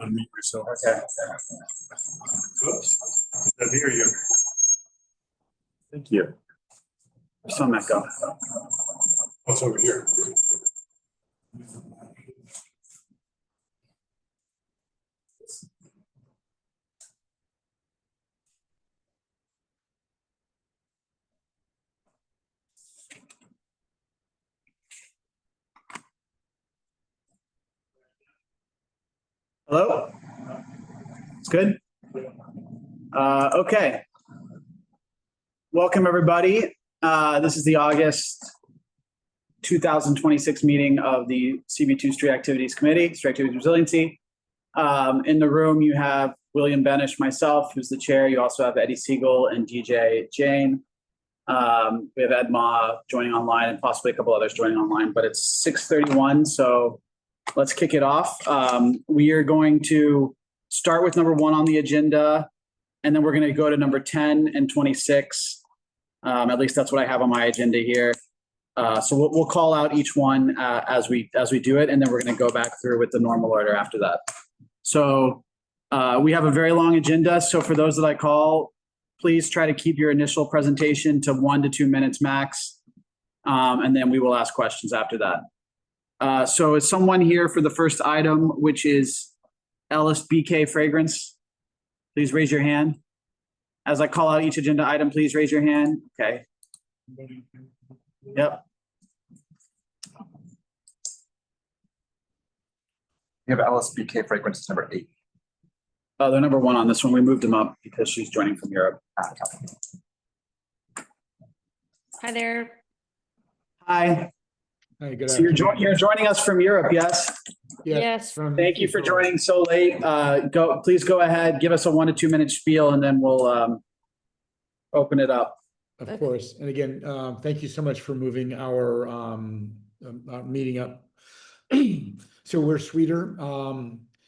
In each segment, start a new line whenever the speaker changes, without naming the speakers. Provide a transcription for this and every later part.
Unmute yourself.
Okay.
Oops. Is that me or you?
Thank you. There's some echo.
What's over here?
Hello? It's good? Okay. Welcome, everybody. This is the August 2026 meeting of the CB2 Street Activities Committee, Street Activities Resiliency. In the room, you have William Benish, myself, who's the chair. You also have Eddie Siegel and DJ Jane. We have Ed Ma joining online and possibly a couple others joining online, but it's 6:31, so let's kick it off. We are going to start with number 1 on the agenda, and then we're going to go to number 10 and 26. At least that's what I have on my agenda here. So we'll call out each one as we do it, and then we're going to go back through with the normal order after that. So we have a very long agenda. So for those that I call, please try to keep your initial presentation to 1 to 2 minutes max, and then we will ask questions after that. So is someone here for the first item, which is Ellis BK Fragrance? Please raise your hand. As I call out each agenda item, please raise your hand. Okay. Yep.
We have LSBK Fragrance number 8.
Oh, they're number 1 on this one. We moved them up because she's joining from Europe.
Hi there.
Hi.
Hi, good
So you're joining us from Europe, yes?
Yes.
Thank you for joining so late. Please go ahead, give us a 1 to 2 minute spiel, and then we'll open it up.
Of course. And again, thank you so much for moving our meeting up. So we're Sweeter.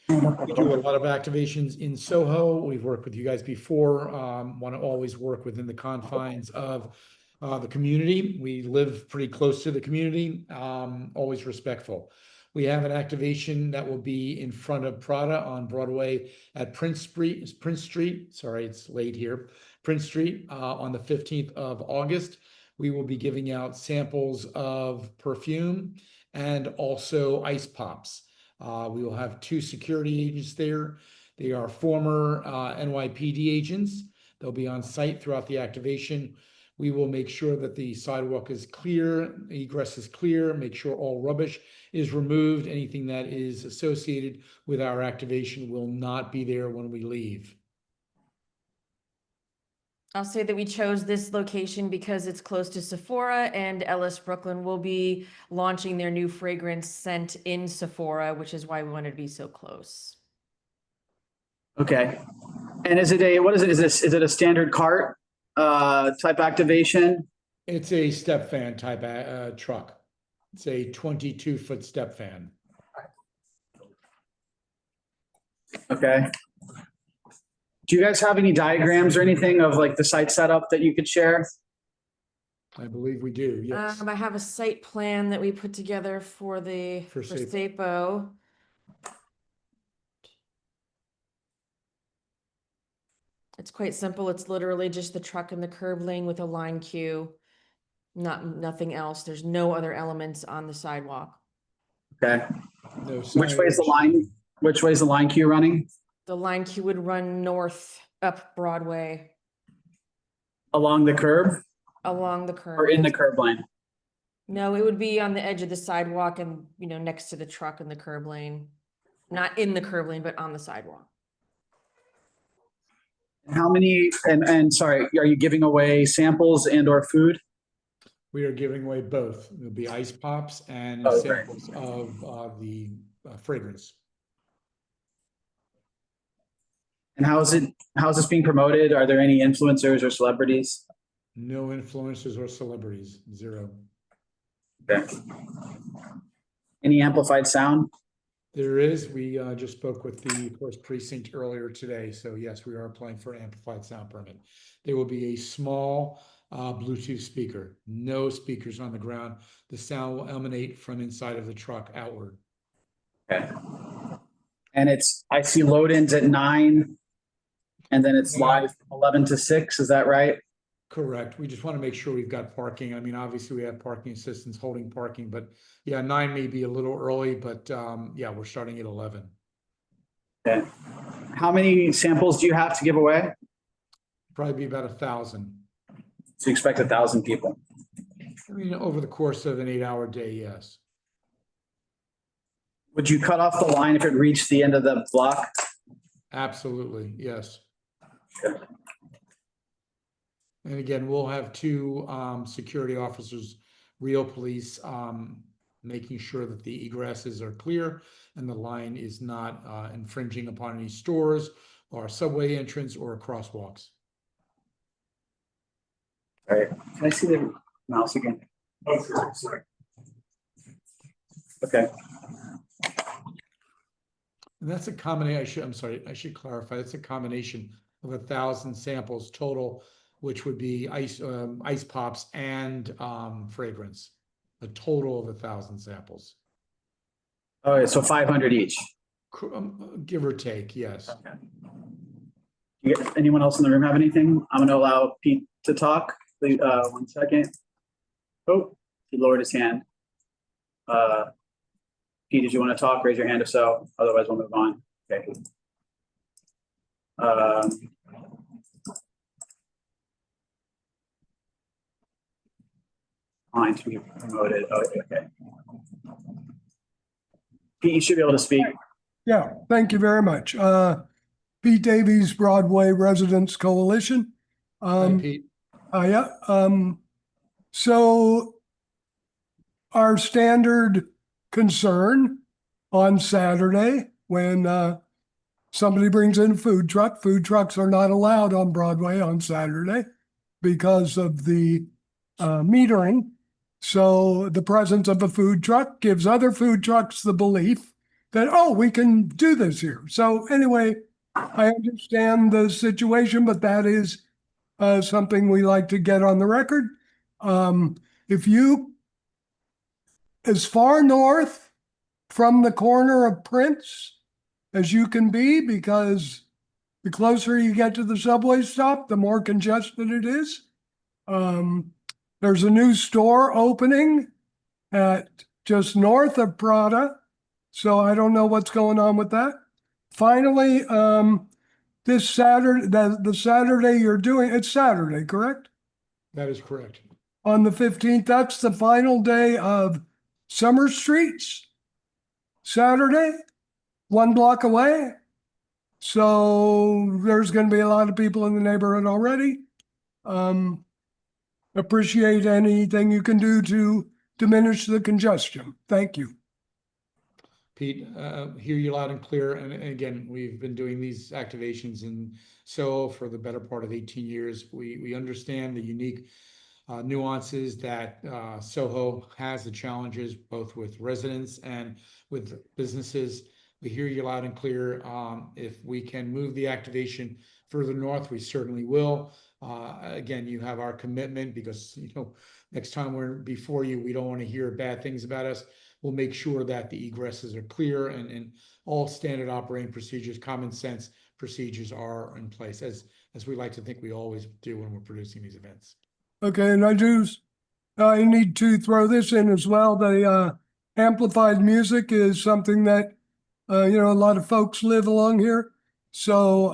We do a lot of activations in Soho. We've worked with you guys before. Want to always work within the confines of the community. We live pretty close to the community, always respectful. We have an activation that will be in front of Prada on Broadway at Prince Street. Sorry, it's late here. Prince Street on the 15th of August. We will be giving out samples of perfume and also ice pops. We will have 2 security agents there. They are former NYPD agents. They'll be on site throughout the activation. We will make sure that the sidewalk is clear, egress is clear, make sure all rubbish is removed. Anything that is associated with our activation will not be there when we leave.
I'll say that we chose this location because it's close to Sephora, and Ellis Brooklyn will be launching their new fragrance scent in Sephora, which is why we wanted to be so close.
Okay. And is it is it a standard cart type activation?
It's a step fan type truck. It's a 22-foot step fan.
Okay. Do you guys have any diagrams or anything of like the site setup that you could share?
I believe we do, yes.
I have a site plan that we put together for SAPO. It's quite simple. It's literally just the truck in the curb lane with a line queue, nothing else. There's no other elements on the sidewalk.
Okay.
No
Which way is the line queue running?
The line queue would run north up Broadway.
Along the curb?
Along the curb.
Or in the curb lane?
No, it would be on the edge of the sidewalk and, next to the truck in the curb lane. Not in the curb lane, but on the sidewalk.
How many, and sorry, are you giving away samples and or food?
We are giving away both. There'll be ice pops and samples of the fragrance.
And how's this being promoted? Are there any influencers or celebrities?
No influencers or celebrities, 0.
Okay. Any amplified sound?
There is. We just spoke with the first precinct earlier today. So yes, we are applying for an amplified sound permit. There will be a small Bluetooth speaker, no speakers on the ground. The sound will emanate from inside of the truck outward.
Okay. And I see load-ins at 9, and then it's live 11 to 6, is that right?
Correct. We just want to make sure we've got parking. I mean, obviously we have parking assistants holding parking, but yeah, 9 may be a little early, but yeah, we're starting at 11.
Okay. How many samples do you have to give away?
Probably be about 1,000.
So you expect 1,000 people?
I mean, over the course of an 8-hour day, yes.
Would you cut off the line if it reached the end of the block?
Absolutely, yes.
Okay.
And again, we'll have 2 security officers, real police, making sure that the egresses are clear and the line is not infringing upon any stores or subway entrance or crosswalks.
All right. Can I see the mouse again?
Oh, sure, sorry.
Okay.
And that's a combination, I'm sorry, I should clarify, that's a combination of 1,000 samples total, which would be ice pops and fragrance, a total of 1,000 samples.
All right. So 500 each.
Give or take, yes.
Okay. Anyone else in the room have anything? I'm going to allow Pete to talk. Please, 1 second. Oh, he lowered his hand. Pete, did you want to talk? Raise your hand if so. Otherwise, we'll move on. Okay. Fine to be promoted. Oh, okay. Pete, you should be able to speak.
Yeah, thank you very much. Pete Davies, Broadway Residents Coalition.
Hi, Pete.
Yeah. So our standard concern on Saturday when somebody brings in a food trucks are not allowed on Broadway on Saturday because of the metering. So the presence of a food truck gives other food trucks the belief that, oh, we can do this here. So anyway, I understand the situation, but that is something we like to get on the record. If you, as far north from the corner of Prince as you can be, because the closer you get to the subway stop, the more congested it is. There's a new store opening at just north of Prada. So I don't know what's going on with that. Finally, this Saturday, the Saturday you're doing, it's Saturday, correct?
That is correct.
On the 15th, that's the final day of Summer Streets. Saturday, 1 block away. So there's going to be a lot of people in the neighborhood already. Appreciate anything you can do to diminish the congestion. Thank you.
Pete, hear you loud and clear. And again, we've been doing these activations in Soho for the better part of 18 years. We understand the unique nuances that Soho has, the challenges both with residents and with businesses. We hear you loud and clear. If we can move the activation further north, we certainly will. Again, you have our commitment because, you know, next time we're before you, we don't want to hear bad things about us. We'll make sure that the egresses are clear and all standard operating procedures, common sense procedures are in place, as we like to think we always do when we're producing these events.
Okay, and I need to throw this in as well. The amplified music is something that, you know, a lot of folks live along here. So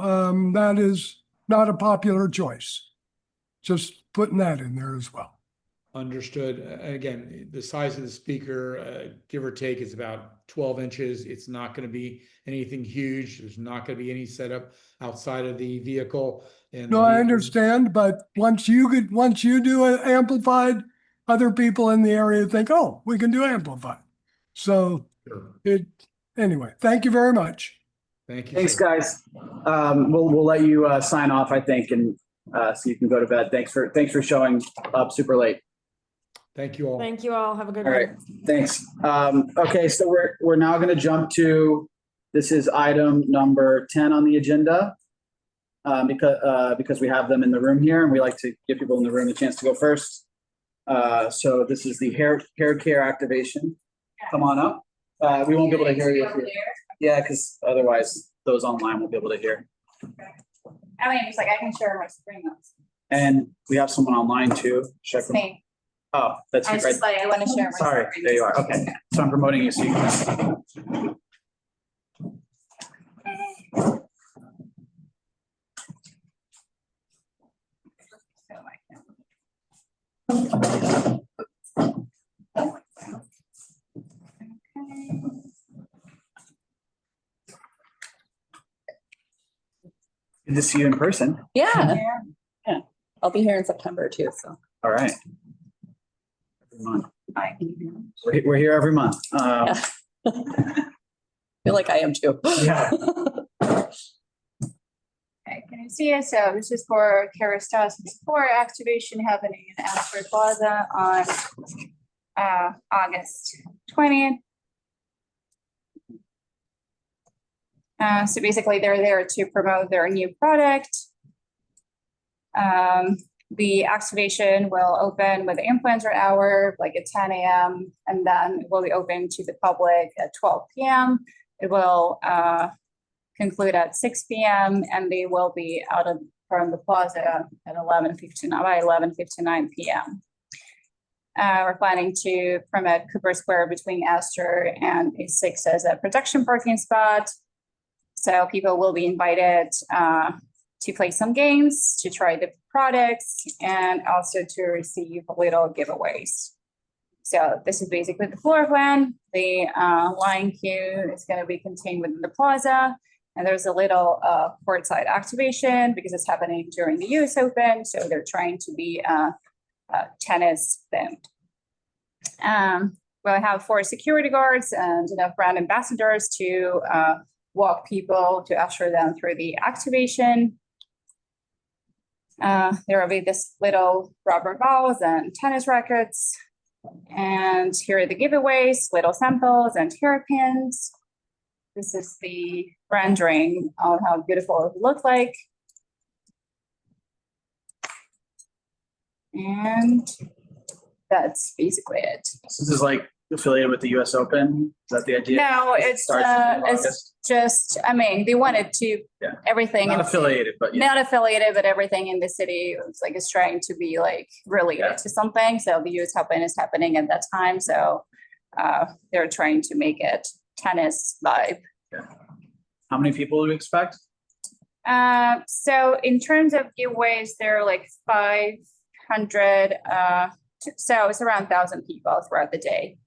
that is not a popular choice. Just putting that in there as well.
Understood. Again, the size of the speaker, give or take, is about 12 inches. It's not going to be anything huge. There's not going to be any setup outside of the vehicle. And
no, I understand, but once you do it amplified, other people in the area think, oh, we can do amplified. So
sure.
Anyway, thank you very much.
Thank you.
Thanks,
sir.
guys. We'll let you sign off, I think, and so you can go to bed. Thanks for showing up super late.
Thank you all.
Thank you all. Have a good
All
one.
right, thanks. Okay, so we're now going to jump to, this is item number 10 on the agenda, because we have them in the room here, and we like to give people in the room a chance to go first. So this is the hair care activation. Come on up. We won't be able to hear you if you're. Yeah, because otherwise those online won't be able to hear.
I mean, it's like I can share my screen.
And we have someone online too. Should I
It's me.
Oh, that's
I
you
was
right.
just like, I want to share my
Sorry,
screen.
there you are. Okay, so I'm promoting you so you can. Good to see you in person.
Yeah.
Yeah.
I'll be here in September too, so.
All right. Every month.
I
We're here every month.
feel like I am too.
Yeah.
Okay, can you see it? So this is for Keristas support activation happening in Astor Plaza on August 20th. So basically they're there to promote their new product. The activation will open with the influencer hour, like at 10 a.m. and then it will be open to the public at 12 p.m. It will conclude at 6 p.m. and they will be out of from the plaza at 11:59 p.m. We're planning to permit Cooper Square between Astor and A6 as a protection parking spot. So people will be invited to play some games, to try the products, and also to receive little giveaways. So this is basically the floor plan. The line queue is going to be contained within the plaza. And there's a little courtside activation because it's happening during the US Open. So they're trying to be tennis themed. We'll have 4 security guards and enough brand ambassadors to walk people to usher them through the activation. There will be this little rubber balls and tennis rackets. And here are the giveaways, little samples and hairpins. This is the rendering of how beautiful it would look like. And that's basically it.
So this is like affiliated with the US Open? Is that the idea?
No,
It starts in
it's
August?
just, I mean, they wanted to,
Yeah.
everything.
Not affiliated, but yeah.
Not affiliated, but everything in the city is trying to be like related
Yeah.
to something. So the US Open is happening at that time. So they're trying to make it tennis vibe.
How many people do you expect?
So in terms of giveaways, there are like 500. So it's around 1,000 people throughout the day.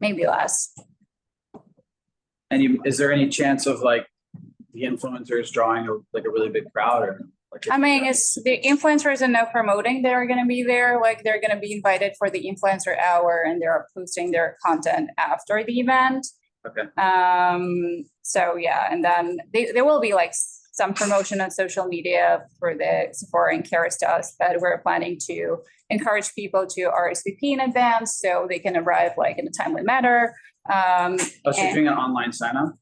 Maybe less.
And is there any chance of like the influencers drawing a really big crowd or? Like
I mean, it's the influencers and no promoting. They're going to be there. Like they're going to be invited for the influencer hour and they're posting their content after the event.
Okay.
So yeah, and then there will be like some promotion on social media for the Sephora and Keristas, but we're planning to encourage people to RSVP in advance so they can arrive like in a timely manner.
So you're doing an online sign up?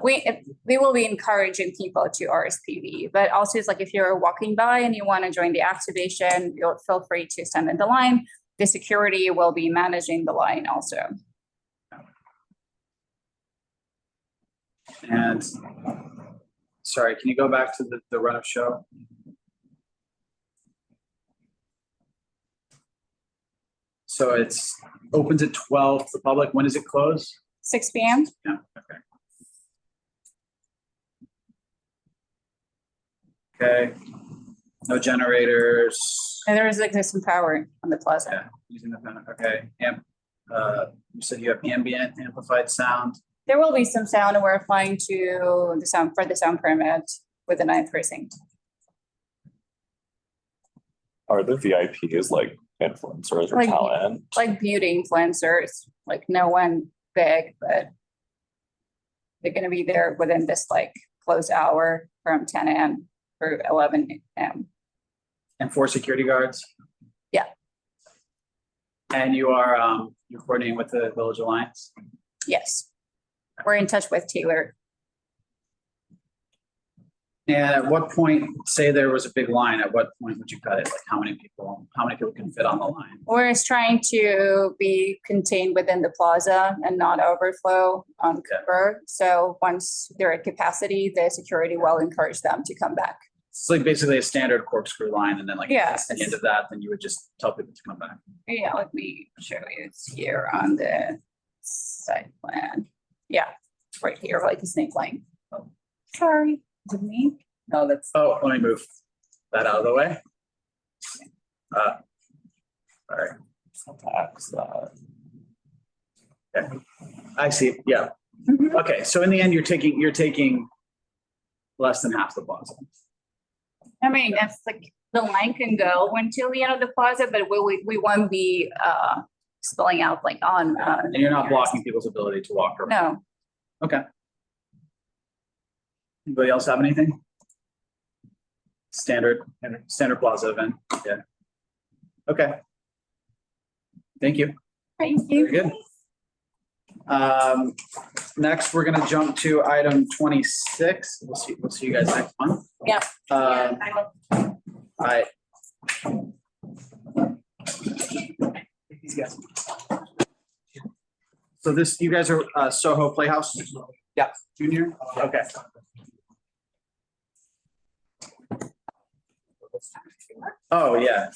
We will be encouraging people to RSVP, but also it's like if you're walking by and you want to join the activation, you'll feel free to stand in the line. The security will be managing the line also.
And sorry, can you go back to the run of show? So it's opens at 12 to the public. When does it close?
6 p.m.
Yeah, okay. Okay, no generators.
And there is existing power on the plaza.
Yeah, using the pen, okay. You said you have ambient amplified sound.
There will be some sound, and we're applying to the sound for the sound permit with the 9th precinct.
Are the VIPs like influencers or
Like-
talent?
Like beauty influencers, like no one big, but they're going to be there within this like closed hour from 10 a.m. through 11 a.m.
And 4 security guards?
Yeah.
And you are you're coordinating with the Village Alliance?
Yes. We're in touch with Taylor.
And at what point, say there was a big line, at what point would you cut it? Like how many people can fit on the line?
We're just trying to be contained within the plaza and not overflow on Cooper. So once they're at capacity, the security will encourage them to come back.
It's like basically a standard corkscrew line, and then like
Yeah.
at the end of that, then you would just tell people to come back.
Yeah, let me show you. It's here on the site plan. Yeah, it's right here, like a snake line. Oh, sorry, is it me? No, that's.
Oh, let me move that out of the way. Sorry. Okay. I see. Yeah.
Mhm.
Okay. So in the end, you're taking less than half the plaza.
I mean, that's like, the line can go until the end of the plaza, but we won't be spilling out like on.
And you're not blocking people's ability to walk around.
No,
Okay. Anybody else have anything? Standard plaza event. Yeah. Okay. Thank you.
thank you.
Very good. Next, we're gonna jump to item 26. We'll see you guys next month.
Yeah.
All right. These guys. So this, you guys are Soho Playhouse?
Yeah.
Junior? Okay. Oh, yeah.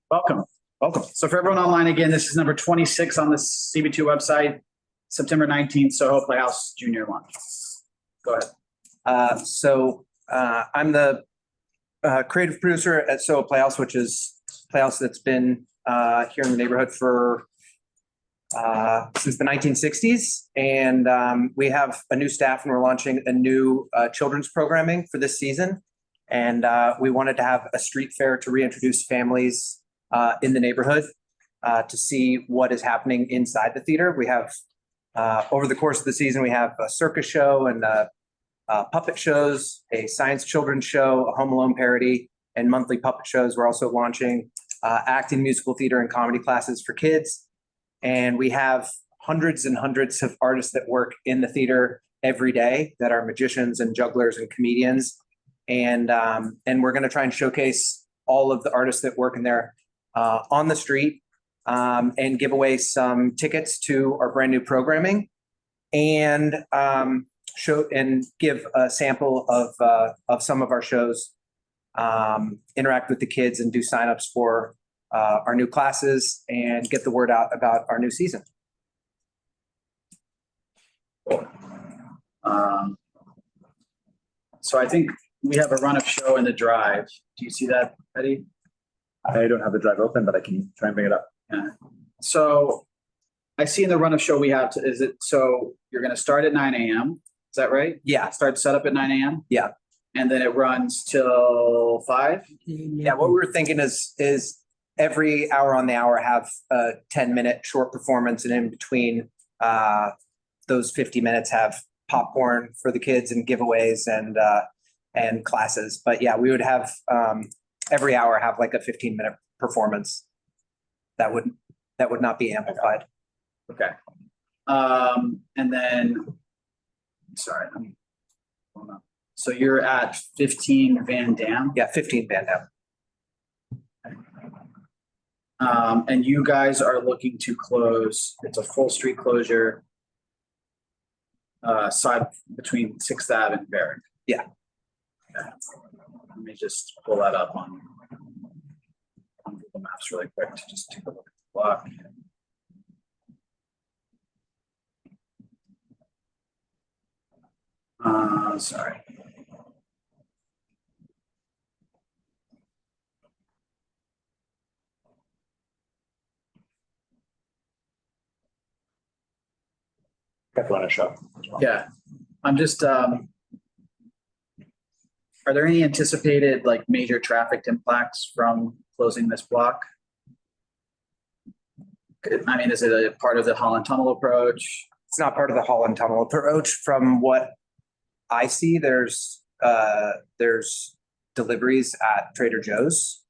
Welcome. So for everyone online, again, this is number 26 on the CB2 website, September 19th, Soho Playhouse Junior Lunch. Go ahead.
I'm the creative producer at Soho Playhouse, which is a playhouse that's been here in the neighborhood for since the 1960s. And we have a new staff and we're launching a new children's programming for this season. And we wanted to have a street fair to reintroduce families in the neighborhood to see what is happening inside the theater. We have, over the course of the season, we have a circus show and puppet shows, a science children's show, a Home Alone parody, and monthly puppet shows. We're also launching acting, musical theater, and comedy classes for kids. And we have hundreds and hundreds of artists that work in the theater every day that are magicians and jugglers and comedians. And we're going to try and showcase all of the artists that work in there on the street and give away some tickets to our brand new programming and show and give a sample of some of our shows, interact with the kids and do signups for our new classes and get the word out about our new season.
So I think we have a run of show in the drive. Do you see that, Eddie?
I don't have the drive open, but I can try and bring it up.
Yeah. So I see in the run of show we have to, is it, so you're going to start at 9 a.m. Is that right?
Yeah.
Start setup at 9 a.m.
Yeah.
And then it runs till 5.
Yeah. What we were thinking is every hour on the hour have a 10-minute short performance, and in between those 50 minutes have popcorn for the kids and giveaways and classes. But yeah, we would have every hour have like a 15-minute performance that would not be amplified.
Okay. And then, sorry, hold on. So you're at 15 Van Dam?
Yeah, 15 Van Dam.
And you guys are looking to close, it's a full street closure side between 6th Ave and Varick.
Yeah.
Okay. Let me just pull that up on Google Maps really quick to just take a look at the block. Sorry.
Got to run a show.
Yeah, I'm just, are there any anticipated like major traffic impacts from closing this block? I mean, is it a part of the Holland Tunnel approach?
It's not part of the Holland Tunnel approach. From what I see, there's deliveries at Trader Joe's.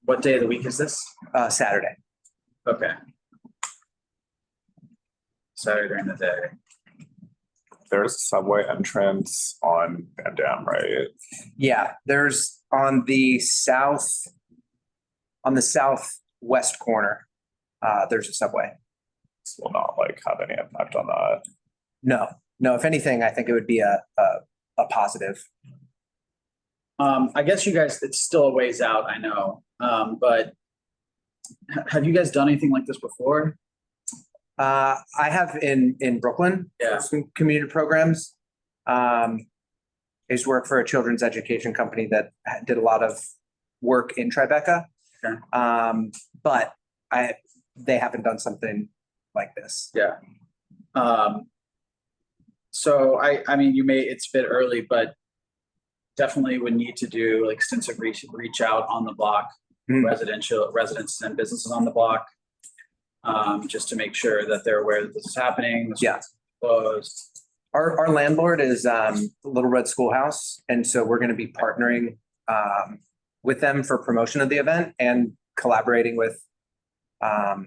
What day of the week is this?
Saturday.
Okay. Saturday during the day.
There's a subway entrance on Van Dam, right?
Yeah, there's on the southwest corner, there's a subway.
This will not like have any impact on that.
No, if anything, I think it would be a positive.
I guess you guys, it's still a ways out, I know. But have you guys done anything like this before?
I have in Brooklyn.
Yeah.
Some community programs. I used to work for a children's education company that did a lot of work in Tribeca.
Okay.
But they haven't done something like this.
Yeah. So I mean, it's a bit early, but definitely would need to do like extensive reach out on the block, residents and businesses on the block. Just to make sure that they're aware that this is happening.
Yeah.
Closed.
Our landlord is Little Red Schoolhouse, and so we're going to be partnering with them for promotion of the event and collaborating with. I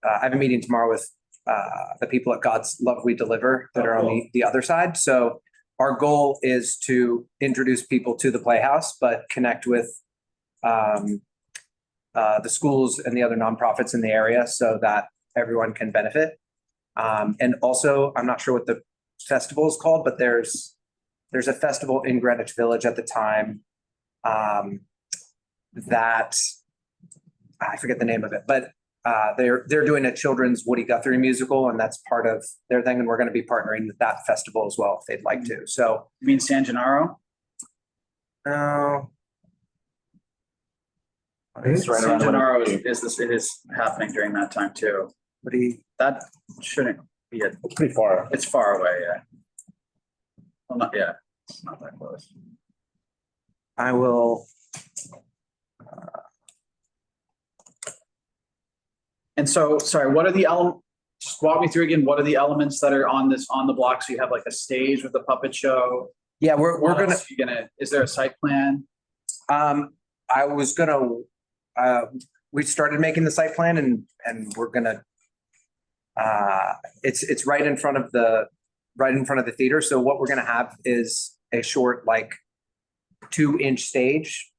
have a meeting tomorrow with the people at God's Love We Deliver that are on the other side. So our goal is to introduce people to the Playhouse, but connect with the schools and the other nonprofits in the area so that everyone can benefit. And also, I'm not sure what the festival is called, but there's a festival in Greenwich Village at the time that I forget the name of it, but they're doing a children's Woody Guthrie musical, and that's part of their thing. And we're going to be partnering with that festival as well if they'd like to. So
You mean San Gennaro?
no.
San Gennaro is happening during that time too. That shouldn't be it.
It's pretty far.
It's far away, yeah. Well, not, yeah, it's not that close.
I will.
And so, sorry, what are the just walk me through again, what are the elements that are on the block? So you have like a stage with a puppet show.
Yeah, we're gonna.
Is there a site plan?
I was gonna. We started making the site plan, and we're gonna. It's right in front of the theater. So what we're gonna have is a short, like 2-inch stage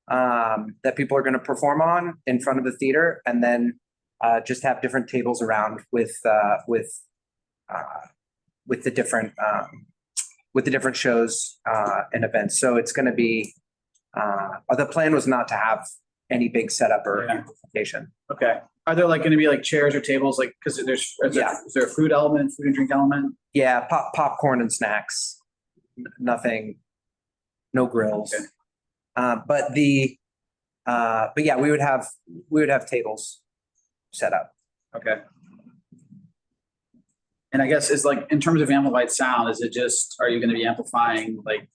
that people are gonna perform on in front of the theater, and then just have different tables around with the different shows and events. So it's gonna be. The plan was not to have any big setup or amplification.
Okay. Are there like going to be like chairs or tables? Like, because is there a food element, food and drink element?
Yeah, popcorn and snacks. Nothing, no grills.
Okay.
But yeah, we would have tables set up.
Okay. And I guess is like in terms of amplified sound, is it just are you going to be amplifying like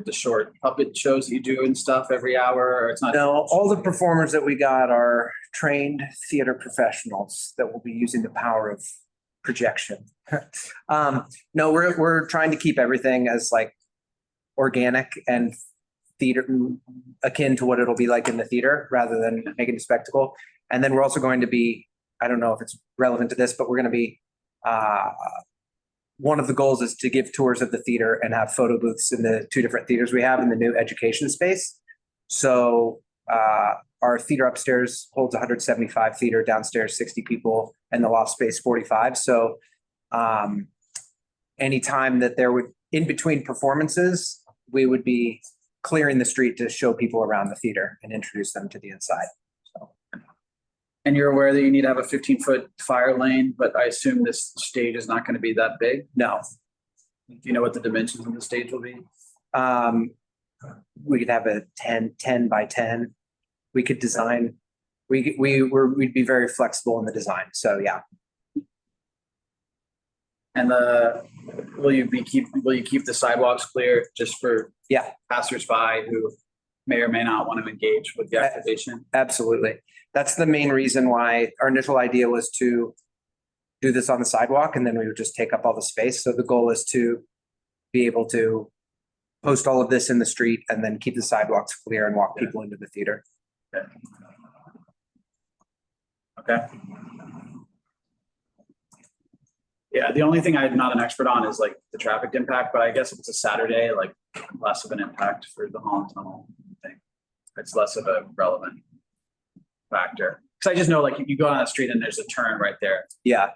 the short puppet shows that you do and stuff every hour, or it's not?
No, all the performers that we got are trained theater professionals that will be using the power of projection. No, we're trying to keep everything as like organic and theater akin to what it'll be like in the theater rather than making a spectacle. And then we're also going to be, I don't know if it's relevant to this, but we're going to be one of the goals is to give tours of the theater and have photo booths in the 2 different theaters we have in the new education space. So our theater upstairs holds 175 theater, downstairs 60 people, and the loft space 45. So anytime that there would, in between performances, we would be clearing the street to show people around the theater and introduce them to the inside. So.
And you're aware that you need to have a 15-foot fire lane, but I assume this stage is not going to be that big?
No.
Do you know what the dimensions of the stage will be?
We could have a 10 by 10. We could design, we'd be very flexible in the design. So yeah.
And will you keep the sidewalks clear just for passersby who may or may not want to engage with the activation?
Absolutely. That's the main reason why our initial idea was to do this on the sidewalk, and then we would just take up all the space. So the goal is to be able to post all of this in the street and then keep the sidewalks clear and walk people into the theater.
Okay. Yeah, the only thing I'm not an expert on is like the traffic impact, but I guess if it's a Saturday, like less of an impact for the Holland Tunnel thing. It's less of a relevant factor. Cause I just know like you go on the street and there's a turn right there.
Yeah,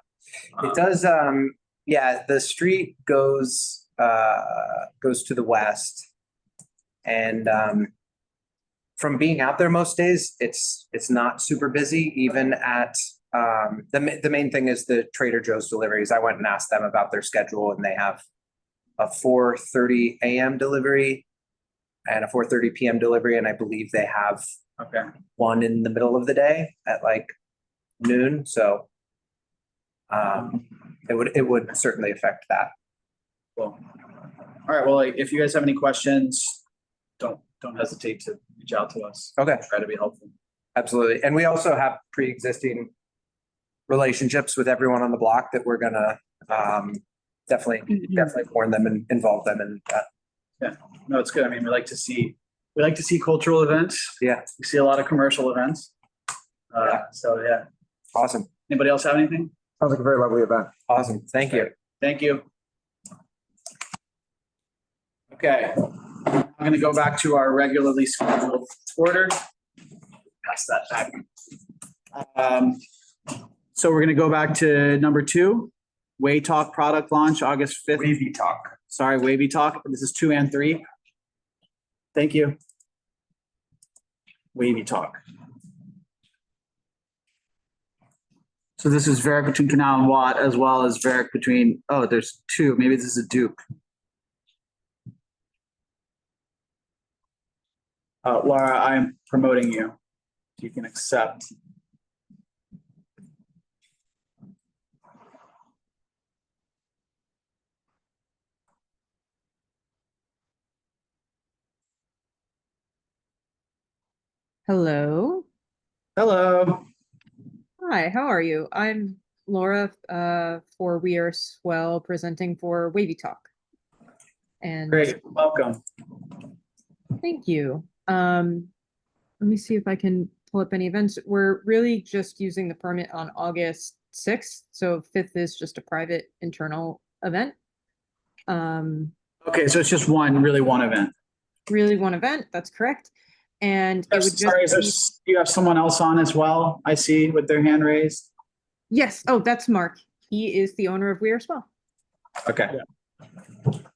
it does. Yeah, the street goes to the west. And from being out there most days, it's not super busy, even at the main thing is the Trader Joe's deliveries. I went and asked them about their schedule, and they have a 4:30 a.m. delivery and a 4:30 p.m. delivery, and I believe they have one in the middle of the day at like noon. So it would certainly affect that.
Cool. All right. Well, like, if you guys have any questions, don't hesitate to reach out to us.
Okay.
Try to be helpful.
Absolutely. And we also have pre-existing relationships with everyone on the block that we're gonna definitely warn them and involve them in that.
Yeah. No, it's good. I mean, we like to see cultural events.
Yeah.
We see a lot of commercial events. So yeah.
Awesome.
Anybody else have anything?
Sounds like a very lovely event.
Awesome. Thank you.
Thank you. Okay. I'm going to go back to our regularly scheduled order. Pass that back. So we're going to go back to number 2, Way Talk product launch, August 5th.
Wavy Talk.
Sorry, Wavy Talk. This is 2 and 3. Thank you. Wavy Talk. So this is Varick between Canal and Watt, as well as Varick between, oh, there's 2. Maybe this is a Duke. Laura, I'm promoting you. You can accept.
Hello.
Hello.
Hi, how are you? I'm Laura for We Are Swell presenting for Wavy Talk. And
Great, welcome.
thank you. Let me see if I can pull up any events. We're really just using the permit on August 6th. So 5th is just a private internal event.
Okay, so it's just one event.
Really one event, that's correct. And it would
Sorry,
just
you have someone else on as well, I see, with their hand raised?
Yes, oh, that's Mark. He is the owner of We Are Swell.
Okay.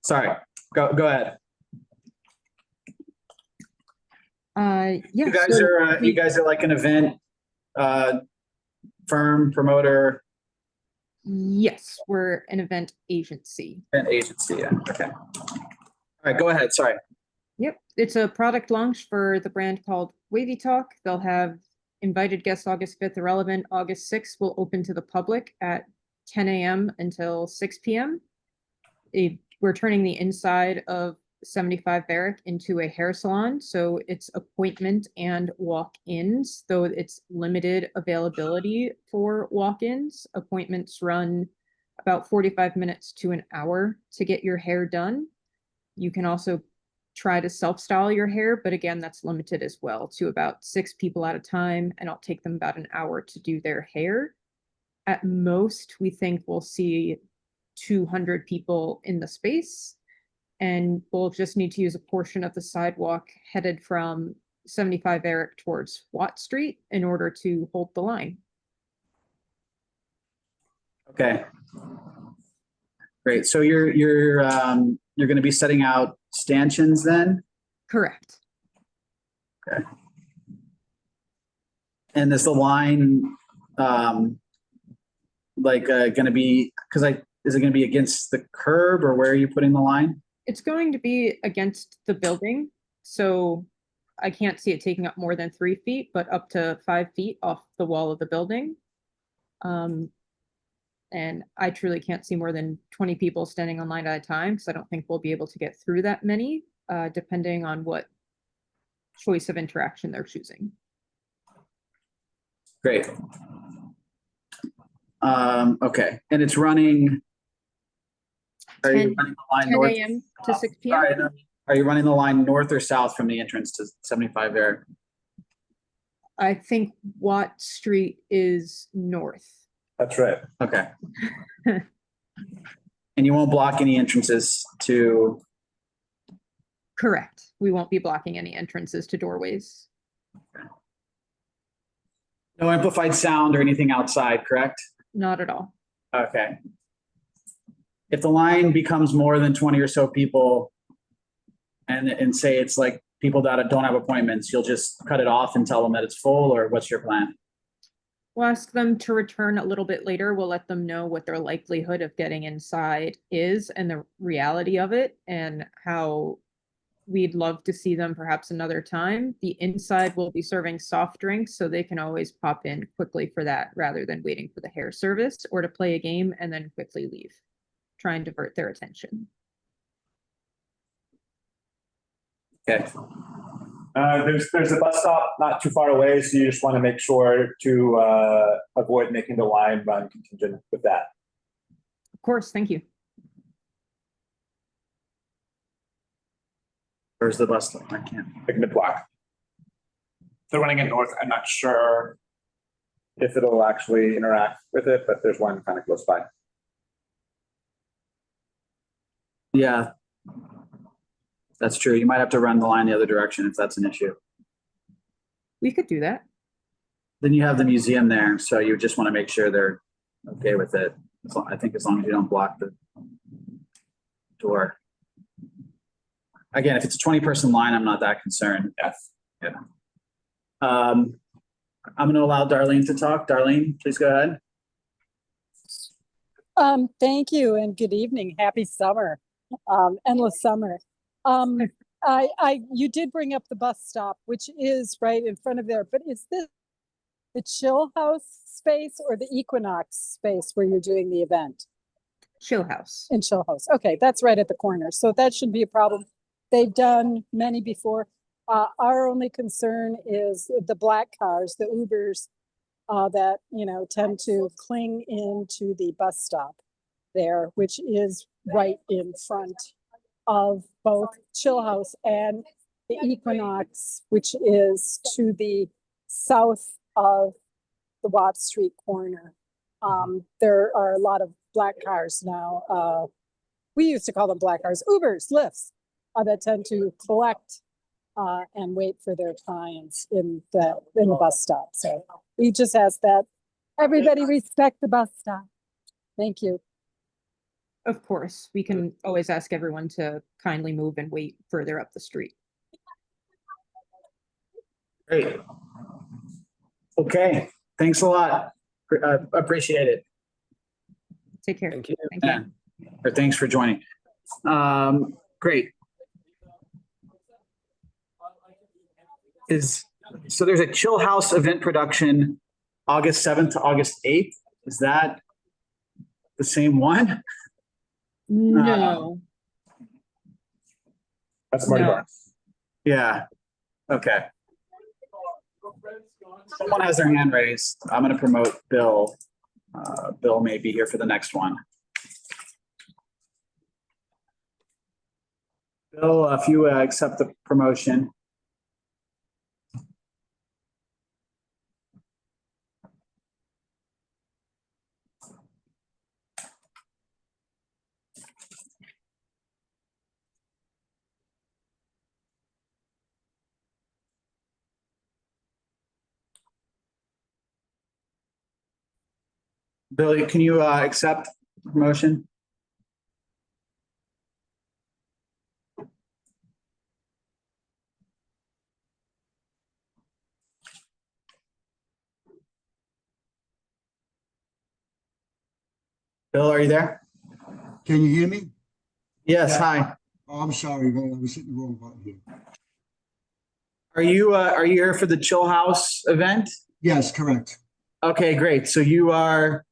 Sorry, go ahead.
Yeah.
You guys are like an event firm, promoter?
Yes, we're an event agency.
An agency, yeah, okay. All right, go ahead, sorry.
Yep, it's a product launch for the brand called Wavy Talk. They'll have invited guests August 5th irrelevant. August 6th will open to the public at 10 a.m. until 6 p.m. We're turning the inside of 75 Varick into a hair salon, so it's appointment and walk-ins, though it's limited availability for walk-ins. Appointments run about 45 minutes to an hour to get your hair done. You can also try to self-style your hair, but again, that's limited as well to about 6 people at a time, and it'll take them about an hour to do their hair. At most, we think we'll see 200 people in the space, and we'll just need to use a portion of the sidewalk headed from 75 Varick towards Watt Street in order to hold the line.
Okay. Great, so you're going to be setting out stanchions then?
Correct.
Okay. And is the line going to be, is it going to be against the curb, or where are you putting the line?
It's going to be against the building, so I can't see it taking up more than 3 feet, but up to 5 feet off the wall of the building. And I truly can't see more than 20 people standing on line at a time, because I don't think we'll be able to get through that many, depending on what choice of interaction they're choosing.
Great. Okay, and it's running Are you
10
running the line
10
north?
a.m. to 6 p.m.
Sorry, no. Are you running the line north or south from the entrance to 75 Varick?
I think Watt Street is north.
That's right.
Okay. And you won't block any entrances to,
Correct. We won't be blocking any entrances to doorways.
no amplified sound or anything outside, correct?
Not at all.
Okay. If the line becomes more than 20 or so people and say it's like people that don't have appointments, you'll just cut it off and tell them that it's full, or what's your plan?
We'll ask them to return a little bit later. We'll let them know what their likelihood of getting inside is and the reality of it, and how we'd love to see them perhaps another time. The inside will be serving soft drinks, so they can always pop in quickly for that rather than waiting for the hair service or to play a game and then quickly leave. Try and divert their attention.
Okay.
There's a bus stop not too far away, so you just want to make sure to avoid making the line run contingent with that.
Of course, thank you.
Where's the bus stop? I can't.
Like mid-block.
They're running it north. I'm not sure.
If it'll actually interact with it, but there's one kind of close by.
Yeah. That's true. You might have to run the line the other direction if that's an issue.
We could do that.
Then you have the museum there, so you just want to make sure they're okay with it. I think as long as you don't block the door. Again, if it's a 20-person line, I'm not that concerned.
Yes.
Yeah. I'm going to allow Darlene to talk. Darlene, please go ahead.
Thank you and good evening. Happy summer, endless summer. You did bring up the bus stop, which is right in front of there, but is this the Chillhouse space or the Equinox space where you're doing the event?
Chillhouse.
In Chillhouse. Okay, that's right at the corner. So that shouldn't be a problem. They've done many before. Our only concern is the black cars, the Ubers, that, tend to cling into the bus stop there, which is right in front of both Chillhouse and the Equinox, which is to the south of the Watt Street corner. There are a lot of black cars now. We used to call them black cars, Ubers, Lyfts, that tend to collect and wait for their clients in the bus stop. So we just ask that everybody respect the bus stop. Thank you.
Of course, we can always ask everyone to kindly move and wait further up the street.
Great. Okay. Thanks a lot. Appreciate it.
Take care.
Thank you.
Thank you.
Or thanks for joining. Great. So there's a Chillhouse event production August 7th to August 8th. Is that the same one?
No.
That's Marty
No.
Bar.
Yeah. Okay. Someone has their hand raised. I'm going to promote Bill. Bill may be here for the next one. Bill, if you accept the promotion. Bill, can you accept the promotion? Bill, are you there?
Can you hear me?
Yes, hi.
Oh, I'm sorry, I was hitting the wrong button here.
Are you here for the Chillhouse event?
Yes, correct.
Okay, great. So you are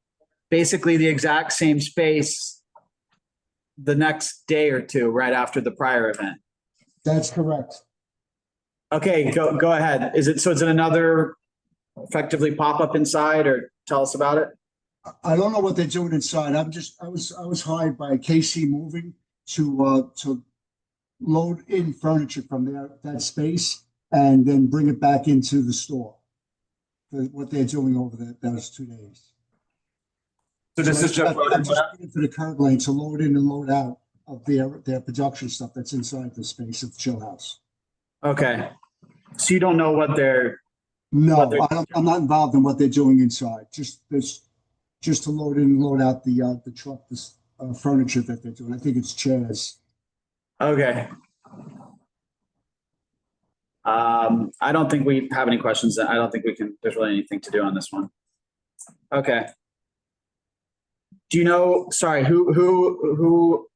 basically the exact same space the next day or two, right after the prior event.
That's correct.
Okay, go ahead. Is it another effectively pop up inside, or tell us about it?
I don't know what they're doing inside. I was hired by KC Moving to load in furniture from that space and then bring it back into the store. What they're doing over those 2 days.
So this is just.
I'm just looking for the curb lane to load in and load out of their production stuff that's inside the space of Chillhouse.
Okay. So you don't know what they're.
No, I'm not involved in what they're doing inside. Just to load in and load out the truck, this furniture that they're doing. I think it's chairs.
Okay. I don't think we have any questions. I don't think there's really anything to do on this one. Okay. Do you know, sorry, who,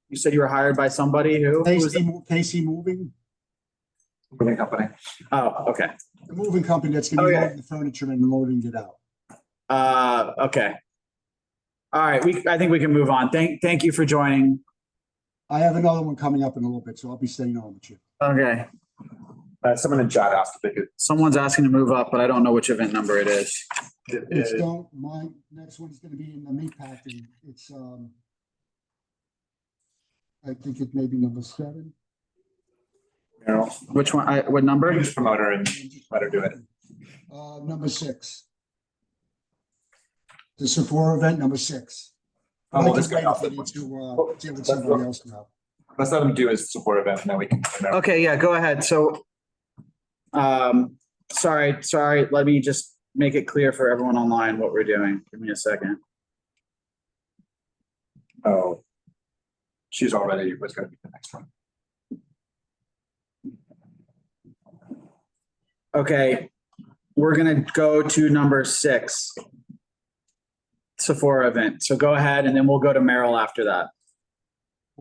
you said you were hired by somebody who?
KC Moving.
Moving company.
Oh, okay.
The moving company that's going to be loading the furniture and loading it out.
Okay. All right. I think we can move on. Thank you for joining.
I have another one coming up in a little bit, so I'll be staying on with you.
Okay.
Someone in chat asked if they could.
Someone's asking to move up, but I don't know which event number it is.
My next one is going to be in the meat packing. It's I think it may be number 7.
Which one? What number?
Just promote her and let her do it.
Number 6. The Sephora event, number 6.
Oh, let's go.
Deal with somebody else now.
Let's let them do his support event and then we can.
Okay, yeah, go ahead. So, sorry. Let me just make it clear for everyone online what we're doing. Give me a second.
Oh, she's already was going to be the next one.
Okay, we're gonna go to number 6, Sephora event. So go ahead, and then we'll go to Merrill after that.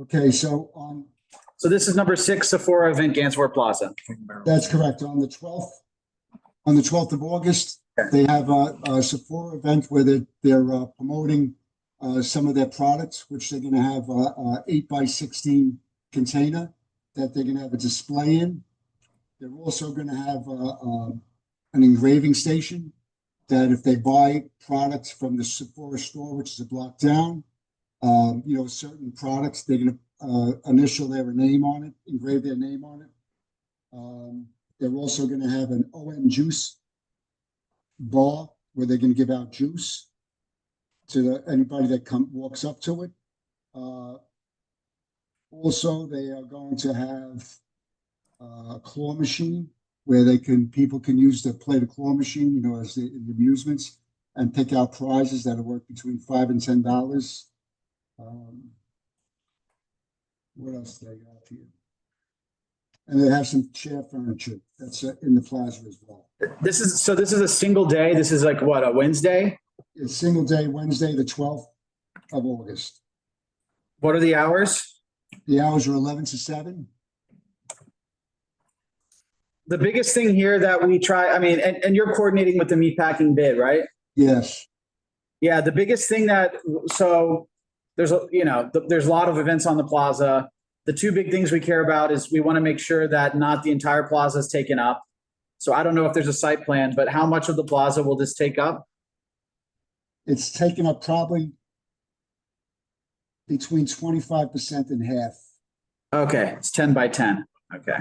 Okay, so
this is number 6, Sephora event, Gansevoort Plaza.
That's correct. On the 12th of August, they have a Sephora event where they're promoting some of their products, which they're going to have a 8x16 container that they're going to have a display in. They're also going to have an engraving station that if they buy products from the Sephora store, which is a block down, certain products, they're going to initial their name on it, engrave their name on it. They're also going to have an OM juice bar where they're going to give out juice to anybody that walks up to it. Also, they are going to have a claw machine where people can play the claw machine, as the amusements, and pick out prizes that are worth between $5 and $10. What else do they got here? And they have some chair furniture that's in the plaza as well.
This is a single day. This is like what, a Wednesday?
It's single day, Wednesday, the 12th of August.
What are the hours?
The hours are 11 to 7.
The biggest thing here that we try, and you're coordinating with the meatpacking bid, right?
Yes.
Yeah, the biggest thing there's a lot of events on the plaza. The 2 big things we care about is we want to make sure that not the entire plaza is taken up. So I don't know if there's a site plan, but how much of the plaza will this take up?
It's taken up probably between 25% and half.
Okay, it's 10 by 10. Okay.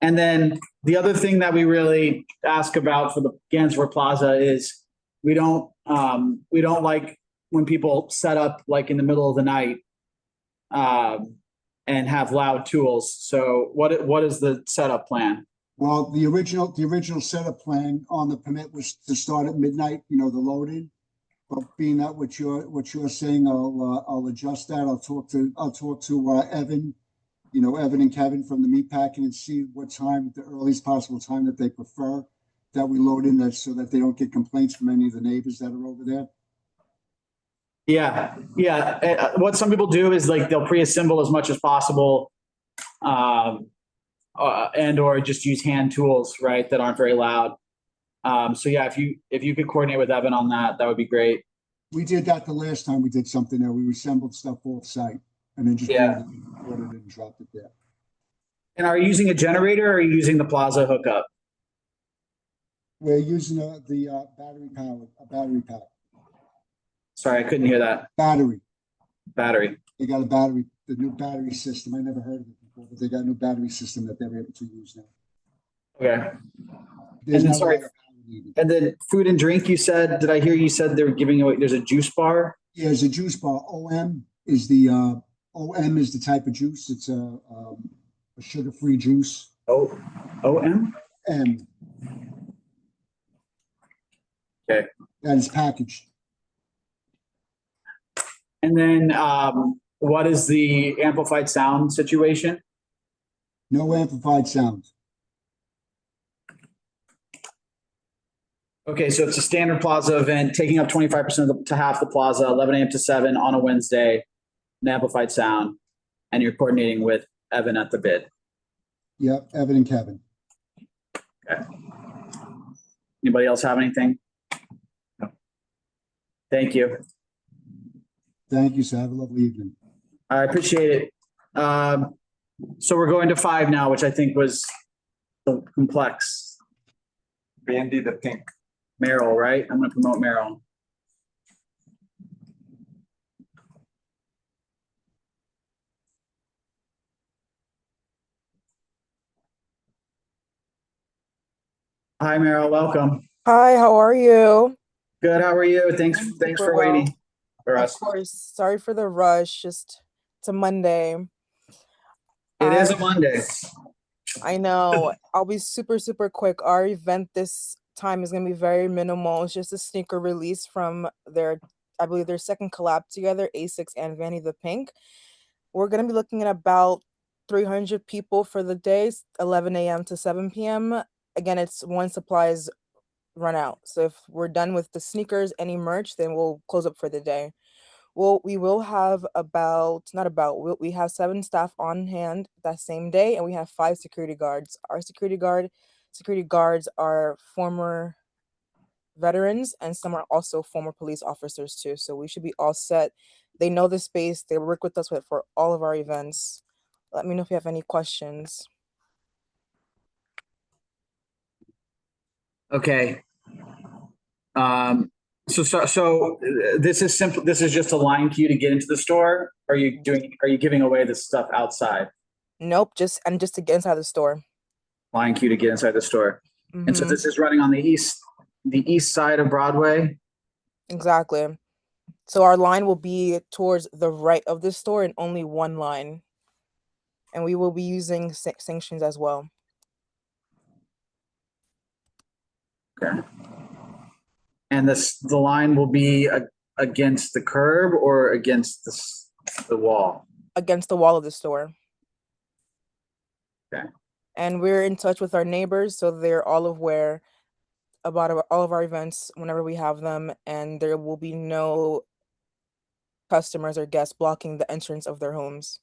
And then the other thing that we really ask about for the Gansevoort Plaza is we don't like when people set up like in the middle of the night and have loud tools. So what is the setup plan?
Well, the original setup plan on the permit was to start at midnight, the load-in. But being that what you're saying, I'll adjust that. I'll talk to Evan, Evan and Kevin from the meatpacking and see what time, the earliest possible time that they prefer that we load in that so that they don't get complaints from any of the neighbors that are over there.
Yeah. What some people do is like they'll pre-assemble as much as possible, and or just use hand tools, right, that aren't very loud. So yeah, if you could coordinate with Evan on that would be great.
We did that the last time we did something there. We assembled stuff off site and then just ordered it and dropped it there.
And are you using a generator or are you using the plaza hookup?
We're using the battery power, a battery pack,
Sorry, I couldn't hear that.
battery.
Battery.
They got a battery, the new battery system. I never heard of it before, but they got a new battery system that they're able to use now.
Okay.
There's
And then,
not a
sorry,
lot of power needed.
and then food and drink, you said, did I hear you said they were giving away, there's a juice bar?
Yeah, there's a juice bar. OM is the type of juice. It's a sugar-free juice.
OM?
M.
Okay.
That is packaged.
And then what is the amplified sound situation?
No amplified sound.
Okay, so it's a standard plaza event, taking up 25% to half the plaza, 11 a.m. to 7 on a Wednesday, an amplified sound, and you're coordinating with Evan at the bid.
Yep, Evan and Kevin.
Okay. Anybody else have anything? No. Thank you.
Thank you, sir. Have a lovely evening.
I appreciate it. So we're going to 5 now, which I think was complex.
Bandy the Pink.
Merrill, right? I'm going to promote Merrill. Hi, Merrill. Welcome.
Hi, how are you?
Good. How are you? Thanks
Super
for
well.
waiting for us.
Of course. Sorry for the rush. Just it's a Monday.
It is a Monday.
I know. I'll be super, super quick. Our event this time is going to be very minimal. It's just a sneaker release from I believe their second collab together, A6 and Vanny the Pink. We're going to be looking at about 300 people for the day, 11 a.m. to 7 p.m. Again, it's when supplies run out. So if we're done with the sneakers, any merch, then we'll close up for the day. We will have we have 7 staff on hand that same day, and we have 5 security guards. Our security guards are former veterans, and some are also former police officers too. So we should be all set. They know the space. They work with us for all of our events. Let me know if you have any questions.
Okay. So this is simple. This is just a line queue to get into the store. Are you giving away the stuff outside?
Nope, just to get inside the store.
Line queue to get inside the store.
Mm-hmm.
And so this is running on the east side of Broadway.
Exactly. So our line will be towards the right of the store and only one line. And we will be using sanctions as well.
Okay. And the line will be against the curb or against the wall?
Against the wall of the store.
Okay.
And we're in touch with our neighbors, so they're all aware about all of our events whenever we have them, and there will be no customers or guests blocking the entrance of their homes.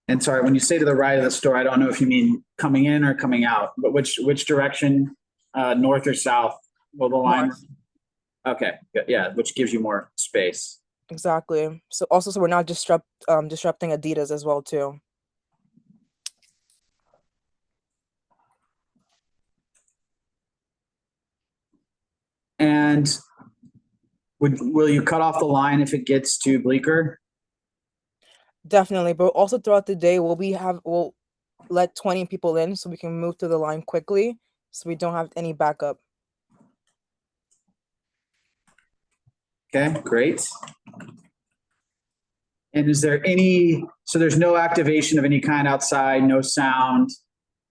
And sorry, when you say to the right of the store, I don't know if you mean coming in or coming out, but which direction, north or south, will the line?
North.
Okay, yeah, which gives you more space.
Exactly. So we're not disrupting Adidas as well too.
And will you cut off the line if it gets to Bleecker?
Definitely, but also throughout the day we'll let 20 people in so we can move through the line quickly, so we don't have any backup.
Okay, great. And is there so there's no activation of any kind outside, no sound?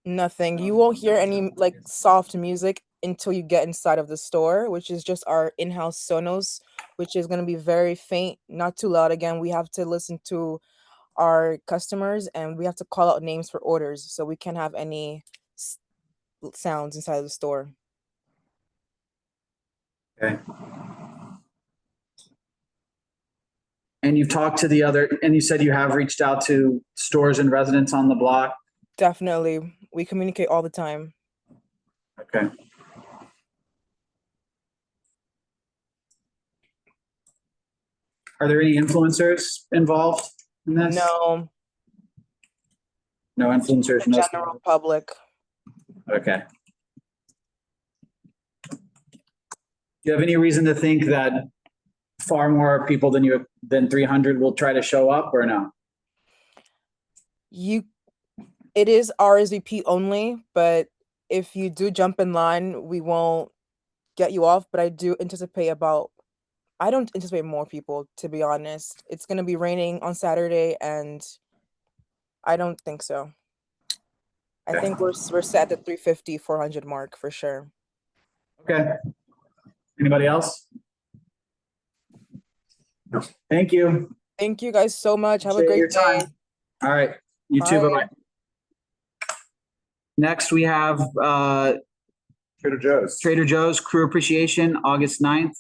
Nothing. You won't hear any like soft music until you get inside of the store, which is just our in-house Sonos, which is going to be very faint, not too loud. Again, we have to listen to our customers and we have to call out names for orders, so we can't have any sounds inside of the store.
Okay. And you've talked to and you said you have reached out to stores and residents on the block?
Definitely. We communicate all the time.
Okay. Are there any influencers involved in this?
No.
No influencers,
The general public.
Okay. Do you have any reason to think that far more people than 300 will try to show up or no?
It is RSVP only, but if you do jump in line, we won't get you off. But I don't anticipate more people, to be honest. It's gonna be raining on Saturday, and I don't think so. I think we're set at the 350, 400 mark for sure.
Okay. Anybody else? Thank you.
Thank you guys so much. Have a
Appreciate your
great day.
time. All right. You too.
Bye.
Bye-bye. Next, we have
Trader Joe's.
Crew Appreciation, August 9th,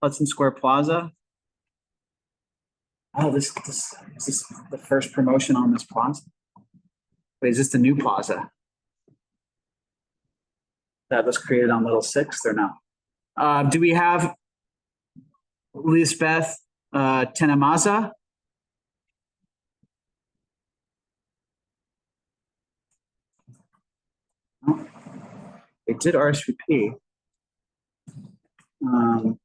Hudson Square Plaza. Oh, is this the first promotion on this plaza? Wait, is this the new plaza? That was created on Little Sixth or no? Do we have Lisbeth Tenemaza? Oh, they did RSVP. Do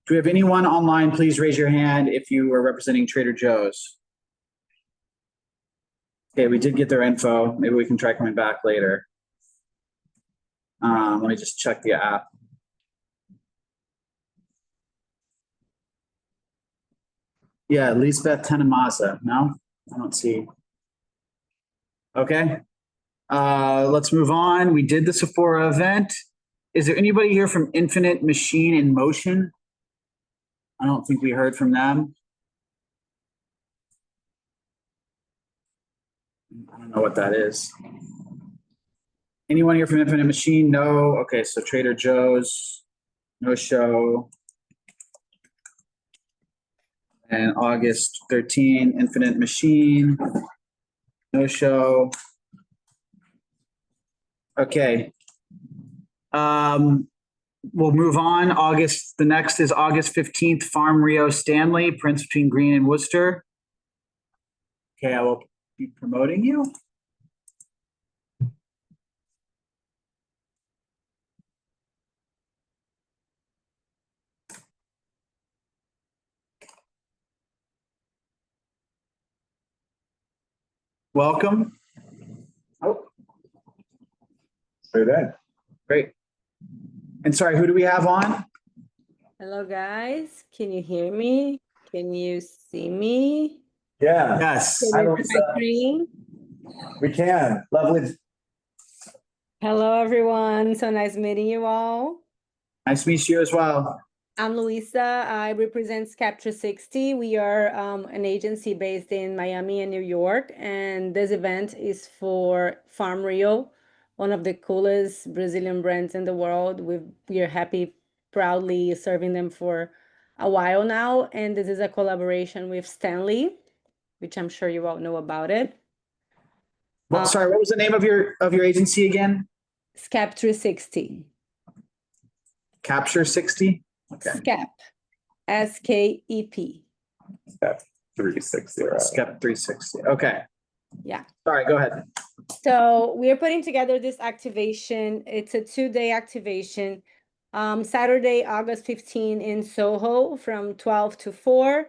we have anyone online? Please raise your hand if you are representing Trader Joe's. Okay, we did get their info. Maybe we can try coming back later. Let me just check the app. Yeah, Lisbeth Tenemaza. No, I don't see. Okay. Let's move on. We did the Sephora event. Is there anybody here from Infinite Machine in Motion? I don't think we heard from them. I don't know what that is. Anyone here from Infinite Machine? No. Okay, so Trader Joe's, no show. And August 13, Infinite Machine, no show. Okay. We'll move on. The next is August 15th, Farm Rio Stanley, Prince between Green and Worcester. Okay, I will be promoting you. Welcome. Oh.
Straight in.
Great. And sorry, who do we have on?
Hello, guys. Can you hear me? Can you see me?
Yeah.
Yes.
Can you see my screen?
We can. Lovely.
Hello, everyone. So nice meeting you all.
Nice to meet you as well.
I'm Luisa. I represent CB2. We are an agency based in Miami and New York, and this event is for Farm Rio, one of the coolest Brazilian brands in the world. We are happy, proudly serving them for a while now, and this is a collaboration with Stanley, which I'm sure you all know about it.
Well, sorry, what was the name of your agency again?
CB2.
Capture 60? Okay.
SKEP. SKEP.
Step 360.
Skep 360. Okay.
Yeah.
Sorry, go ahead.
So we are putting together this activation. It's a 2-day activation. Saturday, August 15 in Soho from 12 to 4.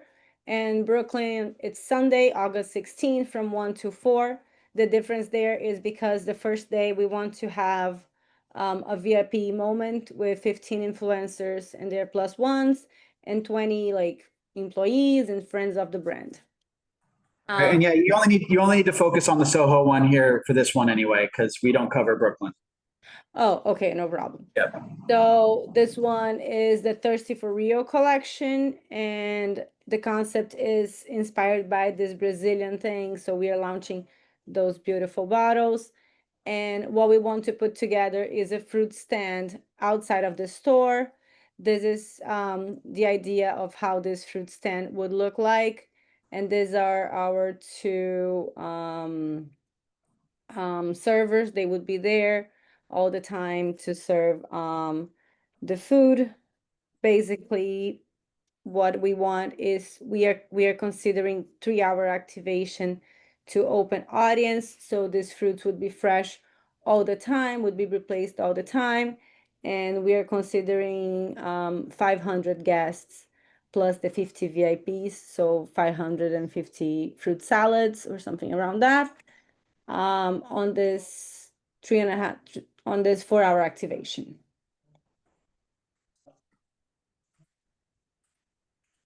And Brooklyn, it's Sunday, August 16 from 1 to 4. The difference there is because the first day we want to have a VIP moment with 15 influencers and their plus ones and 20 employees and friends of the brand.
And yeah, you only need to focus on the Soho one here for this one anyway, because we don't cover Brooklyn.
Oh, okay, no problem.
Yep.
So this one is the Thirsty for Rio collection, and the concept is inspired by this Brazilian thing. So we are launching those beautiful bottles. And what we want to put together is a fruit stand outside of the store. This is the idea of how this fruit stand would look like. And these are our two servers. They would be there all the time to serve the food. Basically, what we want is we are considering 3-hour activation to open audience, so these fruits would be fresh all the time, would be replaced all the time. And we are considering 500 guests plus the 50 VIPs, so 550 fruit salads or something around that on this 4-hour activation.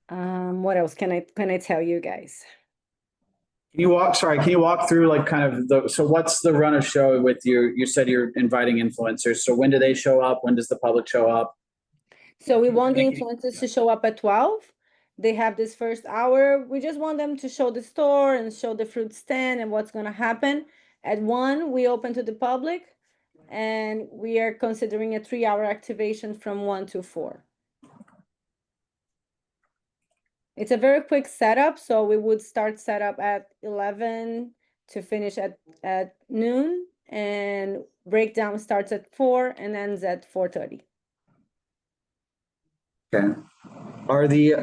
What else can I tell you guys?
Can you walk through like kind of so what's the run of show with you said you're inviting influencers. So when do they show up? When does the public show up?
So we want the influencers to show up at 12. They have this first hour. We just want them to show the store and show the fruit stand and what's going to happen. At 1, we open to the public, and we are considering a 3-hour activation from 1 to 4. It's a very quick setup, so we would start setup at 11 to finish at noon, and breakdown starts at 4 and ends at 4:30.
Okay. Are there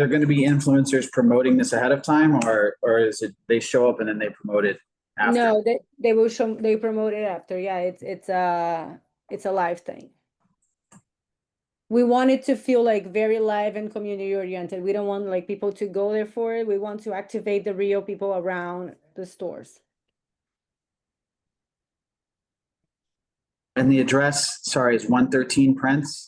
going to be influencers promoting this ahead of time, or is it they show up and then they promote it after?
No, they promote it after. Yeah, it's a live thing. We want it to feel like very live and community oriented. We don't want like people to go there for it. We want to activate the real people around the stores.
And the address, sorry, is 113 Prince?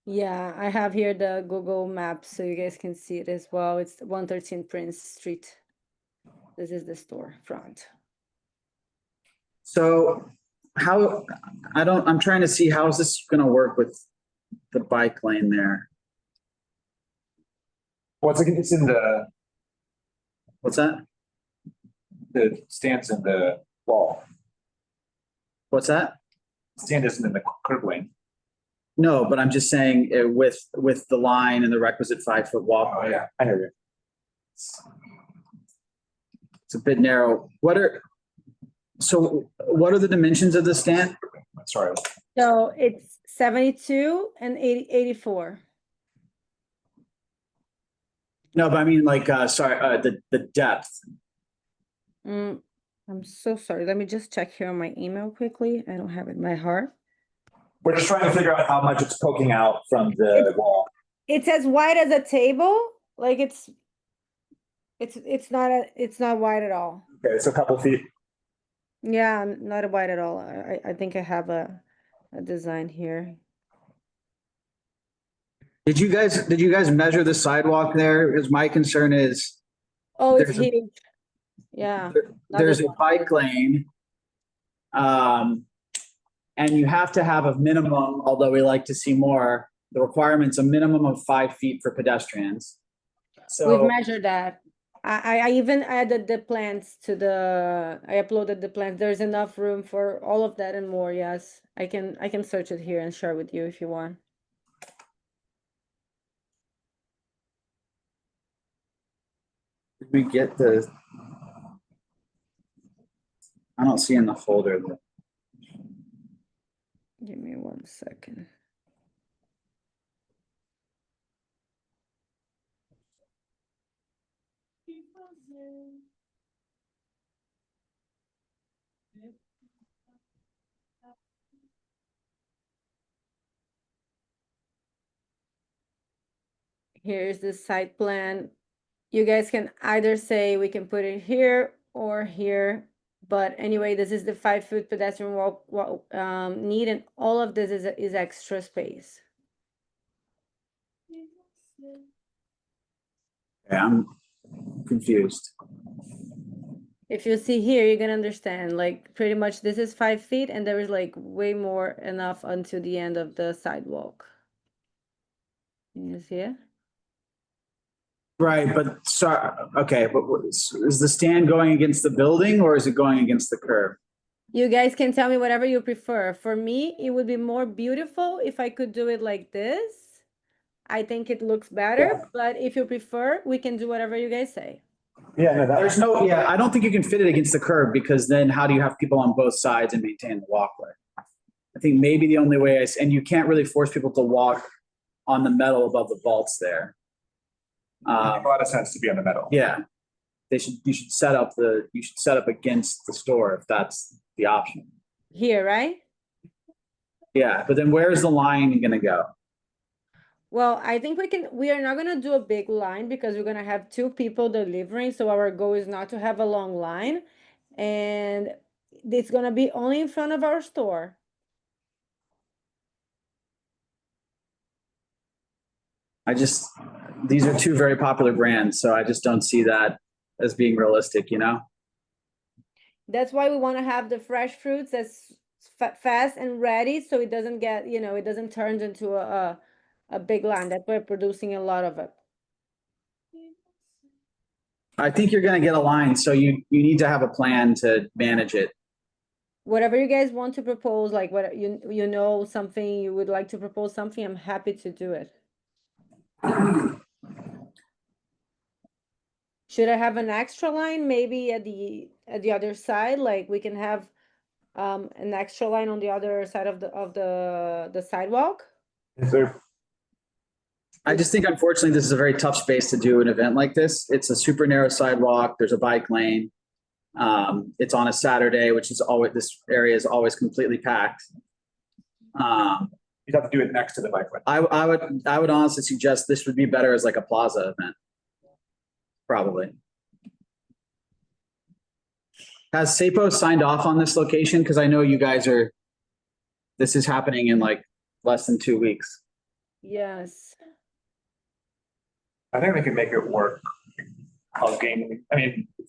Yeah, I have here the Google Maps so you guys can see it as well. It's 113 Prince Street. This is the store front.
So I'm trying to see how is this going to work with the bike lane there?
It's in the.
What's that?
The stands in the wall.
What's that?
Stand isn't in the curb lane.
No, but I'm just saying with the line and the requisite 5-foot walkway.
Oh, yeah, I hear you.
It's a bit narrow. What are the dimensions of the stand?
Sorry.
So it's 72 and 84.
No, but I mean like the depth.
I'm so sorry. Let me just check here on my email quickly. I don't have it in my heart.
We're just trying to figure out how much it's poking out from the wall.
It's as wide as a table. Like it's not wide at all.
Okay, it's a couple feet.
Yeah, not wide at all. I think I have a design here.
Did you guys measure the sidewalk there? Because my concern is
it's huge. Yeah.
There's a bike lane. And you have to have a minimum, although we like to see more, the requirement's a minimum of 5 feet for pedestrians. So
we've measured that. I even added the plants I uploaded the plants. There's enough room for all of that and more. Yes, I can search it here and share with you if you want.
Did we get I don't see in the folder.
Give me 1 second. Here's the site plan. You guys can either say we can put it here or here. But anyway, this is the 5-foot pedestrian walk need, and all of this is extra space.
Yeah, I'm confused.
If you see here, you can understand, like pretty much this is 5 feet and there is like way more enough until the end of the sidewalk. Can you see it?
Right, but okay, but is the stand going against the building or is it going against the curb?
You guys can tell me whatever you prefer. For me, it would be more beautiful if I could do it like this. I think it looks better, but if you prefer, we can do whatever you guys say.
Yeah, no,
I don't think you can fit it against the curb because then how do you have people on both sides and maintain the walkway? I think maybe the only way and you can't really force people to walk on the metal above the vaults there.
Makes a lot of sense to be on the metal.
Yeah. you should set up against the store if that's the option.
Here, right?
Yeah, but then where's the line gonna go?
Well, I think we are not gonna do a big line because we're gonna have 2 people delivering. So our goal is not to have a long line. And it's gonna be only in front of our store.
These are 2 very popular brands, so I just don't see that as being realistic, you know?
That's why we want to have the fresh fruits that's fast and ready, so it doesn't get, it doesn't turn into a big line. That we're producing a lot of it.
I think you're gonna get a line, so you need to have a plan to manage it.
Whatever you guys want to propose, like what something you would like to propose something, I'm happy to do it. Should I have an extra line maybe at the other side? Like we can have an extra line on the other side of the sidewalk?
Is there,
I just think unfortunately this is a very tough space to do an event like this. It's a super narrow sidewalk. There's a bike lane. It's on a Saturday, this area is always completely packed.
you'd have to do it next to the bike lane.
I would honestly suggest this would be better as like a plaza event. Probably. Has SAPO signed off on this location? Because I know you guys this is happening in like less than 2 weeks.
Yes.
I think they can make it work.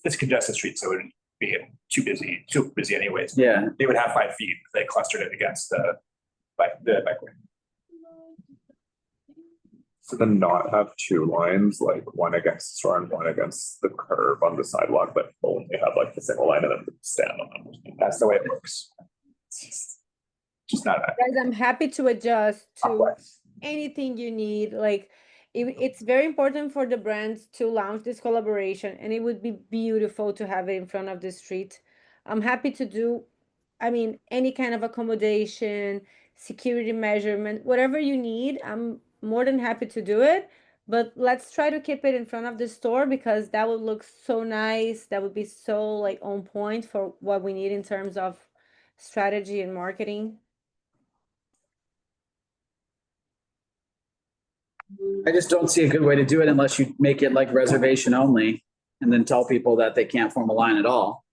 It's congested street, so it wouldn't be too busy anyways.
Yeah.
They would have 5 feet if they clustered it against the bike lane.
So then not have 2 lines, like one against the store and one against the curb on the sidewalk, but only have like the single line and then stand on them.
That's the way it works. Just not that.
Guys, I'm happy to adjust to anything you need. Like it's very important for the brands to launch this collaboration, and it would be beautiful to have it in front of the street. I'm happy to do, any kind of accommodation, security measurement, whatever you need. I'm more than happy to do it, but let's try to keep it in front of the store because that would look so nice. That would be so like on point for what we need in terms of strategy and marketing.
I just don't see a good way to do it unless you make it like reservation only and then tell people that they can't form a line at all.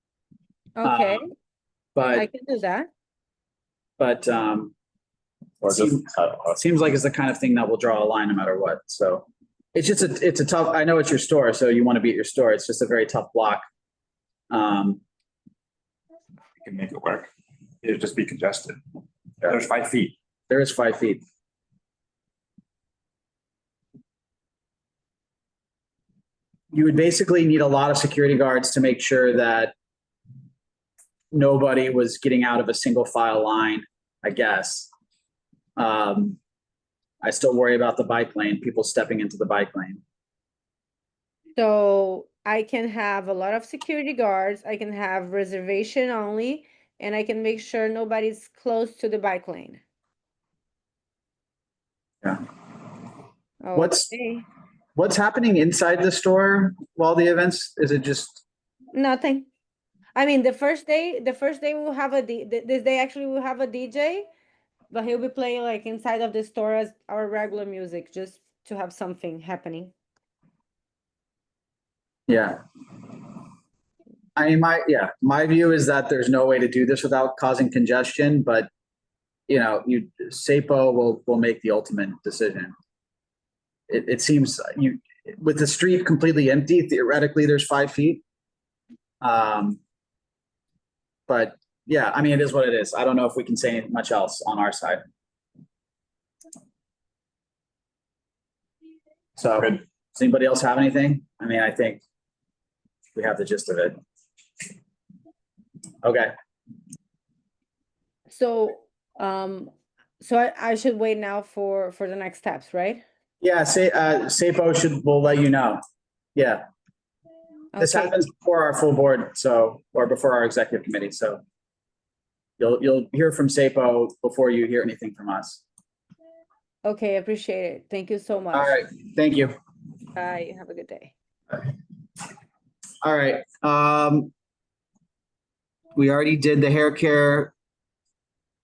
Okay.
But
I can do that.
But
Or just
seems like it's the kind of thing that will draw a line no matter what. So it's just it's a tough, I know it's your store, so you want to be at your store. It's just a very tough block.
You can make it work. It'd just be congested. There's 5 feet.
There is 5 feet. You would basically need a lot of security guards to make sure that nobody was getting out of a single file line, I guess. I still worry about the bike lane, people stepping into the bike lane.
So I can have a lot of security guards. I can have reservation only, and I can make sure nobody's close to the bike lane.
Yeah.
Okay.
What's happening inside the store while the events? Is it just
nothing? The first day we'll have this day actually we'll have a DJ, but he'll be playing like inside of the store as our regular music, just to have something happening.
Yeah. My view is that there's no way to do this without causing congestion, but SAPO will make the ultimate decision. It seems with the street completely empty, theoretically there's 5 feet. But yeah, it is what it is. I don't know if we can say much else on our side. So does anybody else have anything? I think we have the gist of it. Okay.
So, I should wait now for the next steps, right?
Yeah, SAPO will let you know. Yeah. This happens before our full board, or before our executive committee. So you'll hear from SAPO before you hear anything from us.
Okay, appreciate it. Thank you so much.
All right, thank you.
Bye. Have a good day.
Bye. All right. We already did the hair care.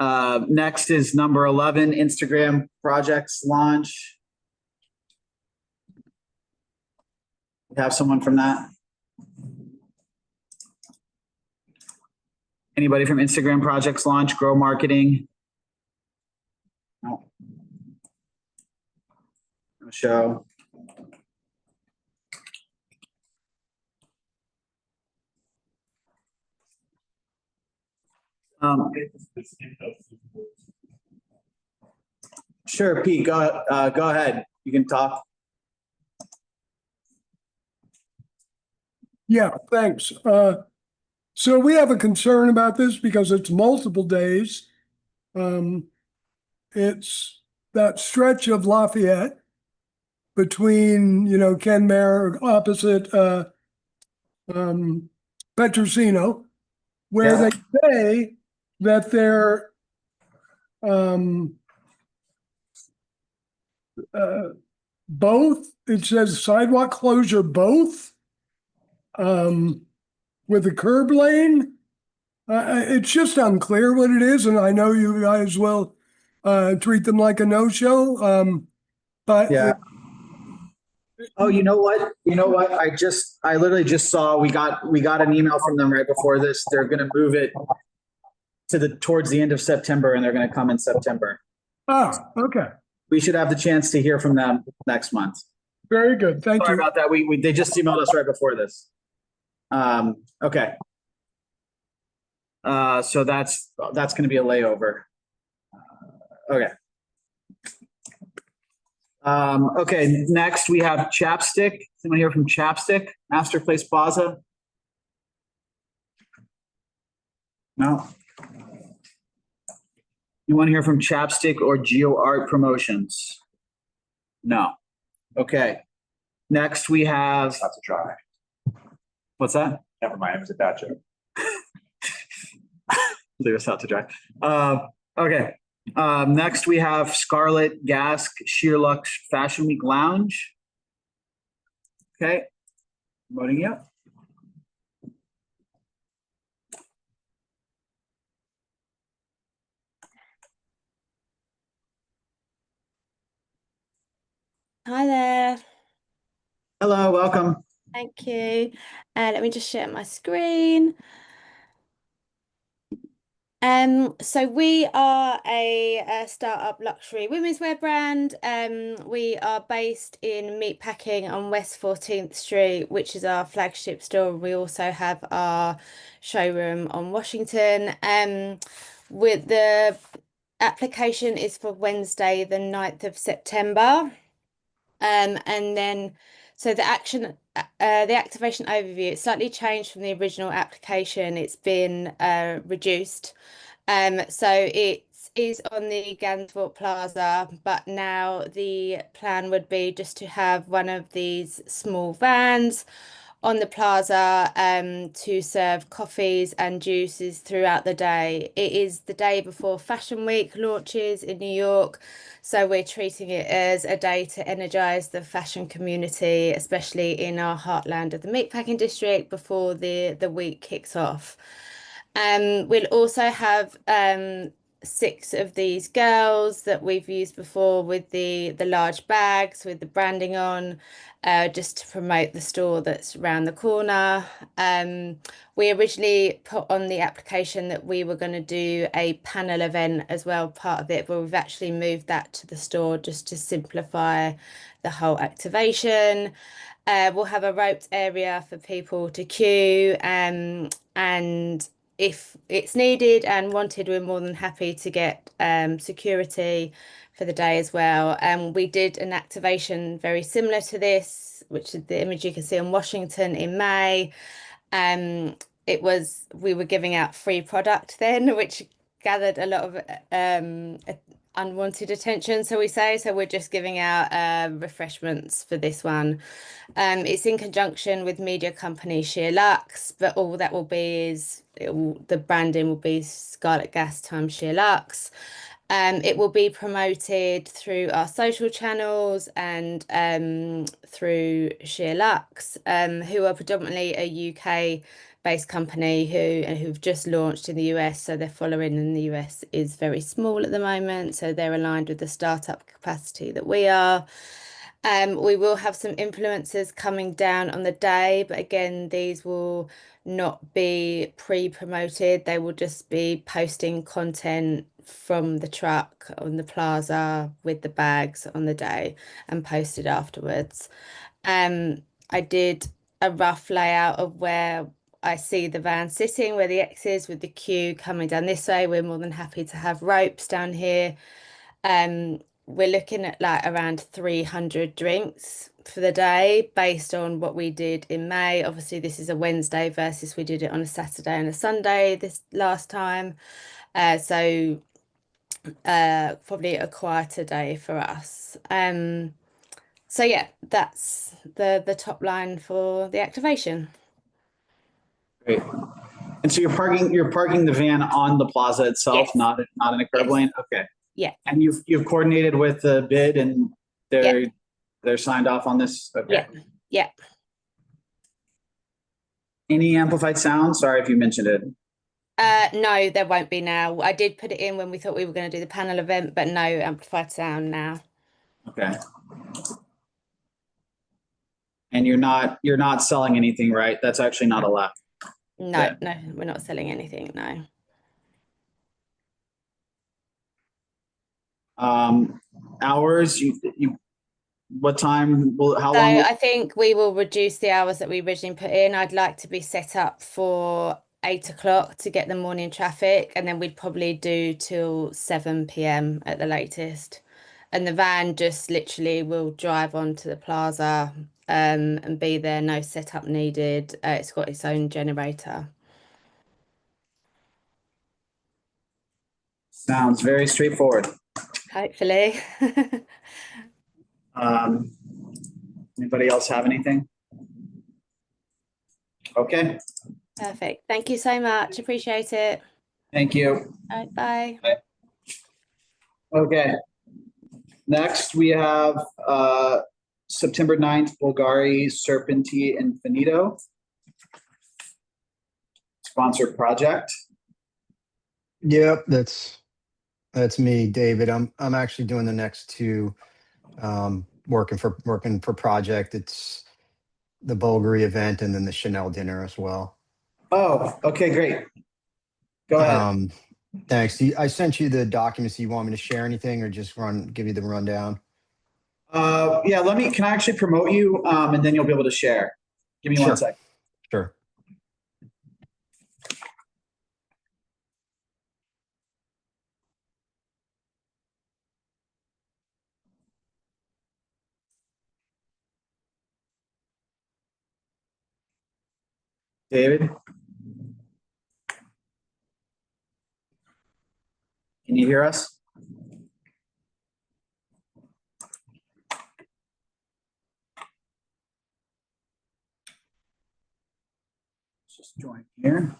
Next is number 11, Instagram projects launch. We have someone from that? Anybody from Instagram projects launch, grow marketing? No. No show. Sure, Pete, go ahead. You can talk.
Yeah, thanks. So we have a concern about this because it's multiple days. It's that stretch of Lafayette between, Kenmare opposite Petrosino, where they say that they're both, it says sidewalk closure both with a curb lane. It's just unclear what it is, and I know you guys will treat them like a no-show. But
yeah. Oh, you know what? I literally just saw we got an email from them right before this. They're going to move it to towards the end of September, and they're going to come in September.
Oh, okay.
We should have the chance to hear from them next month.
Very good. Thank you.
Sorry about that. They just emailed us right before this. Okay. So that's going to be a layover. Okay. Okay, next we have Chapstick. Someone here from Chapstick, Master Place Plaza? No? You want to hear from Chapstick or Geo Art Promotions? No. Okay. Next we have.
That's a try.
What's that?
Never mind, it was a bad joke.
Leave us out to dry. Okay. Next we have Scarlet Gask Sheer Luxe Fashion Week Lounge. Okay. Voting you.
Hi there.
Hello, welcome.
Thank you. Let me just share my screen. So we are a startup luxury women's wear brand. We are based in Meatpacking on West 14th Street, which is our flagship store. We also have our showroom on Washington. With the application is for Wednesday, the 9th of September. And then so the activation overview, it's slightly changed from the original application. It's been reduced. So it is on the Gansevoort Plaza, but now the plan would be just to have one of these small vans on the plaza to serve coffees and juices throughout the day. It is the day before Fashion Week launches in New York, so we're treating it as a day to energize the fashion community, especially in our heartland of the meatpacking district before the week kicks off. We'll also have 6 of these girls that we've used before with the large bags with the branding on, just to promote the store that's around the corner. We originally put on the application that we were going to do a panel event as well, part of it, but we've actually moved that to the store just to simplify the whole activation. We'll have a roped area for people to queue, and if it's needed and wanted, we're more than happy to get security for the day as well. We did an activation very similar to this, which is the image you can see on Washington in May. We were giving out free product then, which gathered a lot of unwanted attention, so we're just giving out refreshments for this one. It's in conjunction with media company Sheer Luxe, but all that will be is the branding will be Scarlet Gas times Sheer Luxe. It will be promoted through our social channels and through Chillhouse, who are predominantly a UK-based company who've just launched in the US. So their following in the US is very small at the moment. So they're aligned with the startup capacity that we are. We will have some influencers coming down on the day, but again, these will not be pre-promoted. They will just be posting content from the truck on the plaza with the bags on the day and posted afterwards. I did a rough layout of where I see the van sitting, where the X is, with the queue coming down this way. We're more than happy to have ropes down here. We're looking at like around 300 drinks for the day based on what we did in May. Obviously, this is a Wednesday versus we did it on a Saturday and a Sunday this last time. So probably a quieter day for us. So yeah, that's the top line for the activation.
Great. And so you're parking the van on the plaza itself,
Yes.
not in a curb
Yes.
lane? Okay.
Yeah.
And you've coordinated with the bid and they're signed off on this? Okay.
Yeah.
Any amplified sound? Sorry if you mentioned it.
No, there won't be now. I did put it in when we thought we were going to do the panel event, but no amplified sound now.
Okay. And you're not selling anything, right? That's actually not allowed.
No, no, we're not selling anything, no.
Hours, what time how
So
long?
I think we will reduce the hours that we originally put in. I'd like to be set up for 8 o'clock to get the morning traffic, and then we'd probably do till 7 p.m. at the latest. And the van just literally will drive onto the plaza and be there, no setup needed. It's got its own generator.
Sounds very straightforward.
Hopefully.
Anybody else have anything? Okay.
Perfect. Thank you so much. Appreciate it.
Thank you.
All right, bye.
Okay. Next, we have September 9th, Bulgari Serpenti and Finito. Sponsored project.
Yep, that's me, David. I'm actually doing the next two, working for project. It's the Bulgari event and then the Chanel dinner as well.
Oh, okay, great. Go ahead.
Thanks. I sent you the documents. Do you want me to share anything or just give you the rundown?
Yeah, can I actually promote you and then you'll be able to share. Give me 1 second.
Sure.
David? Can you hear us? Just join here.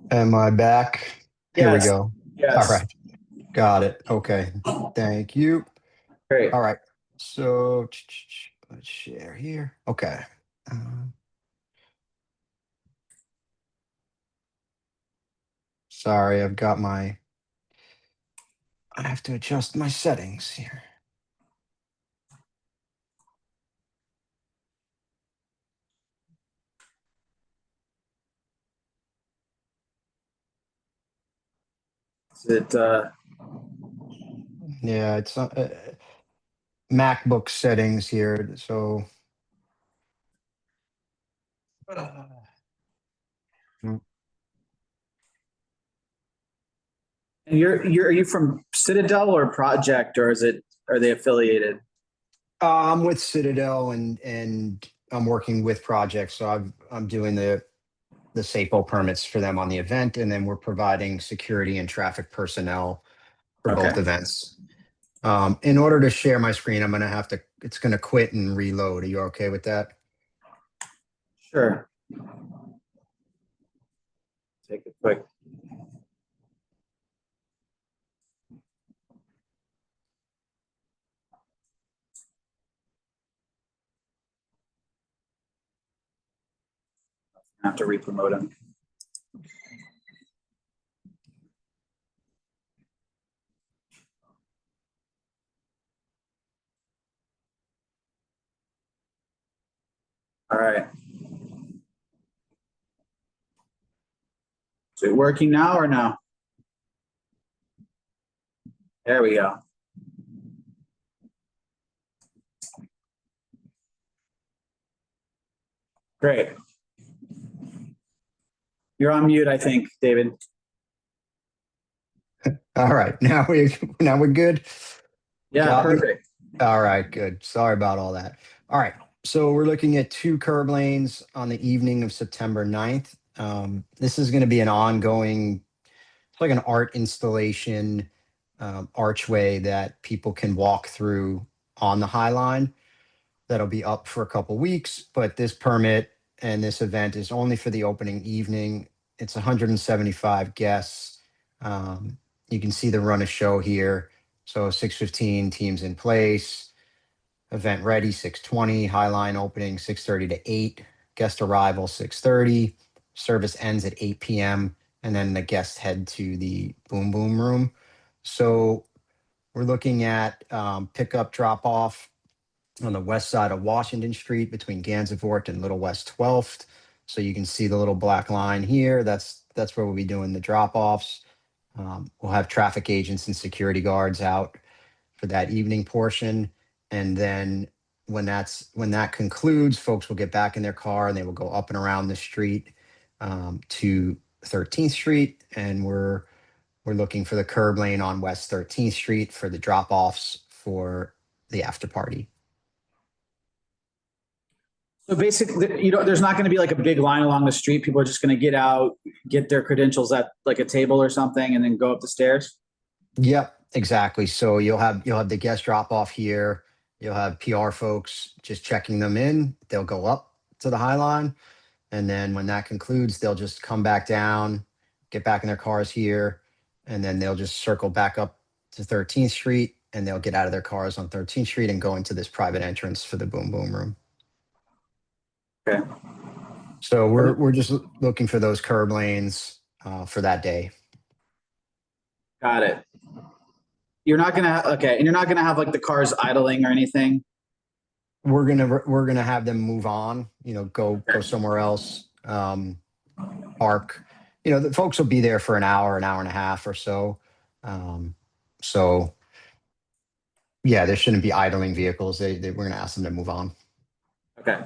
Am I back? Here we
Yes.
go.
Yes.
All right. Got it. Okay. Thank you.
Great.
All right. So let's share here. Okay. Sorry, I have to adjust my settings here.
Is it
Yeah, it's MacBook settings here. So
and are you from Citadel or Project, or are they affiliated?
I'm with Citadel and I'm working with Project. So I'm doing the SAPO permits for them on the event, and then we're providing security and traffic personnel for both events. In order to share my screen, it's gonna quit and reload. Are you okay with that?
Sure. Take a quick. Have to re-promote him. All right. Is it working now or no? There we go. Great. You're on mute, I think, David.
All right, now we're good.
Yeah,
Got me?
perfect.
All right, good. Sorry about all that. All right, so we're looking at 2 curb lanes on the evening of September 9th. This is going to be an ongoing, it's like an art installation archway that people can walk through on the High Line. That'll be up for a couple weeks, but this permit and this event is only for the opening evening. It's 175 guests. You can see the run of show here. So 6:15, teams in place, event ready 6:20, High Line opening 6:30 to 8, guest arrival 6:30, service ends at 8 p.m. and then the guests head to the Boom Boom Room. So we're looking at pickup drop off on the west side of Washington Street between Gansevoort and Little West 12th. So you can see the little black line here. That's where we'll be doing the drop offs. We'll have traffic agents and security guards out for that evening portion. And then when that concludes, folks will get back in their car and they will go up and around the street to 13th Street. And we're looking for the curb lane on West 13th Street for the drop offs for the after party.
So basically, there's not going to be like a big line along the street. People are just going to get out, get their credentials at like a table or something, and then go up the stairs.
Yep, exactly. So you'll have the guest drop off here. You'll have PR folks just checking them in. They'll go up to the High Line, and then when that concludes, they'll just come back down, get back in their cars here, and then they'll just circle back up to 13th Street, and they'll get out of their cars on 13th Street and go into this private entrance for the Boom Boom Room.
Okay.
So we're just looking for those curb lanes for that day.
Got it. You're not gonna and you're not gonna have like the cars idling or anything.
We're gonna have them move on. Go somewhere else. Park. The folks will be there for an hour and a half or so. So yeah, there shouldn't be idling vehicles. We're gonna ask them to move on.
Okay.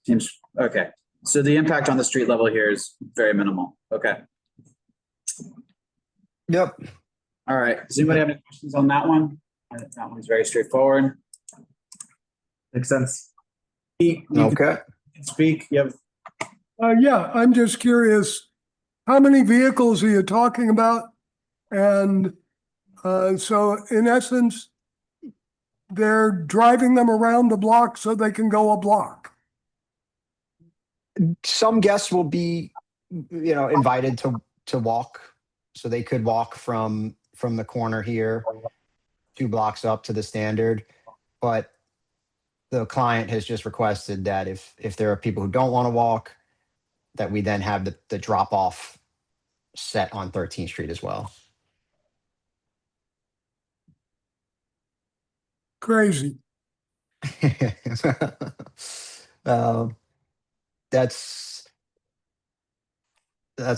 Seems okay. So the impact on the street level here is very minimal. Okay.
Yep.
All right. Does anybody have any questions on that one? That one's very straightforward.
Makes sense.
You
okay.
Can speak. You have.
Yeah, I'm just curious, how many vehicles are you talking about? And so in essence, they're driving them around the block so they can go a block.
Some guests will be, invited to walk, so they could walk from the corner here 2 blocks up to the Standard. But the client has just requested that if there are people who don't want to walk, that we then have the drop off set on 13th Street as well.
Crazy.
That's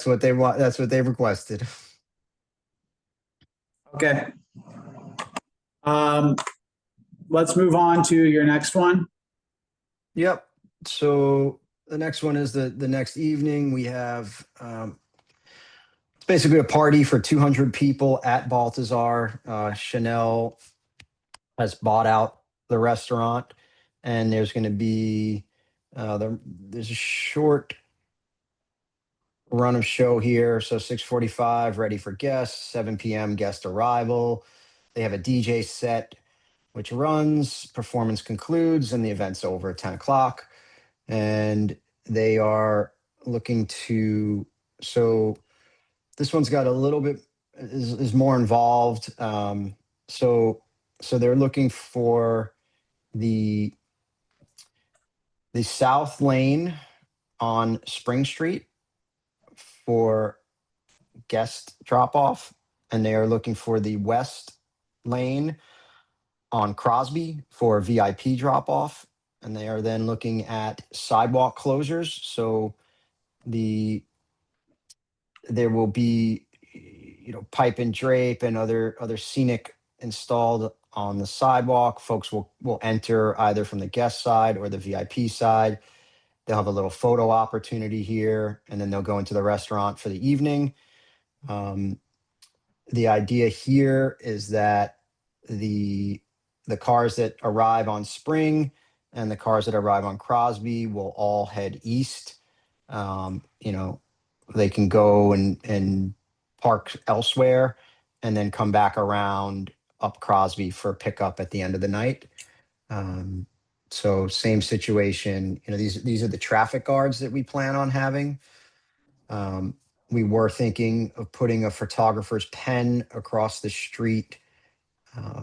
what they want. That's what they've requested.
Okay. Let's move on to your next one.
Yep. So the next one is the next evening. We have it's basically a party for 200 people at Balthazar. Chanel has bought out the restaurant, and there's going to be there's a short run of show here. So 6:45, ready for guests. 7 p.m. guest arrival. They have a DJ set which runs, performance concludes, and the event's over at 10 o'clock. And they are looking to, so this one's got a little bit, is more involved. So they're looking for the south lane on Spring Street for guest drop off, and they are looking for the west lane on Crosby for VIP drop off. And they are then looking at sidewalk closures. So there will be, pipe and drape and other scenic installed on the sidewalk. Folks will enter either from the guest side or the VIP side. They'll have a little photo opportunity here, and then they'll go into the restaurant for the evening. The idea here is that the cars that arrive on Spring and the cars that arrive on Crosby will all head east. They can go and park elsewhere and then come back around up Crosby for pickup at the end of the night. So same situation, these are the traffic guards that we plan on having. We were thinking of putting a photographer's pen across the street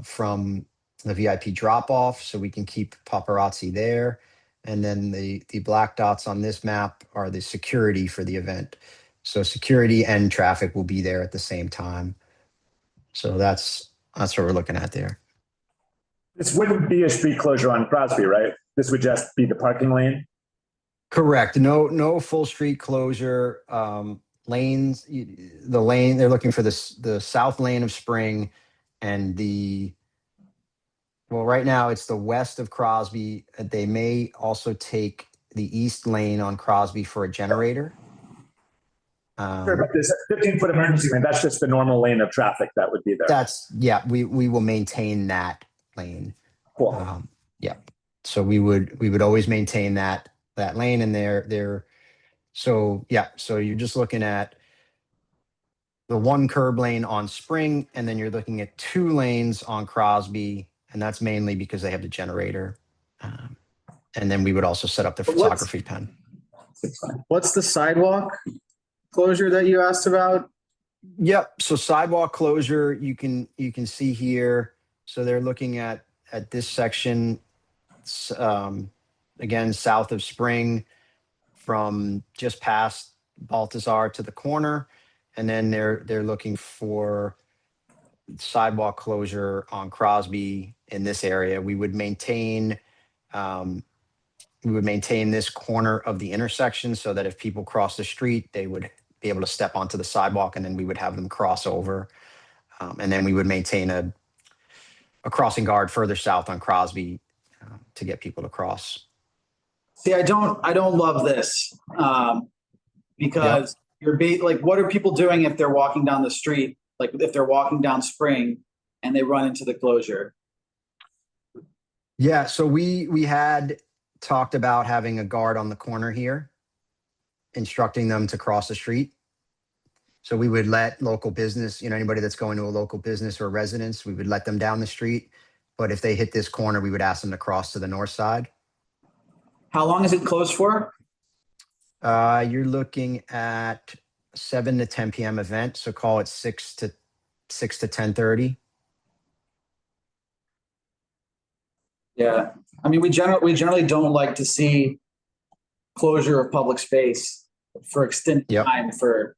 from the VIP drop off so we can keep paparazzi there. And then the black dots on this map are the security for the event. So security and traffic will be there at the same time. So that's what we're looking at there.
This wouldn't be a street closure on Crosby, right? This would just be the parking lane?
Correct. No full street closure. Lanes, the lane, they're looking for the south lane of Spring and right now it's the west of Crosby. They may also take the east lane on Crosby for a generator.
Sure, but this 15-foot emergency lane, that's just the normal lane of traffic that would be there.
We will maintain that lane.
Cool.
So we would always maintain that lane, and so you're just looking at the one curb lane on Spring, and then you're looking at 2 lanes on Crosby, and that's mainly because they have the generator. And then we would also set up the photography pen.
What's the sidewalk closure that you asked about?
Yep. So sidewalk closure, you can see here. So they're looking at this section, again, south of Spring, from just past Baltazar to the corner. And then they're looking for sidewalk closure on Crosby in this area. We would maintain this corner of the intersection so that if people cross the street, they would be able to step onto the sidewalk, and then we would have them cross over. And then we would maintain a crossing guard further south on Crosby to get people to cross.
See, I don't love this because what are people doing if they're walking down the street? Like if they're walking down Spring and they run into the closure?
Yeah, so we had talked about having a guard on the corner here, instructing them to cross the street. So we would let local business, anybody that's going to a local business or residence, we would let them down the street. But if they hit this corner, we would ask them to cross to the north side.
How long is it closed for?
You're looking at 7 to 10 p.m. event, so call it 6 to 10:30.
Yeah, I mean, we generally don't like to see closure of public space for extended time for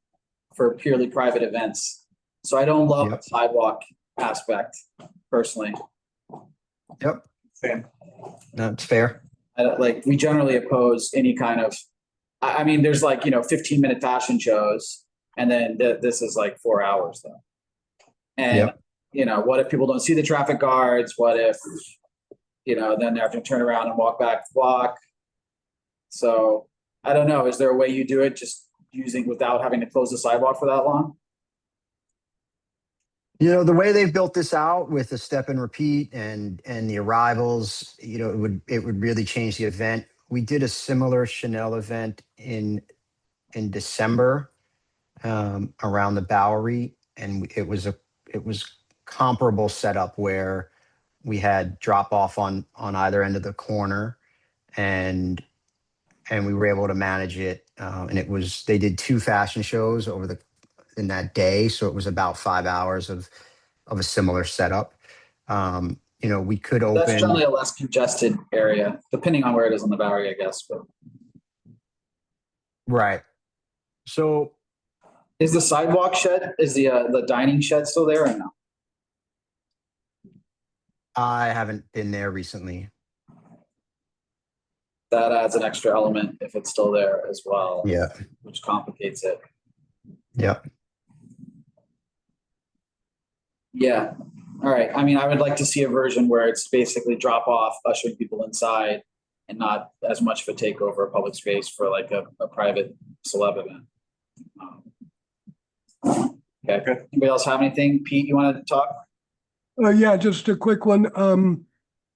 purely private events. So I don't love the sidewalk aspect personally.
Yep.
Same.
That's fair.
We generally oppose any kind of, I mean, there's 15-minute fashion shows, and then this is 4 hours though. And, what if people don't see the traffic guards? What if, then they have to turn around and walk back the block? So I don't know. Is there a way you do it just without having to close the sidewalk for that long?
The way they've built this out with the step and repeat and the arrivals, it would really change the event. We did a similar Chanel event in December around the Bowery, and it was comparable setup where we had drop off on either end of the corner, and we were able to manage it. And they did 2 fashion shows in that day, so it was about 5 hours of a similar setup. We could open.
That's generally a less congested area, depending on where it is on the Bowery, I guess. But
Right. So
Is the sidewalk shed, is the dining shed still there or no?
I haven't been there recently.
That adds an extra element if it's still there as well.
Yeah.
Which complicates it.
Yep.
Yeah. All right. I mean, I would like to see a version where it's basically drop off, ushering people inside and not as much of a takeover of public space for like a private celeb event. Okay. Anybody else have anything? Pete, you wanted to talk?
Yeah, just a quick one.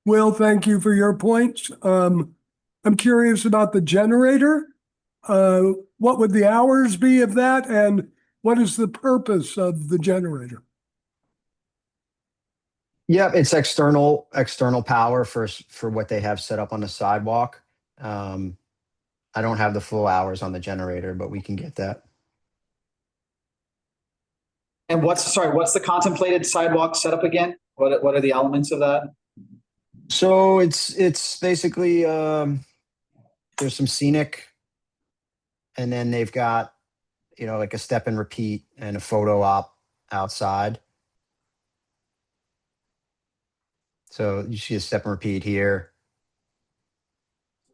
Will, thank you for your points. I'm curious about the generator. What would the hours be of that, and what is the purpose of the generator?
Yeah, it's external power for what they have set up on the sidewalk. I don't have the full hours on the generator, but we can get that.
And what's the contemplated sidewalk setup again? What are the elements of that?
So it's basically there's some scenic, and then they've got, you know, like a step and repeat and a photo op outside. So you see a step and repeat here.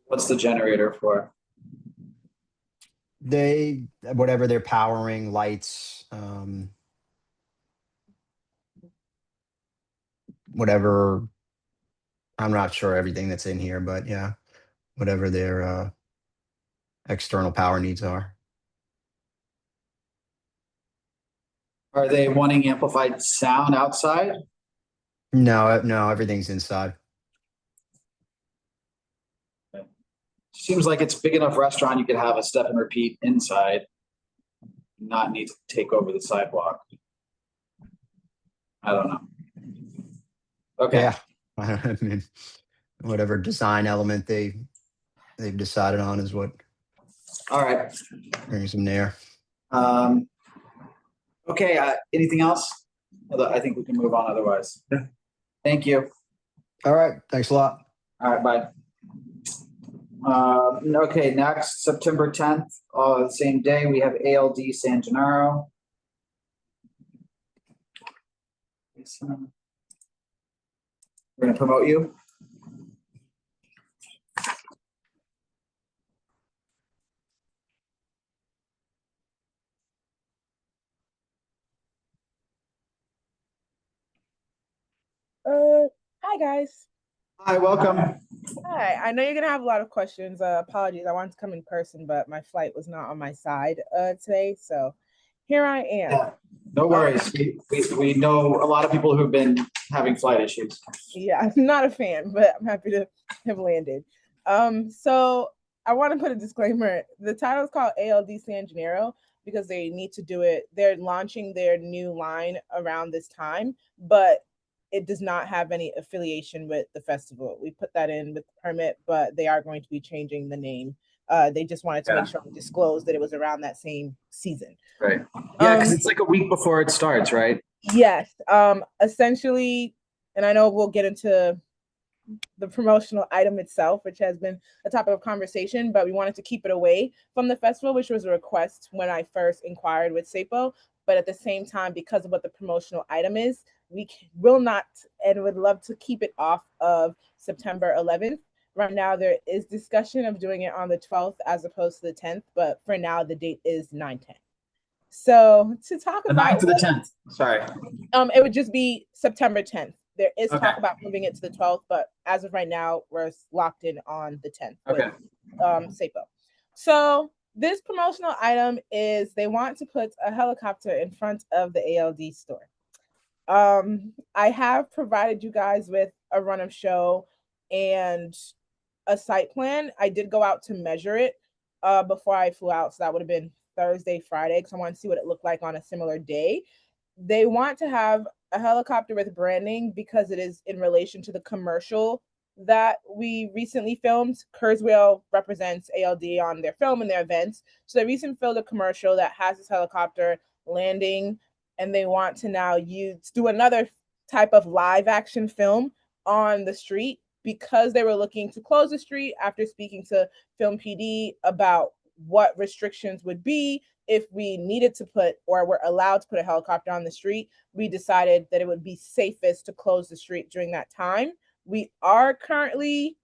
What's the generator for?
Whatever they're powering, lights, whatever. I'm not sure everything that's in here, but yeah, whatever their external power needs are.
Are they wanting amplified sound outside?
No, everything's inside.
Seems like it's big enough restaurant you could have a step and repeat inside, not need to take over the sidewalk. I don't know. Okay.
Yeah. I mean, whatever design element they've decided on is what.
All right.
Brings them there.
Okay. Anything else? I think we can move on otherwise.
Yeah.
Thank you.
All right. Thanks a lot.
All right. Bye. Okay. Next, September 10th, the same day, we have ALD San Gennaro. We're going to promote you.
Hi guys.
Hi, welcome.
Hi, I know you're gonna have a lot of questions. Apologies, I wanted to come in person, but my flight was not on my side today, so here I am.
Yeah, no worries. We know a lot of people who've been having flight issues.
Yeah, I'm not a fan, but I'm happy to have landed. So I want to put a disclaimer. The title is called ALD San Gennaro because they need to do it. They're launching their new line around this time, but it does not have any affiliation with the festival. We put that in with the permit, but they are going to be changing the name. They just wanted to make sure we disclose that it was around that same season.
Right. Yeah, because it's like a week before it starts, right?
Yes. Essentially, and I know we'll get into the promotional item itself, which has been a topic of conversation, but we wanted to keep it away from the festival, which was a request when I first inquired with SAPO. But at the same time, because of what the promotional item is, we will not and would love to keep it off of September 11th. Right now, there is discussion of doing it on the 12th as opposed to the 10th, but for now, the date is 9/10. So to talk
The
about
9th to the 10th. Sorry.
it would just be September 10th. There is
Okay.
talk about moving it to the 12th, but as of right now, we're locked in on the 10th.
Okay.
With, SAPO. So this promotional item is they want to put a helicopter in front of the ALD store. I have provided you guys with a run of show and a site plan. I did go out to measure it before I flew out. So that would have been Thursday, Friday, because I want to see what it looked like on a similar day. They want to have a helicopter with branding because it is in relation to the commercial that we recently filmed. Kurzweil represents ALD on their film and their events. So they recently filmed a commercial that has this helicopter landing, and they want to now do another type of live action film on the street because they were looking to close the street after speaking to Film PD about what restrictions would be if we needed to put or were allowed to put a helicopter on the street. We decided that it would be safest to close the street during that time. We are currently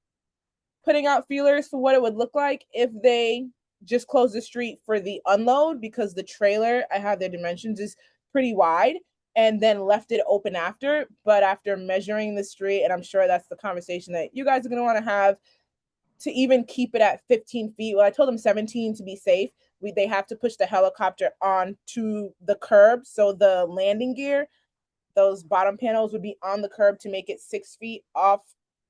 putting out feelers for what it would look like if they just close the street for the unload, because the trailer, I have their dimensions, is pretty wide, and then left it open after. But after measuring the street, and I'm sure that's the conversation that you guys are going to want to have, to even keep it at 15 feet. Well, I told them 17 to be safe. They have to push the helicopter onto the curb. So the landing gear, those bottom panels would be on the curb to make it 6 feet off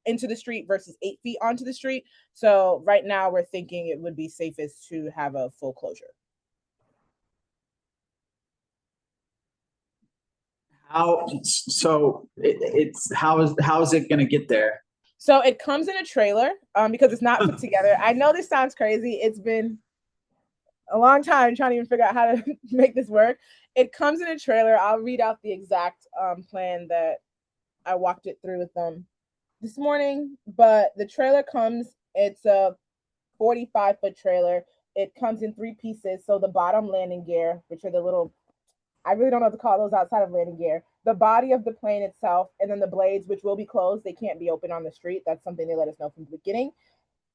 into the street versus 8 feet onto the street. So right now we're thinking it would be safest to have a full closure.
How is it going to get there?
So it comes in a trailer because it's not put together. I know this sounds crazy. It's been a long time trying to even figure out how to make this work. It comes in a trailer. I'll read out the exact plan that I walked it through with them this morning. But the trailer comes, it's a 45-foot trailer. It comes in 3 pieces. So the bottom landing gear, which are the little, I really don't know what to call those outside of landing gear, the body of the plane itself, and then the blades, which will be closed. They can't be open on the street. That's something they let us know from the beginning.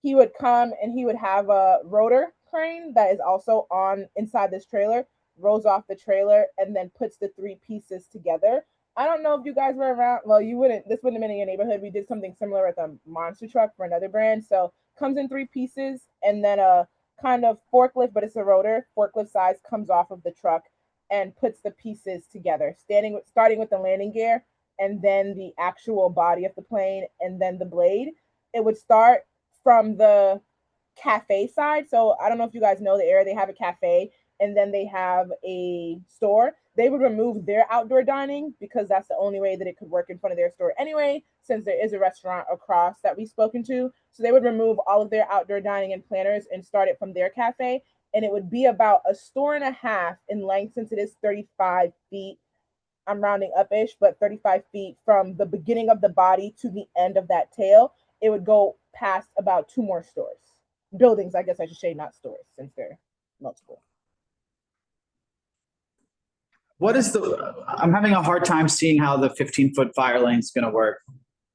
He would come and he would have a rotor crane that is also on inside this trailer, rolls off the trailer, and then puts the 3 pieces together. I don't know if you guys were around. Well, you wouldn't. This wouldn't have been in your neighborhood. We did something similar with a monster truck for another brand. So comes in 3 pieces, and then a kind of forklift, but it's a rotor. Forklift size comes off of the truck and puts the pieces together, starting with the landing gear, and then the actual body of the plane, and then the blade. It would start from the cafe side. So I don't know if you guys know the area. They have a cafe, and then they have a store. They would remove their outdoor dining because that's the only way that it could work in front of their store anyway, since there is a restaurant across that we've spoken to. So they would remove all of their outdoor dining and planters and start it from their cafe. And it would be about a store and a half in length, since it is 35 feet. I'm rounding up-ish, but 35 feet from the beginning of the body to the end of that tail. It would go past about 2 more stores. Buildings, I guess I should say, not stores, since they're multiple.
I'm having a hard time seeing how the 15-foot fire lane is going to work.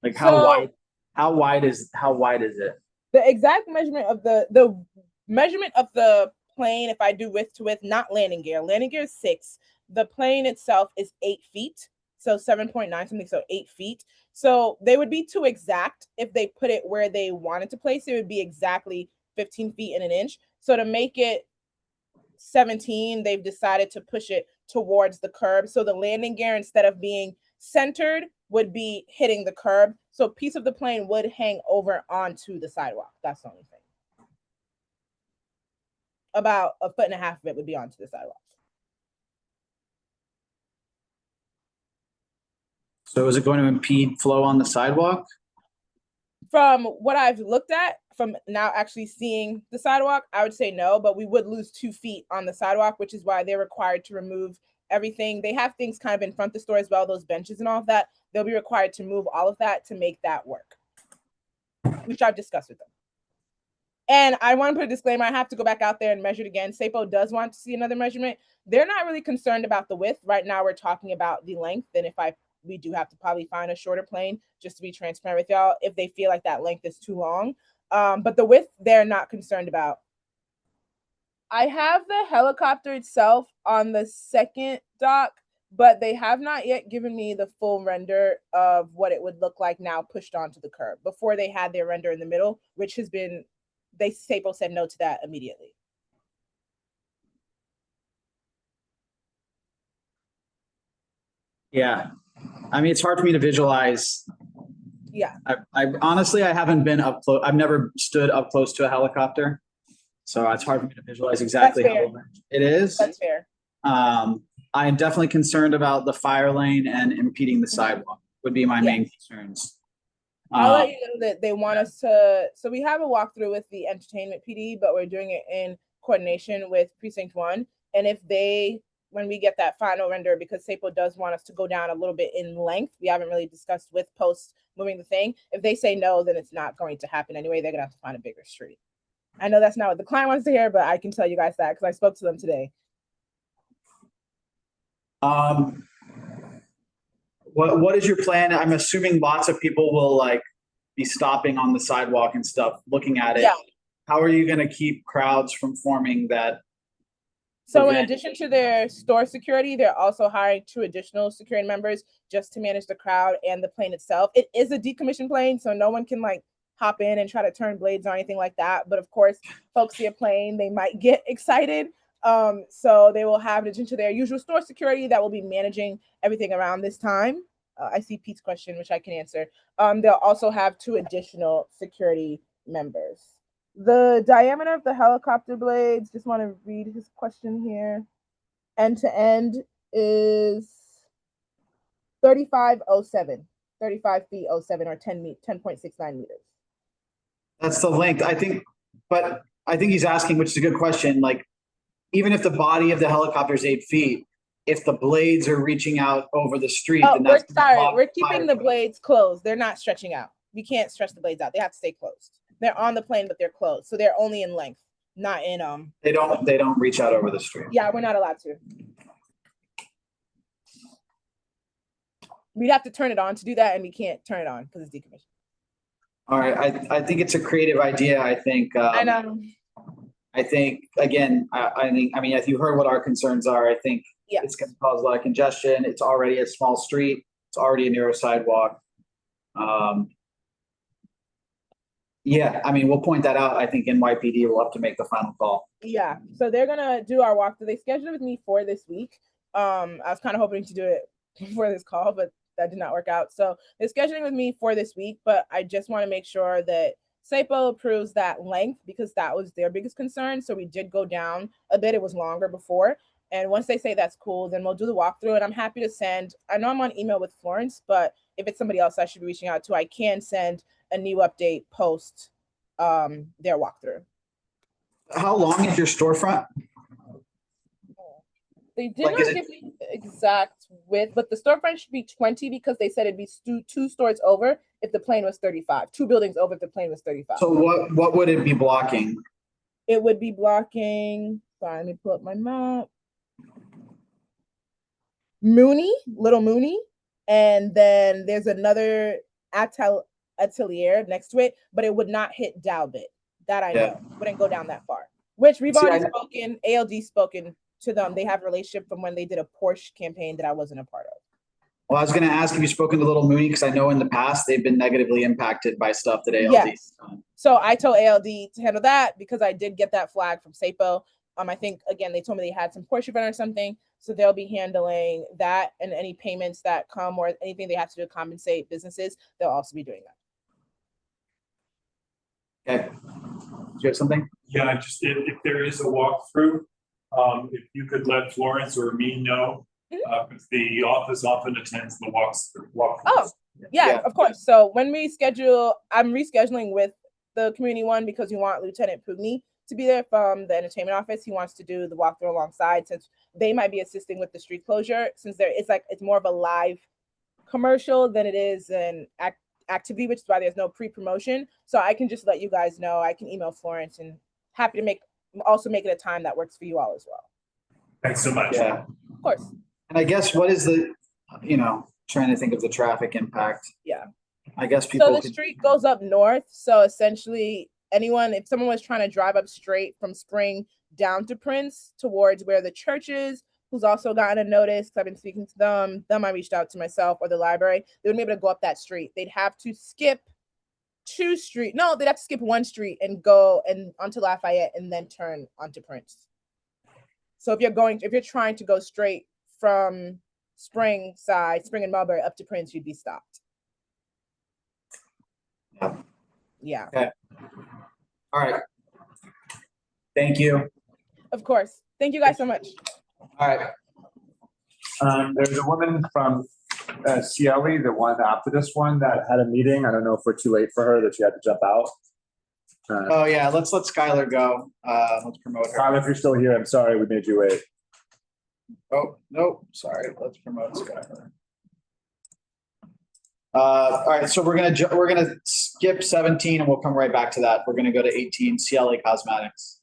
Like how wide is it?
The exact measurement of the measurement of the plane, if I do width to width, not landing gear. Landing gear is 6. The plane itself is 8 feet. So 7.9 something, so 8 feet. So they would be too exact if they put it where they wanted to place it. It would be exactly 15 feet and an inch. So to make it 17, they've decided to push it towards the curb. So the landing gear, instead of being centered, would be hitting the curb. So a piece of the plane would hang over onto the sidewalk. That's the only thing. About 1.5 feet of it would be onto the sidewalk.
So is it going to impede flow on the sidewalk?
From what I've looked at, from now actually seeing the sidewalk, I would say no, but we would lose 2 feet on the sidewalk, which is why they're required to remove everything. They have things kind of in front of the store as well, those benches and all of that. They'll be required to move all of that to make that work, which I've discussed with them. And I want to put a disclaimer, I have to go back out there and measure it again. SAPO does want to see another measurement. They're not really concerned about the width. Right now, we're talking about the length. And we do have to probably find a shorter plane, just to be transparent with y'all, if they feel like that length is too long. But the width, they're not concerned about. I have the helicopter itself on the second dock, but they have not yet given me the full render of what it would look like now pushed onto the curb. Before, they had their render in the middle, which has been, SAPO said no to that immediately.
Yeah. I mean, it's hard for me to visualize.
Yeah.
I honestly, I haven't been up close. I've never stood up close to a helicopter. So it's hard for me to visualize exactly how it is.
That's fair.
I am definitely concerned about the fire lane and impeding the sidewalk would be my main concerns.
I'll let you know that they want us to, so we have a walkthrough with the entertainment PD, but we're doing it in coordination with Precinct 1. And if when we get that final render, because SAPO does want us to go down a little bit in length, we haven't really discussed with post moving the thing. If they say no, then it's not going to happen anyway. They're going to have to find a bigger street. I know that's not what the client wants to hear, but I can tell you guys that because I spoke to them today.
What is your plan? I'm assuming lots of people will like be stopping on the sidewalk and stuff, looking at it.
Yeah.
How are you going to keep crowds from forming that?
So in addition to their store security, they're also hiring 2 additional security members just to manage the crowd and the plane itself. It is a decommissioned plane, so no one can like hop in and try to turn blades or anything like that. But of course, folks see a plane, they might get excited. So they will have in addition to their usual store security that will be managing everything around this time. I see Pete's question, which I can answer. They'll also have 2 additional security members. The diameter of the helicopter blades, just want to read his question here. End to end is 3507, 35 feet 07 or 10.69 meters.
That's the length, I think, but I think he's asking, which is a good question. Like, even if the body of the helicopter is 8 feet, if the blades are reaching out over the street,
Oh,
then that's
we're keeping the blades closed. They're not stretching out. We can't stretch the blades out. They have to stay closed. They're on the plane, but they're closed. So they're only in length, not in
They don't reach out over the street.
Yeah, we're not allowed to. We'd have to turn it on to do that, and we can't turn it on because it's decommissioned.
All right, I think it's a creative idea. I think
I know.
I think again, I mean, if you heard what our concerns are, I think it's going to cause a lot of congestion. It's already a small street. It's already a narrow sidewalk. Yeah, I mean, we'll point that out. I think NYPD will have to make the final call.
Yeah, so they're gonna do our walkthrough. They scheduled it with me for this week. I was kind of hoping to do it before this call, but that did not work out. So they're scheduling with me for this week, but I just want to make sure that SAPO approves that length because that was their biggest concern. So we did go down a bit. It was longer before. And once they say that's cool, then we'll do the walkthrough. And I'm happy to send, I know I'm on email with Florence, but if it's somebody else I should be reaching out to, I can send a new update post their walkthrough.
How long is your storefront?
They did not give me the exact width, but the storefront should be 20 because they said it'd be 2 stores over if the plane was 35. 2 buildings over if the plane was 35.
So what would it be blocking?
It would be blocking, sorry, let me pull up my map. Little Mooney, and then there's another atelier next to it, but it would not hit Dalbit. That I know. Wouldn't go down that far. Which we've already spoken, ALD spoken to them. They have a relationship from when they did a Porsche campaign that I wasn't a part of.
Well, I was going to ask if you've spoken to Little Mooney because I know in the past they've been negatively impacted by stuff that ALD.
Yes. So I told ALD to handle that because I did get that flag from SAPO. I think again they told me they had some Porsche event or something, so they'll be handling that and any payments that come or anything they have to do to compensate businesses. They'll also be doing that.
Okay. Do you have something?
Yeah, just if there is a walkthrough, if you could let Florence or me know, because the office often attends the walkthroughs.
Oh, yeah, of course. So when we schedule, I'm rescheduling with the community one because we want Lieutenant Pugni to be there from the entertainment office. He wants to do the walkthrough alongside since they might be assisting with the street closure since it's more of a live commercial than it is an activity, which is why there's no pre-promotion. So I can just let you guys know. I can email Florence and happy to make it a time that works for you all as well.
Thanks so much.
Yeah.
Of course.
And I guess what is the, trying to think of the traffic impact.
Yeah.
I guess people.
So the street goes up north. So essentially if someone was trying to drive up straight from Spring down to Prince towards where the church is, who's also gotten a notice, because I've been speaking to them I reached out to myself or the library, they wouldn't be able to go up that street. They'd have to skip they'd have to skip one street and go onto Lafayette and then turn onto Prince. So if you're trying to go straight from Spring and Mulberry up to Prince, you'd be stopped. Yeah.
Okay. All right. Thank you.
Of course. Thank you guys so much.
All right.
There's a woman from CLE, the one after this one, that had a meeting. I don't know if we're too late for her, that she had to jump out.
Oh yeah, let's let Skylar go. Let's promote her.
Skylar, if you're still here, I'm sorry we made you wait.
Oh, no, sorry. Let's promote Skylar. All right, so we're gonna skip 17 and we'll come right back to that. We're gonna go to 18, CLA Cosmetics.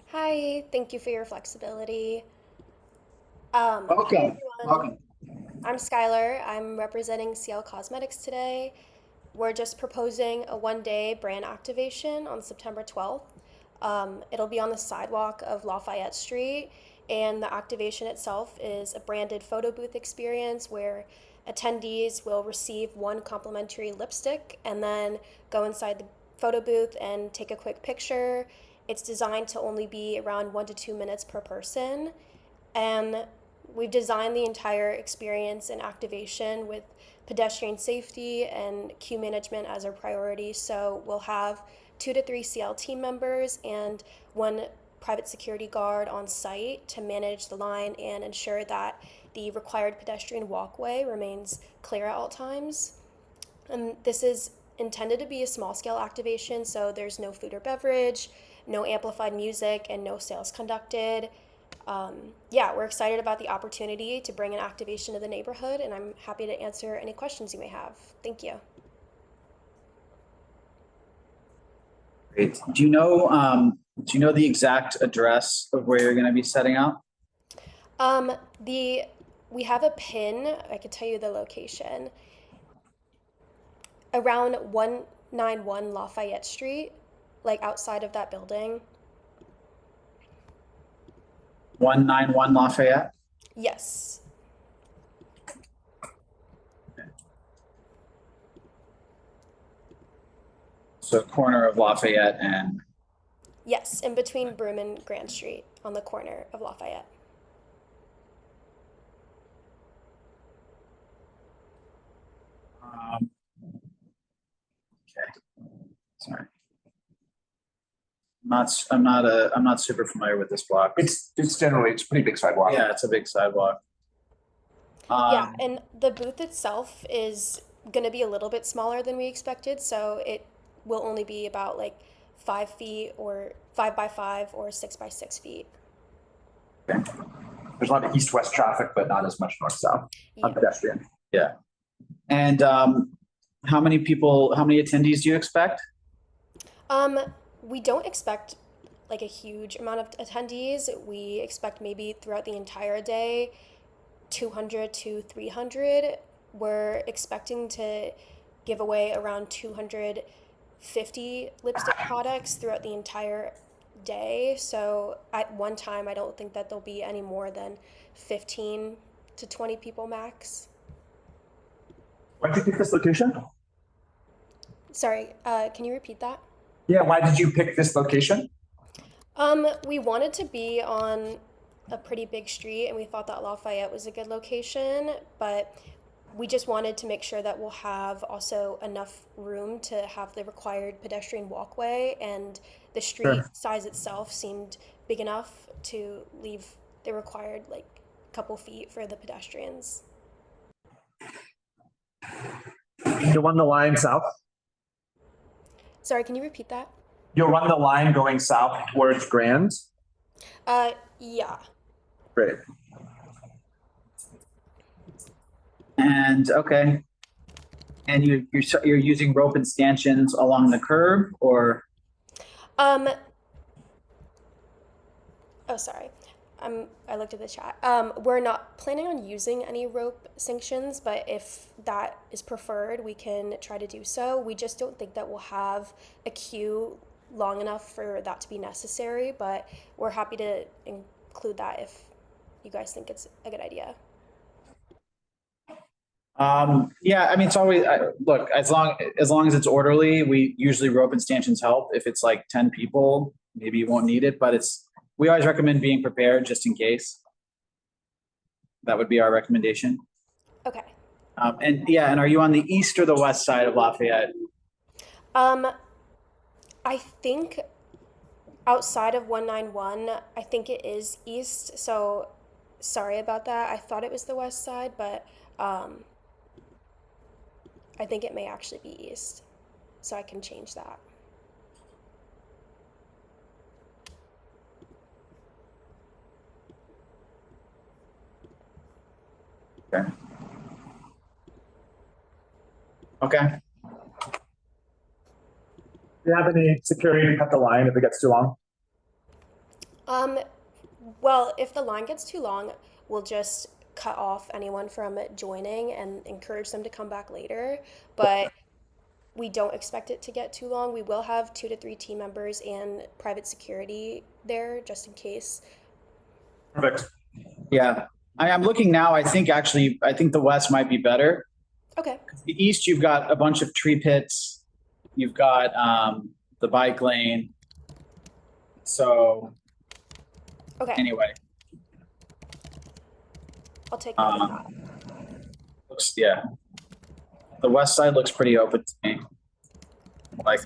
Hi, thank you for your flexibility.
Welcome.
Hi everyone.
Welcome.
I'm Skylar. I'm representing CL Cosmetics today. We're just proposing a one-day brand activation on September 12th. It'll be on the sidewalk of Lafayette Street, and the activation itself is a branded photo booth experience where attendees will receive one complimentary lipstick and then go inside the photo booth and take a quick picture. It's designed to only be around 1 to 2 minutes per person, and we've designed the entire experience and activation with pedestrian safety and queue management as our priority. So we'll have 2 to 3 CL team members and 1 private security guard on site to manage the line and ensure that the required pedestrian walkway remains clear at all times. And this is intended to be a small scale activation, so there's no food or beverage, no amplified music, and no sales conducted. Yeah, we're excited about the opportunity to bring an activation to the neighborhood, and I'm happy to answer any questions you may have. Thank you.
Great. Do you know the exact address of where you're going to be setting up?
We have a pin. I could tell you the location. Around 191 Lafayette Street, like outside of that building.
191 Lafayette?
Yes.
So corner of Lafayette and...
Yes, in between Broome and Grand Street on the corner of Lafayette.
Okay. Sorry. I'm not super familiar with this block.
It's generally, it's a pretty big sidewalk.
Yeah, it's a big sidewalk.
Yeah, and the booth itself is going to be a little bit smaller than we expected, so it will only be about like 5 feet or 5 by 5 or 6 by 6 feet.
There's a lot of east-west traffic, but not as much north-south on pedestrian.
Yeah. And how many attendees do you expect?
We don't expect like a huge amount of attendees. We expect maybe throughout the entire day 200 to 300. We're expecting to give away around 250 lipstick products throughout the entire day. So at one time, I don't think that there'll be any more than 15 to 20 people max.
Why did you pick this location?
Sorry, can you repeat that?
Yeah, why did you pick this location?
We wanted to be on a pretty big street, and we thought that Lafayette was a good location, but we just wanted to make sure that we'll have also enough room to have the required pedestrian walkway, and the street size itself seemed big enough to leave the required like couple feet for the pedestrians.
You'll run the line south?
Sorry, can you repeat that?
You'll run the line going south towards Grand?
Yeah.
Great.
And okay. And you're using rope and stanchions along the curb, or?
Oh, sorry. I looked at the chat. We're not planning on using any rope sanctions, but if that is preferred, we can try to do so. We just don't think that we'll have a queue long enough for that to be necessary, but we're happy to include that if you guys think it's a good idea.
Yeah, I mean, it's always, look, as long as it's orderly, we usually rope and stanchions help. If it's like 10 people, maybe you won't need it, but we always recommend being prepared just in case. That would be our recommendation.
Okay.
And are you on the east or the west side of Lafayette?
I think outside of 191, I think it is east. So sorry about that. I thought it was the west side, but I think it may actually be east. So I can change that.
Okay. Okay.
Do you have any security to cut the line if it gets too long?
Well, if the line gets too long, we'll just cut off anyone from joining and encourage them to come back later. But we don't expect it to get too long. We will have 2 to 3 team members and private security there just in case.
Perfect.
Yeah, I'm looking now. I think the west might be better.
Okay.
The east, you've got a bunch of tree pits. You've got the bike lane. So
Okay.
anyway,
I'll take note of that.
yeah, the west side looks pretty open to me. Like,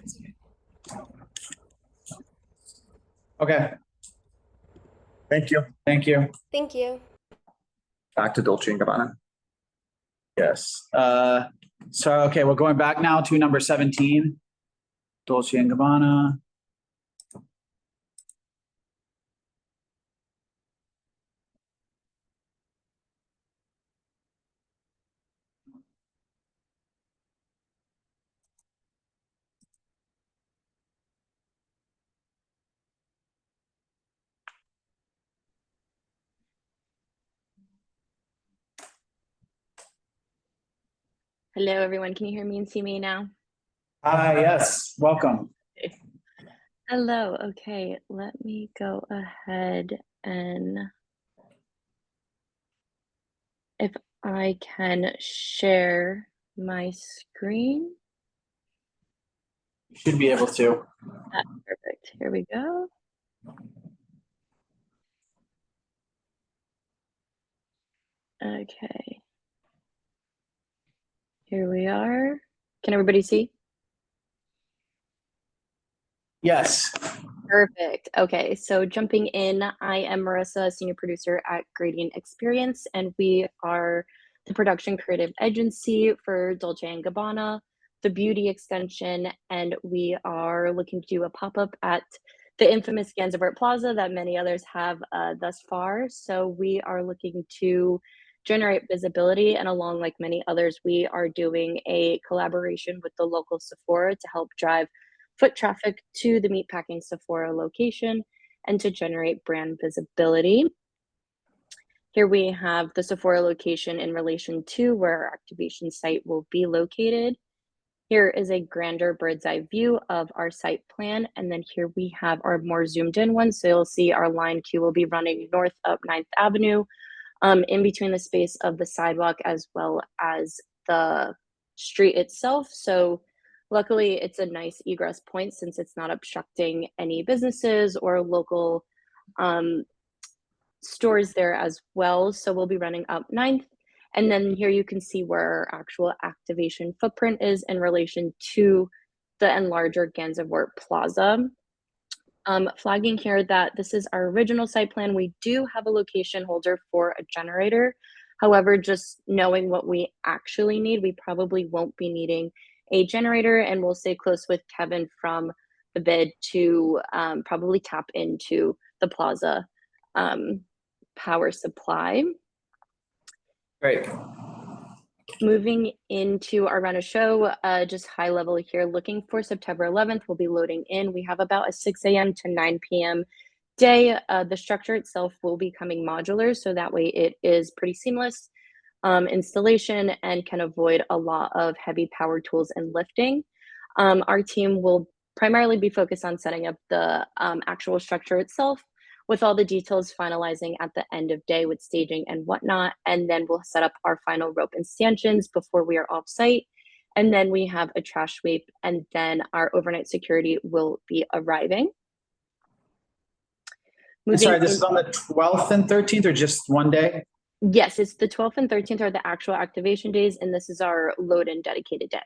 okay.
Thank you.
Thank you.
Thank you.
Back to Dolce & Gabbana.
Yes. So, okay, we're going back now to number 17, Dolce & Gabbana.
Hello, everyone. Can you hear me and see me now?
Hi, yes, welcome.
Hello. Okay, let me go ahead and if I can share my screen.
You should be able to.
Perfect. Here we go. Okay. Here we are. Can everybody see?
Yes.
Perfect. Okay, so jumping in, I am Marissa, senior producer at Gradient Experience, and we are the production creative agency for Dolce & Gabbana, the beauty extension, and we are looking to do a pop-up at the infamous Gansevoort Plaza that many others have thus far. So we are looking to generate visibility, and along like many others, we are doing a collaboration with the local Sephora to help drive foot traffic to the Meatpacking Sephora location and to generate brand visibility. Here we have the Sephora location in relation to where our activation site will be located. Here is a grander bird's eye view of our site plan. And then here we have our more zoomed in one. So you'll see our line queue will be running north up 9th Avenue, in between the space of the sidewalk as well as the street itself. So luckily it's a nice egress point since it's not obstructing any businesses or local stores there as well. So we'll be running up 9th. And then here you can see where our actual activation footprint is in relation to the enlarger Gansevoort Plaza. Flagging here that this is our original site plan. We do have a location holder for a generator. However, just knowing what we actually need, we probably won't be needing a generator, and we'll stay close with Kevin from the bid to probably tap into the plaza power supply.
Great.
Moving into our run of show, just high level here, looking for September 11th, we'll be loading in. We have about a 6 a.m. to 9 p.m. day. The structure itself will be coming modular, so that way it is pretty seamless installation and can avoid a lot of heavy power tools and lifting. Our team will primarily be focused on setting up the actual structure itself, with all the details finalizing at the end of day with staging and whatnot. And then we'll set up our final rope and stanchions before we are off site. And then we have a trash sweep, and then our overnight security will be arriving.
Sorry, this is on the 12th and 13th or just one day?
Yes, it's the 12th and 13th are the actual activation days, and this is our load in dedicated day.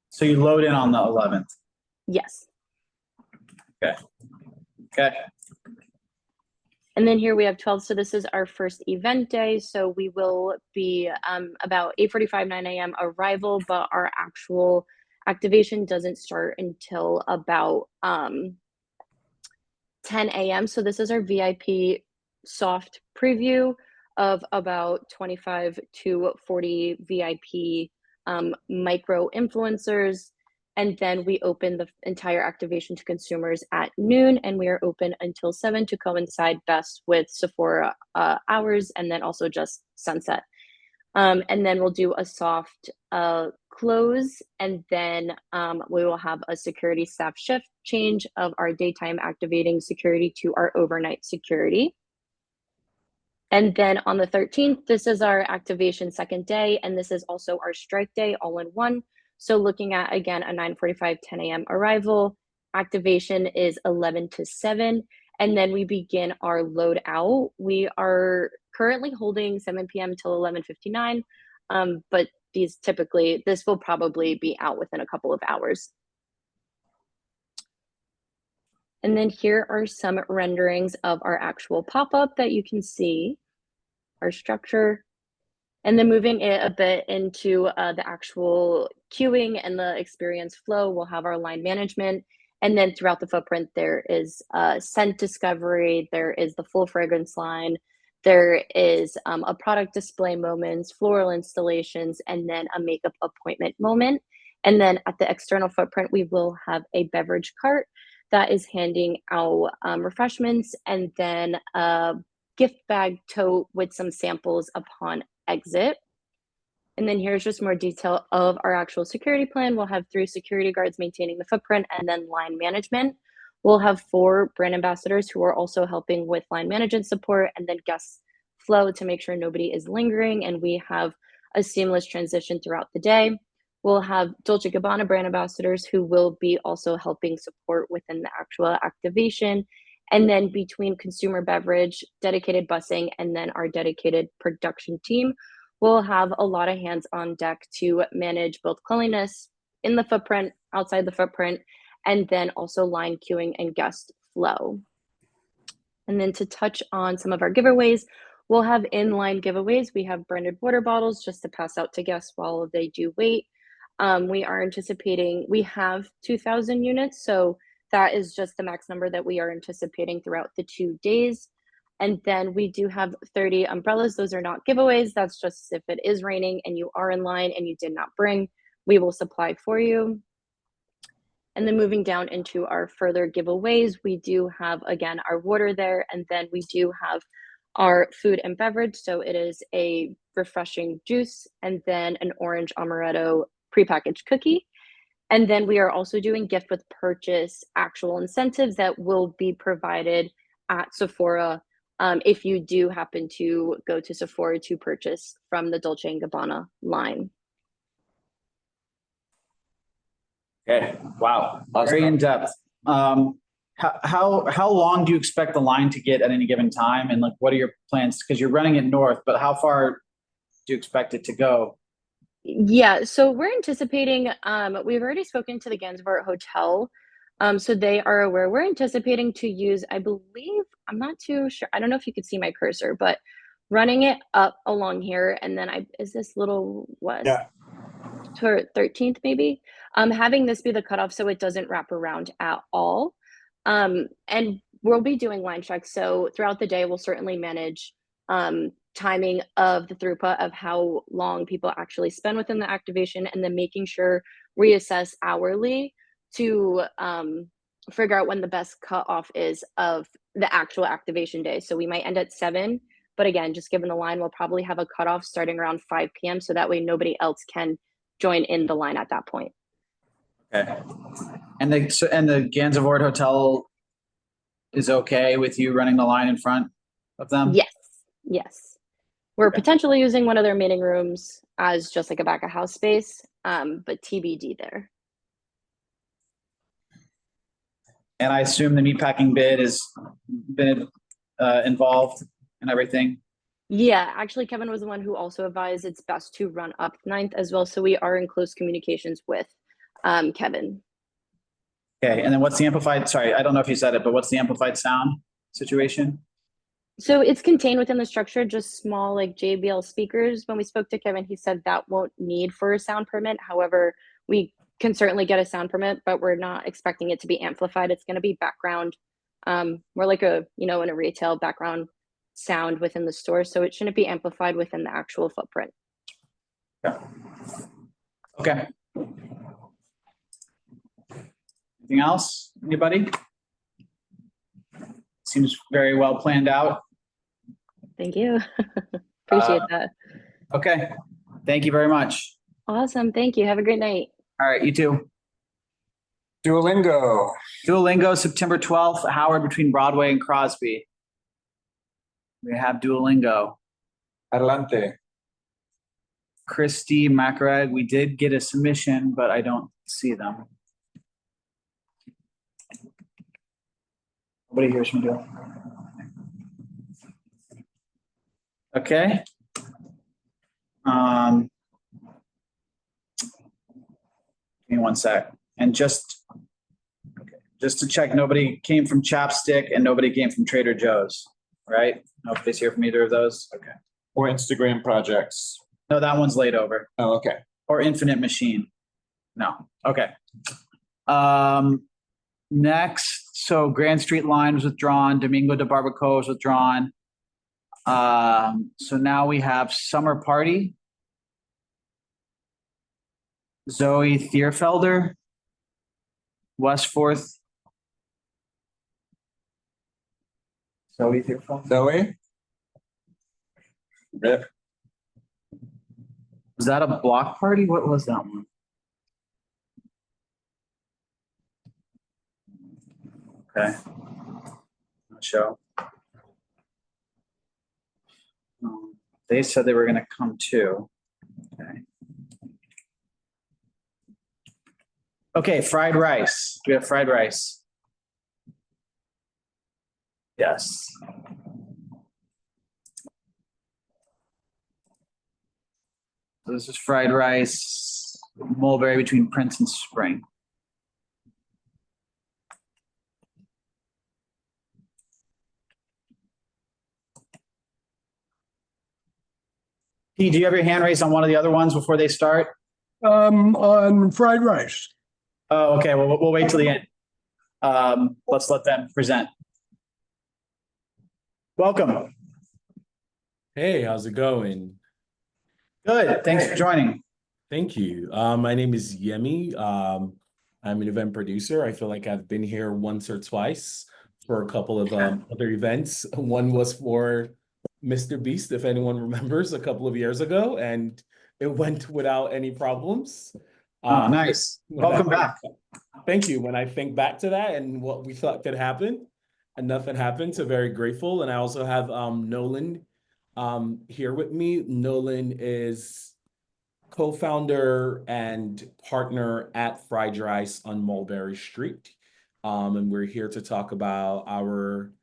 So you load in on the 11th?
Yes.
Okay. Okay.
And then here we have 12. So this is our first event day. So we will be about 8:45, 9 a.m. arrival, but our actual activation doesn't start until about 10 a.m. So this is our VIP soft preview. of about 25 to 40 VIP micro influencers. And then we open the entire activation to consumers at noon, and we are open until 7 to coincide best with Sephora hours, and then also just sunset. And then we'll do a soft close, and then we will have a security staff shift change of our daytime activating security to our overnight security. And then on the 13th, this is our activation second day, and this is also our strike day all in one. So looking at, again, a 9:45, 10 a.m. arrival, activation is 11 to 7, and then we begin our load out. We are currently holding 7 p.m. till 11:59, but this will probably be out within a couple of hours. And then here are some renderings of our actual pop-up that you can see, our structure. And then moving it a bit into the actual queuing and the experience flow, we'll have our line management. And then throughout the footprint, there is scent discovery, there is the full fragrance line, there is a product display moments, floral installations, and then a makeup appointment moment. And then at the external footprint, we will have a beverage cart that is handing out refreshments, and then a gift bag tote with some samples upon exit. And then here's just more detail of our actual security plan. We'll have 3 security guards maintaining the footprint, and then line management. We'll have 4 brand ambassadors who are also helping with line management support, and then guest flow to make sure nobody is lingering, and we have a seamless transition throughout the day. We'll have Dolce & Gabbana brand ambassadors who will be also helping support within the actual activation. And then between consumer beverage, dedicated busing, and then our dedicated production team, we'll have a lot of hands on deck to manage both cleanliness in the footprint, outside the footprint, and then also line queuing and guest flow. And then to touch on some of our giveaways, we'll have inline giveaways. We have branded water bottles just to pass out to guests while they do wait. We are anticipating, we have 2,000 units, so that is just the max number that we are anticipating throughout the 2 days. And then we do have 30 umbrellas. Those are not giveaways. That's just if it is raining and you are in line and you did not bring, we will supply for you. And then moving down into our further giveaways, we do have, again, our water there, and then we do have our food and beverage. So it is a refreshing juice and then an orange amaretto prepackaged cookie. And then we are also doing gift with purchase actual incentives that will be provided at Sephora if you do happen to go to Sephora to purchase from the Dolce & Gabbana line.
Okay, wow, very in depth. How long do you expect the line to get at any given time, and like what are your plans? Because you're running it north, but how far do you expect it to go?
Yeah, so we're anticipating, we've already spoken to the Gansevoort Hotel, so they are aware. We're anticipating to use, I believe, I'm not too sure, I don't know if you could see my cursor, but running it up along here, and then is this little, what?
Yeah.
13th maybe? Having this be the cutoff so it doesn't wrap around at all. And we'll be doing line checks, so throughout the day, we'll certainly manage timing of the throughput of how long people actually spend within the activation, and then making sure we assess hourly to figure out when the best cutoff is of the actual activation day. So we might end at 7, but again, just given the line, we'll probably have a cutoff starting around 5 p.m. so that way nobody else can join in the line at that point.
Okay. And the Gansevoort Hotel is okay with you running the line in front of them?
Yes. We're potentially using one of their meeting rooms as just like a back of house space, but TBD there.
And I assume the meatpacking bid has been involved and everything?
Yeah, actually, Kevin was the one who also advised it's best to run up 9th as well. So we are in close communications with Kevin.
Okay, and then what's the amplified, sorry, I don't know if you said it, but what's the amplified sound situation?
So it's contained within the structure, just small like JBL speakers. When we spoke to Kevin, he said that won't need for a sound permit. However, we can certainly get a sound permit, but we're not expecting it to be amplified. It's going to be background, more like in a retail background sound within the store, so it shouldn't be amplified within the actual footprint.
Okay. Anything else? Anybody? Seems very well planned out.
Thank you. Appreciate that.
Okay. Thank you very much.
Awesome. Thank you. Have a great night.
All right, you too.
Duolingo.
Duolingo, September 12th, Howard between Broadway and Crosby. We have Duolingo.
Adelante.
Christy Macarag, we did get a submission, but I don't see them. Nobody hears from Duolingo. Okay. Give me one sec. And just to check, nobody came from Chapstick and nobody came from Trader Joe's, right? Nobody's here from either of those? Okay.
Or Instagram projects.
No, that one's laid over.
Oh, okay.
Or Infinite Machine. No. Okay. Next, so Grand Street Line was withdrawn. Domingo de Barbacoa was withdrawn. So now we have Summer Party. Zoe Thierfelder. Westforth. Zoe Thierfelder.
Zoe. Rip.
Was that a block party? What was that one? Okay. Not show. They said they were going to come too. Okay. Okay, fried rice. Do we have fried rice? Yes. So this is fried rice, mulberry between Prince and Spring. Pete, do you have your hand raised on one of the other ones before they start?
On fried rice.
Oh, okay. Well, we'll wait till the end. Let's let them present. Welcome.
Hey, how's it going?
Good. Thanks for joining.
Thank you. My name is Yemi. I'm an event producer. I feel like I've been here once or twice for a couple of other events. One was for Mr. Beast, if anyone remembers, a couple of years ago, and it went without any problems.
Oh, nice. Welcome back.
Thank you. When I think back to that and what we thought could happen, and nothing happened, so very grateful. And I also have Nolan here with me. Nolan is co-founder and partner at Fried Rice on Mulberry Street. And we're here to talk about our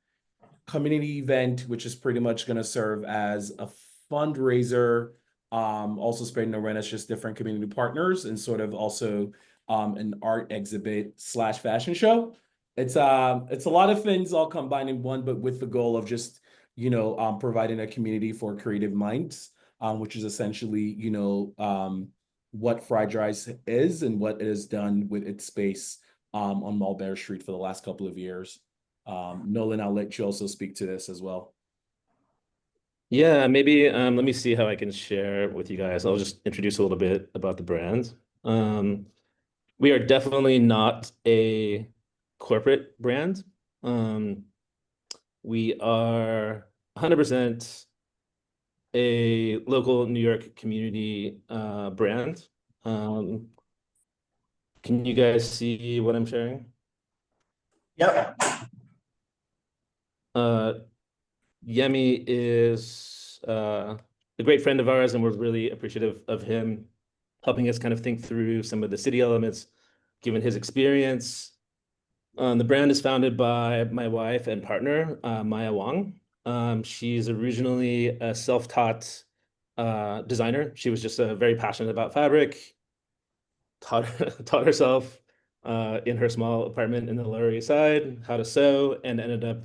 community event, which is pretty much going to serve as a fundraiser, also spreading awareness, just different community partners, and sort of also an art exhibit / fashion show. It's a lot of things all combined in one, but with the goal of just, providing a community for creative minds, which is essentially, what Fried Rice is and what it has done with its space on Mulberry Street for the last couple of years. Nolan, I'll let you also speak to this as well.
Yeah, maybe let me see how I can share with you guys. I'll just introduce a little bit about the brand. We are definitely not a corporate brand. We are 100% a local New York community brand. Can you guys see what I'm sharing?
Yep.
Yemi is a great friend of ours, and we're really appreciative of him helping us kind of think through some of the city elements, given his experience. The brand is founded by my wife and partner, Maya Wong. She's originally a self-taught designer. She was just very passionate about fabric, taught herself in her small apartment in the Lower East Side how to sew, and ended up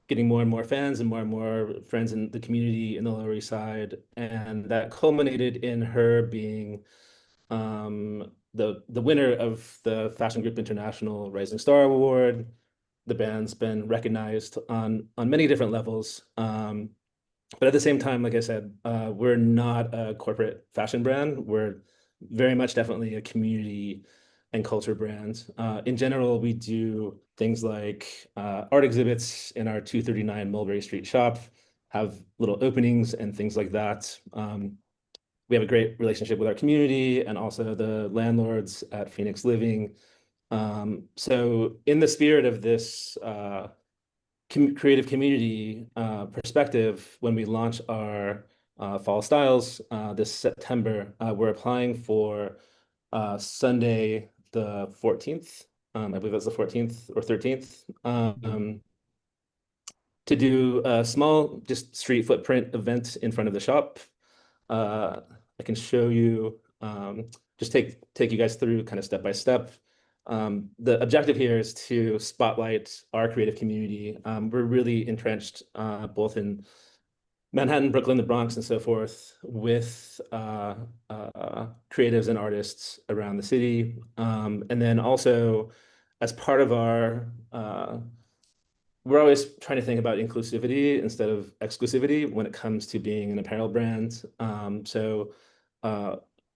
getting more and more fans and more friends in the community in the Lower East Side. And that culminated in her being the winner of the Fashion Group International Rising Star Award. the brand's been recognized on many different levels. But at the same time, like I said, we're not a corporate fashion brand. We're very much definitely a community and culture brand. In general, we do things like art exhibits in our 239 Mulberry Street shop, have little openings and things like that. We have a great relationship with our community and also the landlords at Phoenix Living. So in the spirit of this creative community perspective, when we launch our fall styles this September, we're applying for Sunday the 14th. I believe that's the 14th or 13th. To do a small, just street footprint event in front of the shop. I can show you, just take you guys through kind of step by step. The objective here is to spotlight our creative community. We're really entrenched both in Manhattan, Brooklyn, the Bronx, and so forth, with creatives and artists around the city. And then also, as part of our, we're always trying to think about inclusivity instead of exclusivity when it comes to being an apparel brand.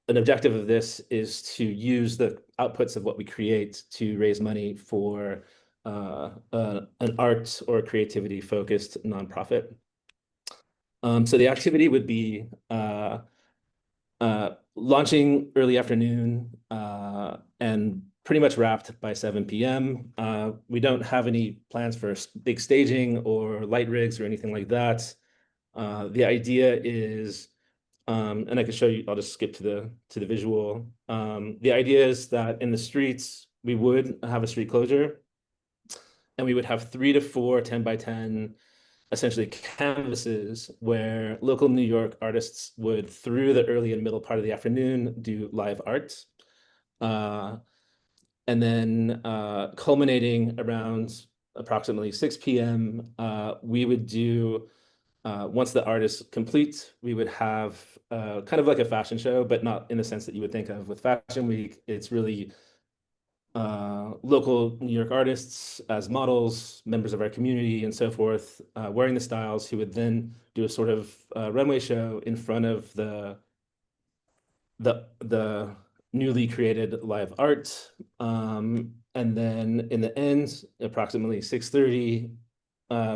An objective of this is to use the outputs of what we create to raise money for an art or creativity focused nonprofit. So the activity would be launching early afternoon and pretty much wrapped by 7 p.m. We don't have any plans for big staging or light rigs or anything like that. The idea is, and I can show you, I'll just skip to the visual. The idea is that in the streets, we would have a street closure and we would have 3 to 4 10 by 10 essentially canvases where local New York artists would, through the early and middle part of the afternoon, do live art. And then culminating around approximately 6 p.m., we would do, once the art is complete, we would have kind of like a fashion show, but not in the sense that you would think of with Fashion Week. It's really local New York artists as models, members of our community, and so forth, wearing the styles, who would then do a sort of runway show in front of the newly created live art. And then in the end, approximately 6:30,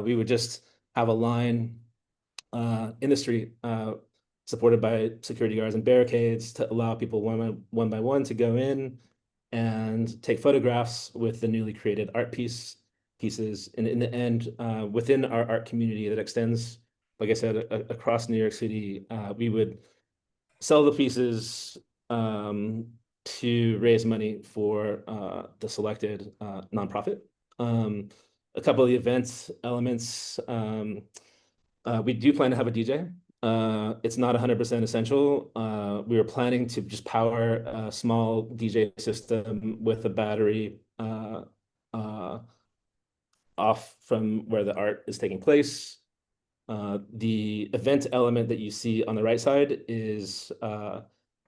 we would just have a line in the street, supported by security guards and barricades, to allow people one by one to go in and take photographs with the newly created art pieces. And in the end, within our art community that extends, like I said, across New York City, we would sell the pieces to raise money for the selected nonprofit. A couple of the event elements, we do plan to have a DJ. It's not 100% essential. We were planning to just power a small DJ system with a battery off from where the art is taking place. The event element that you see on the right side is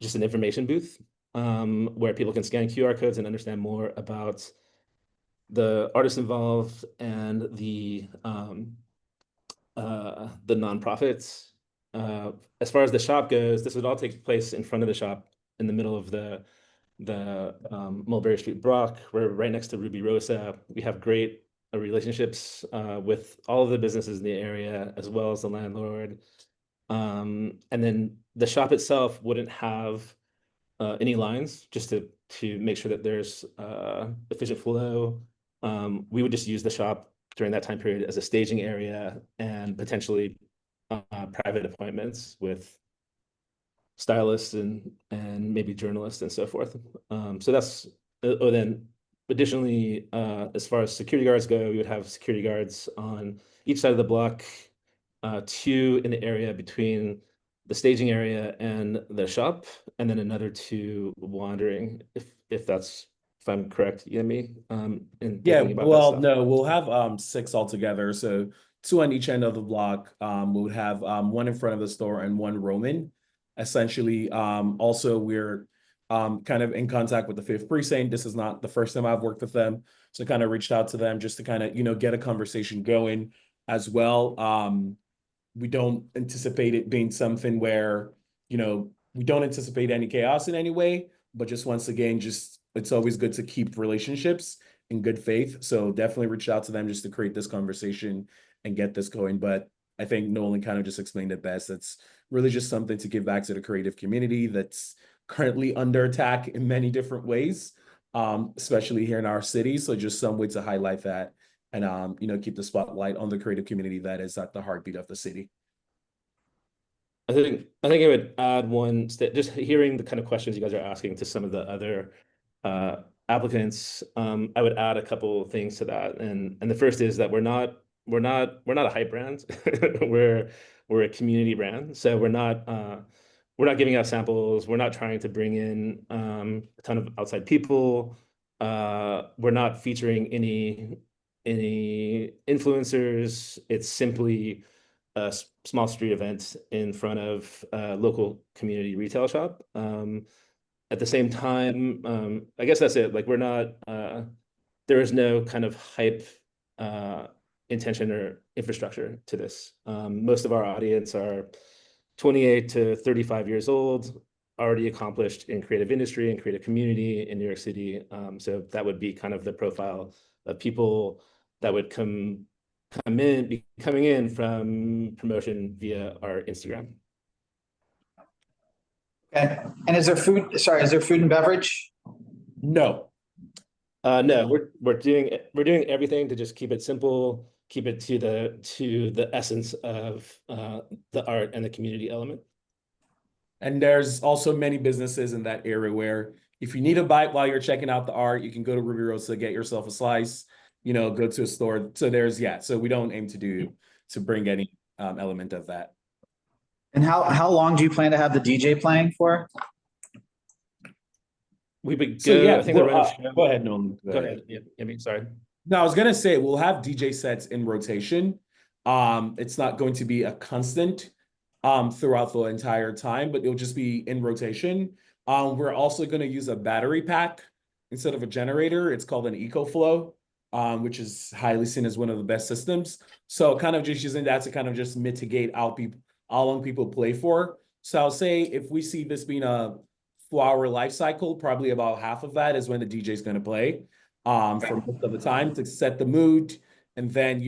just an information booth where people can scan QR codes and understand more about the artists involved and the nonprofits. As far as the shop goes, this would all take place in front of the shop in the middle of the Mulberry Street block. We're right next to Ruby Rosa. We have great relationships with all of the businesses in the area, as well as the landlord. And then the shop itself wouldn't have any lines, just to make sure that there's efficient flow. We would just use the shop during that time period as a staging area and potentially private appointments with stylists and maybe journalists and so forth. So that's, then additionally, as far as security guards go, we would have security guards on each side of the block, 2 in the area between the staging area and the shop, and then another 2 wandering, if I'm correct, Yemi.
Yeah, well, no, we'll have 6 altogether. So 2 on each end of the block. We would have 1 in front of the store and 1 roaming. Essentially, also we're kind of in contact with the 5th Precinct. This is not the first time I've worked with them. So kind of reached out to them just to kind of, get a conversation going as well. We don't anticipate it being something where, we don't anticipate any chaos in any way, but just once again, it's always good to keep relationships in good faith. So definitely reach out to them just to create this conversation and get this going. But I think Nolan kind of just explained it best. It's really just something to give back to the creative community that's currently under attack in many different ways, especially here in our city. So just some way to highlight that and, keep the spotlight on the creative community that is at the heartbeat of the city.
I think I would add one just hearing the kind of questions you guys are asking to some of the other applicants. I would add a couple things to that, and the first is that we're not a hype brand. we're a community brand, so we're not giving out samples. We're not trying to bring in a ton of outside people. We're not featuring any influencers. It's simply a small street event in front of a local community retail shop. At the same time, I guess that's it. Like we're not, there is no kind of hype intention or infrastructure to this. Most of our audience are 28 to 35 years old, already accomplished in creative industry and creative community in New York City. So that would be kind of the profile of people that would be coming in from promotion via our Instagram.
Okay. And is there food and beverage?
No.
No, we're doing everything to just keep it simple, keep it to the essence of the art and the community element.
And there's also many businesses in that area where if you need a bite while you're checking out the art, you can go to Ruby Rosa, get yourself a slice, go to a store. So so we don't aim to bring any element of that.
And how long do you plan to have the DJ playing for?
I think go ahead, Nolan.
Go ahead. Yeah, sorry.
No, I was gonna say we'll have DJ sets in rotation. It's not going to be a constant throughout the entire time, but it'll just be in rotation. We're also going to use a battery pack instead of a generator. It's called an EcoFlow, which is highly seen as one of the best systems. So kind of just using that to kind of just mitigate how long people play for. So I'll say if we see this being a 4-hour life cycle, probably about half of that is when the DJ is going to play for most of the time to set the mood. And then,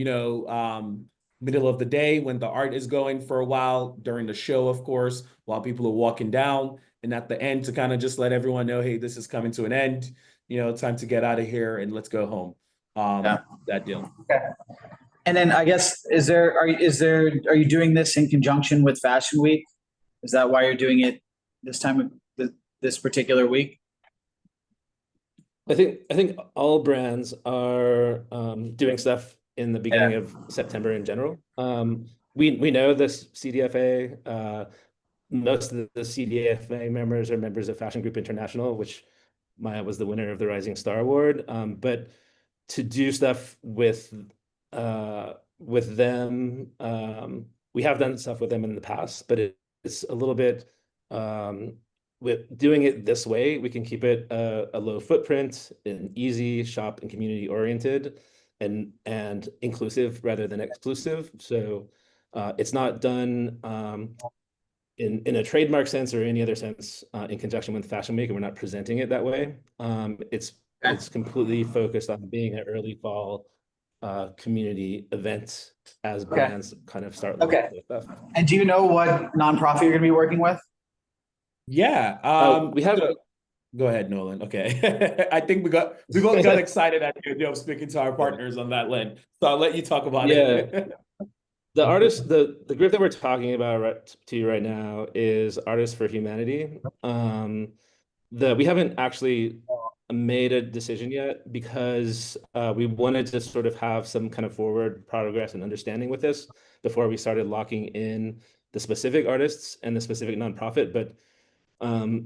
middle of the day when the art is going for a while, during the show, of course, while people are walking down, and at the end to kind of just let everyone know, hey, this is coming to an end, time to get out of here and let's go home. That deal.
Okay. And then I guess, are you doing this in conjunction with Fashion Week? Is that why you're doing it this time of this particular week?
I think all brands are doing stuff in the beginning of September in general. We know this CDFA, most of the CDFA members are members of Fashion Group International, which Maya was the winner of the Rising Star Award. But to do stuff with them, we have done stuff with them in the past, but it's a little bit, with doing it this way, we can keep it a low footprint and easy, shop and community oriented and inclusive rather than exclusive. So it's not done in a trademark sense or any other sense in conjunction with Fashion Week, and we're not presenting it that way. It's completely focused on being an early fall community event as brands kind of start looking at stuff.
And do you know what nonprofit you're going to be working with?
Yeah. We have. Go ahead, Nolan. Okay. I think we both got excited at the idea of speaking to our partners on that land. So I'll let you talk about it.
The artist, the group that we're talking about to you right now is Artists for Humanity. We haven't actually made a decision yet because we wanted to sort of have some kind of forward progress and understanding with this before we started locking in the specific artists and the specific nonprofit. But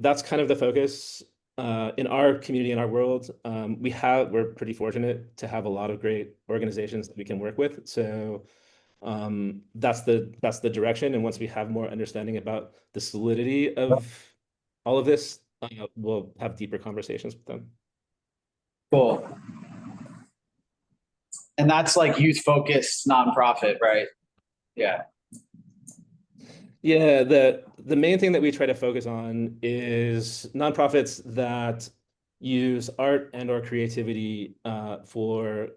that's kind of the focus in our community, in our world. We're pretty fortunate to have a lot of great organizations that we can work with. So that's the direction. And once we have more understanding about the solidity of all of this, we'll have deeper conversations with them.
Cool. And that's like youth focused nonprofit, right? Yeah.
Yeah, the main thing that we try to focus on is nonprofits that use art and or creativity for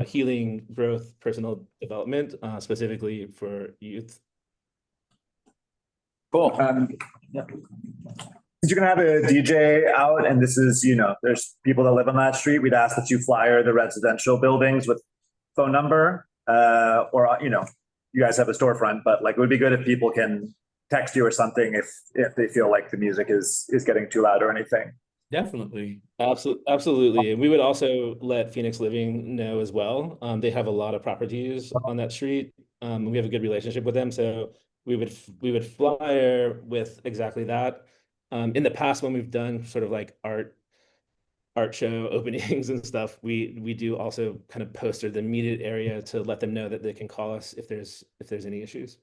healing, growth, personal development, specifically for youth.
Cool.
Since you're gonna have a DJ out, and this is, there's people that live on that street, we'd ask that you flyer the residential buildings with phone number, or you guys have a storefront, but like it would be good if people can text you or something if they feel like the music is getting too loud or anything.
Definitely.
Absolutely. And we would also let Phoenix Living know as well. They have a lot of properties on that street. We have a good relationship with them. So we would flyer with exactly that. In the past, when we've done sort of like art show openings and stuff, we do also kind of poster the immediate area to let them know that they can call us if there's any issues.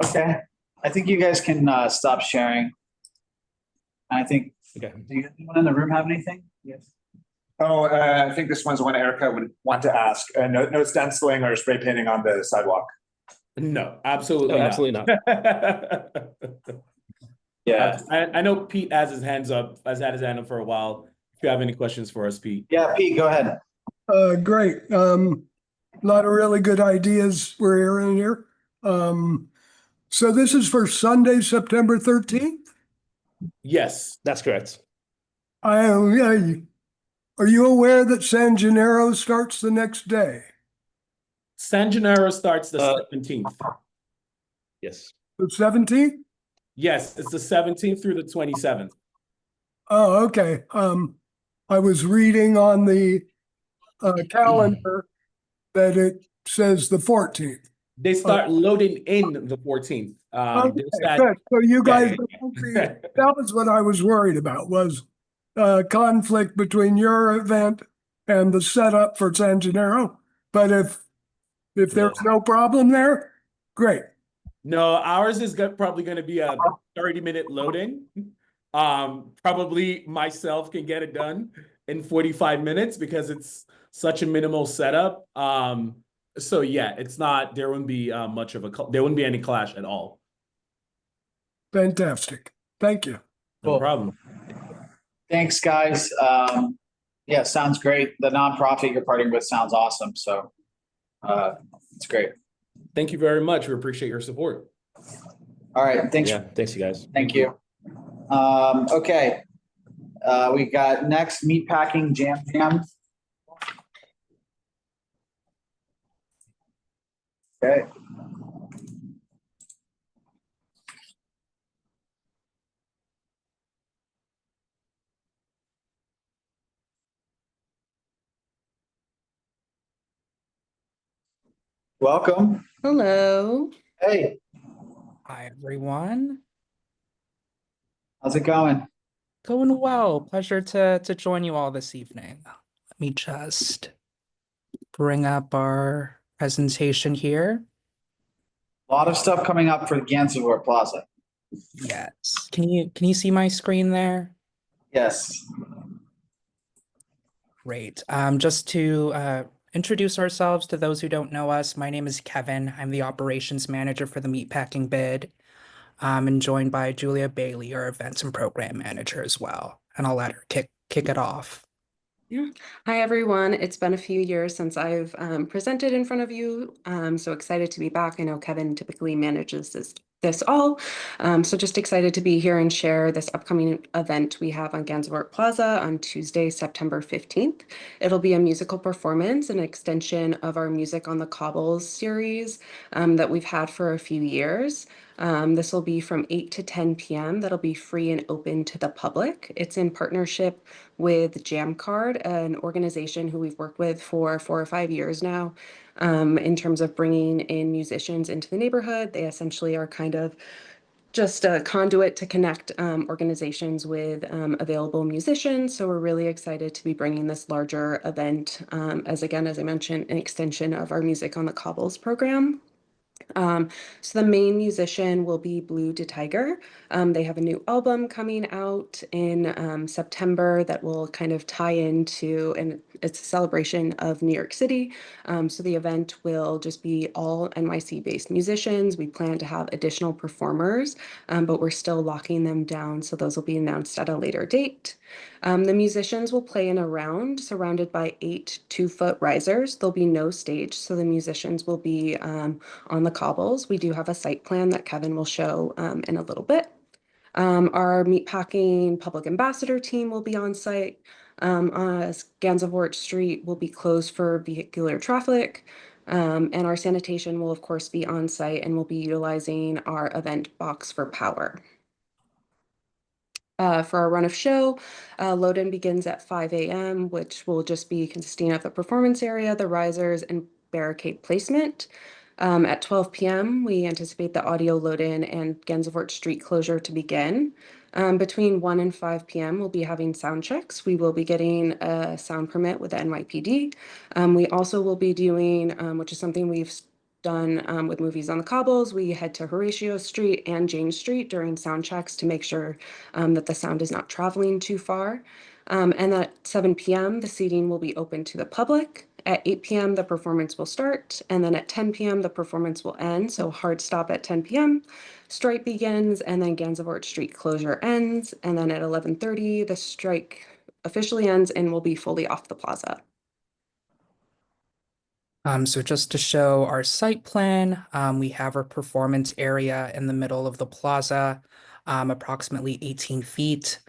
Okay. I think you guys can stop sharing. I think,
okay.
Do anyone in the room have anything? Yes.
Oh, I think this one's one Erica would want to ask. No stenciling or spray painting on the sidewalk.
No, absolutely
not.
Yeah.
I know Pete has his hand up for a while. If you have any questions for us, Pete.
Yeah, Pete, go ahead.
Great. A lot of really good ideas we're hearing here. So this is for Sunday, September 13th?
Yes,
that's correct.
Are you aware that San Gennaro starts the next day?
San Gennaro starts the 17th.
Yes.
The 17th?
Yes, it's the 17th through the 27th.
Oh, okay. I was reading on the calendar that it says the 14th.
They start loading in the 14th.
Okay, good. So you guys, that was what I was worried about, was conflict between your event and the setup for San Gennaro. But if there's no problem there, great.
No, ours is probably going to be a 30-minute load-in. Probably myself can get it done in 45 minutes because it's such a minimal setup. So yeah, it's not, there wouldn't be there wouldn't be any clash at all.
Fantastic. Thank you.
No problem.
Thanks, guys. Yeah, sounds great. The nonprofit you're partnering with sounds awesome. So it's great.
Thank you very much. We appreciate your support.
All right. Thanks.
Yeah, thanks you guys.
Thank you. Okay. We got next Meatpacking Jam Jam. Okay. Welcome.
Hello.
Hey.
Hi, everyone.
How's it going?
Going well. Pleasure to join you all this evening. Let me just bring up our presentation here.
A lot of stuff coming up for the Gansevoort Plaza.
Yes. Can you see my screen there?
Yes.
Great. Just to introduce ourselves to those who don't know us, my name is Kevin. I'm the operations manager for the Meatpacking bid. And joined by Julia Bailey, our events and program manager as well. And I'll let her kick it off.
Yeah. Hi, everyone. It's been a few years since I've presented in front of you. So excited to be back. I know Kevin typically manages this all. So just excited to be here and share this upcoming event we have on Gansevoort Plaza on Tuesday, September 15th. It'll be a musical performance, an extension of our Music on the Cobbles series that we've had for a few years. This will be from 8 to 10 p.m. That'll be free and open to the public. It's in partnership with Jam Card, an organization who we've worked with for 4 or 5 years now. In terms of bringing in musicians into the neighborhood. They essentially are kind of just a conduit to connect organizations with available musicians. So we're really excited to be bringing this larger event as I mentioned, an extension of our Music on the Cobbles program. So the main musician will be Blue de Tiger. They have a new album coming out in September that will kind of tie into, and it's a celebration of New York City. So the event will just be all NYC-based musicians. We plan to have additional performers, but we're still locking them down, so those will be announced at a later date. The musicians will play in a round surrounded by 8 2-foot risers. There'll be no stage, so the musicians will be on the cobbles. We do have a site plan that Kevin will show in a little bit. Our meatpacking public ambassador team will be on site. Gansevoort Street will be closed for vehicular traffic. And our sanitation will, of course, be on site, and we'll be utilizing our event box for power. For our run of show, load-in begins at 5 a.m., which will just be consisting of the performance area, the risers, and barricade placement. At 12 p.m., we anticipate the audio load-in and Gansevoort Street closure to begin. Between 1 and 5 p.m., we'll be having sound checks. We will be getting a sound permit with the NYPD. We also will be doing, which is something we've done with Movies on the Cobbles, we head to Horatio Street and James Street during sound checks to make sure that the sound is not traveling too far. And at 7 p.m., the seating will be open to the public. At 8 p.m., the performance will start, and then at 10 p.m., the performance will end. So hard stop at 10 p.m., strike begins, and then Gansevoort Street closure ends. And then at 11:30, the strike officially ends and will be fully off the plaza.
So just to show our site plan, we have our performance area in the middle of the plaza, approximately 18 feet,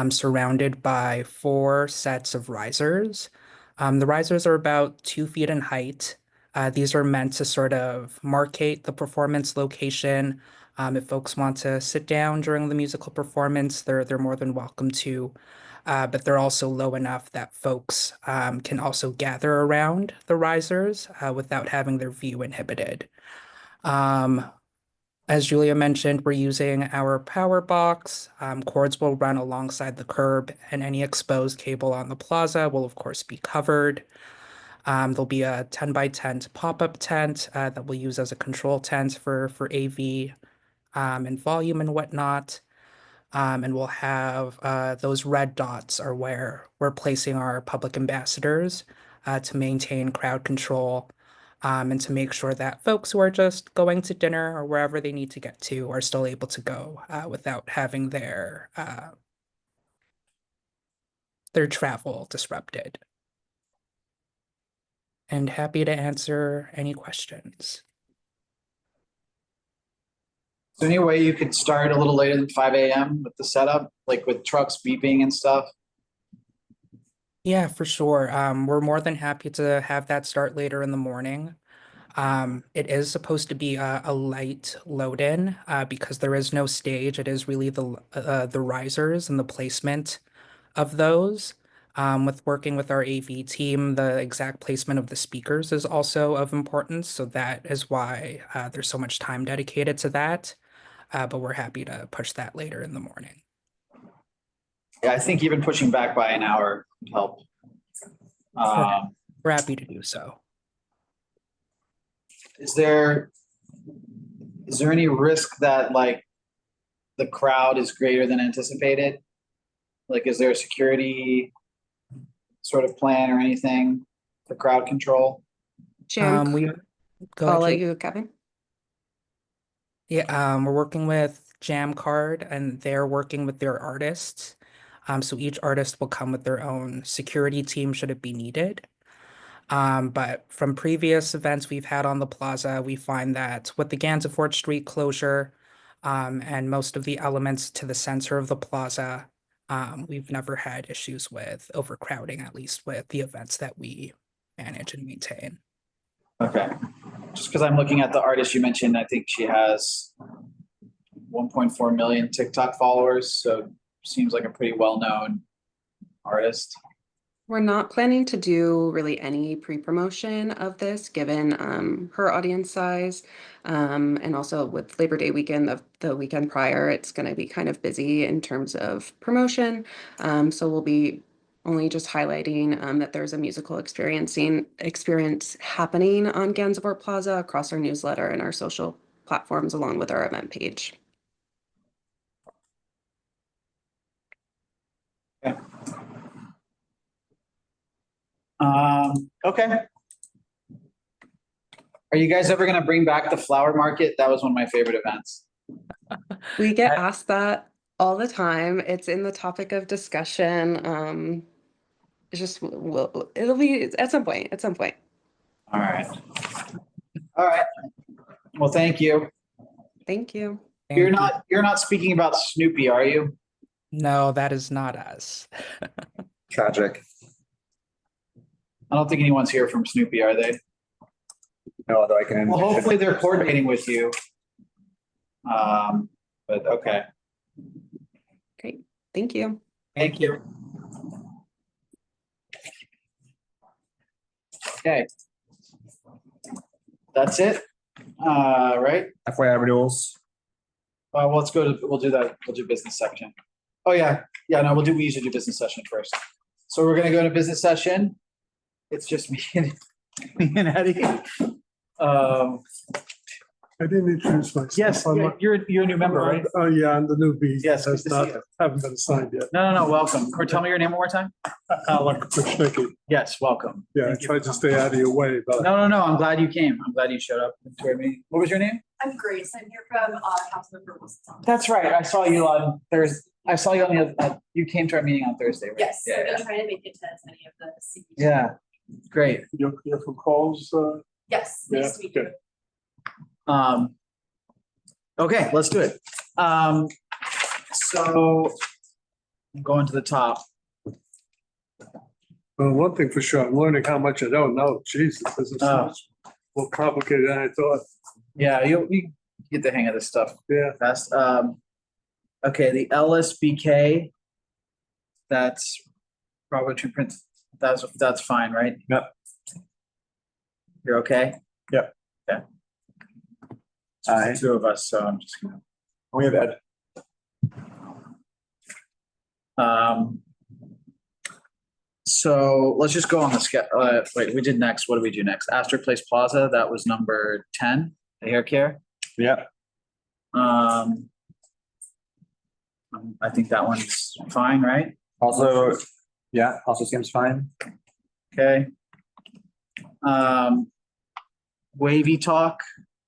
surrounded by 4 sets of risers. The risers are about 2 feet in height. These are meant to sort of markate the performance location. If folks want to sit down during the musical performance, they're more than welcome to. But they're also low enough that folks can also gather around the risers without having their view inhibited. As Julia mentioned, we're using our power box. Cords will run alongside the curb, and any exposed cable on the plaza will, of course, be covered. There'll be a 10 by 10 pop-up tent that we'll use as a control tent for AV and volume and whatnot. And we'll have those red dots are where we're placing our public ambassadors to maintain crowd control and to make sure that folks who are just going to dinner or wherever they need to get to are still able to go without having their travel disrupted. And happy to answer any questions.
Is there any way you could start a little later than 5 a.m. with the setup, like with trucks beeping and stuff?
Yeah, for sure. We're more than happy to have that start later in the morning. It is supposed to be a light load-in because there is no stage. It is really the risers and the placement of those. With working with our AV team, the exact placement of the speakers is also of importance. So that is why there's so much time dedicated to that. But we're happy to push that later in the morning.
Yeah, I think even pushing back by an hour would help.
We're happy to do so.
Is there any risk that like the crowd is greater than anticipated? Like, is there a security sort of plan or anything for crowd control?
Jam,
Go
I'll
ahead,
let
Julie.
you, Kevin.
Yeah, we're working with Jam Card, and they're working with their artists. So each artist will come with their own security team should it be needed. But from previous events we've had on the plaza, we find that with the Gansevoort Street closure and most of the elements to the center of the plaza, we've never had issues with overcrowding, at least with the events that we manage and maintain.
Okay. Just because I'm looking at the artist you mentioned, I think she has 1.4 million TikTok followers. So seems like a pretty well-known artist.
We're not planning to do really any pre-promotion of this, given her audience size. And also with Labor Day weekend, the weekend prior, it's going to be kind of busy in terms of promotion. So we'll be only just highlighting that there's a musical experience happening on Gansevoort Plaza across our newsletter and our social platforms, along with our event page.
Okay. Are you guys ever gonna bring back the flower market? That was one of my favorite events.
We get asked that all the time. It's in the topic of discussion. It's just it'll be at some point.
All right. All right. Well, thank you.
Thank you.
You're not speaking about Snoopy, are you?
No, that is not us.
Tragic.
I don't think anyone's here from Snoopy, are they?
No, although I can.
Well, hopefully they're coordinating with you. But okay.
Great. Thank you.
Thank you. Okay. That's it. Right?
FYI renewals.
Well, let's go to, we'll do business section. Oh, yeah. Yeah, no, we usually do business session first. So we're gonna go to business session. It's just me and Eddie.
I didn't introduce myself.
Yes, you're a new member, right?
Oh, yeah, I'm the newbie.
Yes, good
That's
to see
not,
you.
haven't been assigned yet.
No, welcome. Or tell me your name one more time.
Alec Kushnicki.
Yes, welcome.
Yeah, I
Thank you.
tried to stay out of your way, but.
No, I'm glad you came. I'm glad you showed up to our meeting. What was your name?
I'm Grace. I'm here from Councilmember Wilson's office.
That's right. I saw you on Thursday. I saw you on the, you came to our meeting on Thursday, right?
Yes,
Yeah,
I've been
yeah.
trying to make it to as many of the CB2.
Yeah, great.
You're from Falls?
Yes, nice to meet you.
Okay, let's do it. So going to the top.
Well, one thing for sure, I'm learning how much I don't know. Jesus, this is so much more complicated than I thought.
Yeah, you get the hang of this stuff.
Yeah.
Fast. Okay, the LSBK. That's probably two prints. That's fine, right?
Yep.
You're okay?
Yep.
Okay. It's the two of us, so I'm just gonna.
We have Ed.
So let's just go on the schedule. Wait, we did next. What do we do next? Astor Place Plaza. That was number 10. The hair care.
Yeah.
I think that one's fine, right?
Also, yeah, also seems fine.
Okay. Wavy Talk.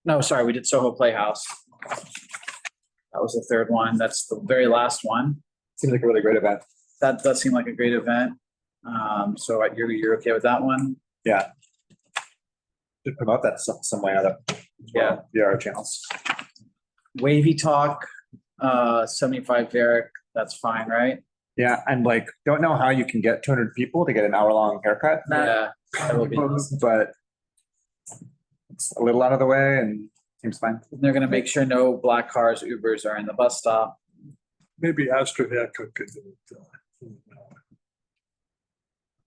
No, sorry, we did Soho Playhouse. That was the third one. That's the very last one.
Seems like a really great event.
That does seem like a great event. So you're okay with that one?
Yeah. Should promote that some way out of our channels.
Wavy Talk, 75 Varick, that's fine, right?
Yeah, and like, don't know how you can get 200 people to get an hour-long haircut.
Yeah, that would be awesome.
But it's a little out of the way and seems fine.
They're gonna make sure no black cars, Ubers are in the bus stop.
Maybe Astor Haircut could do it.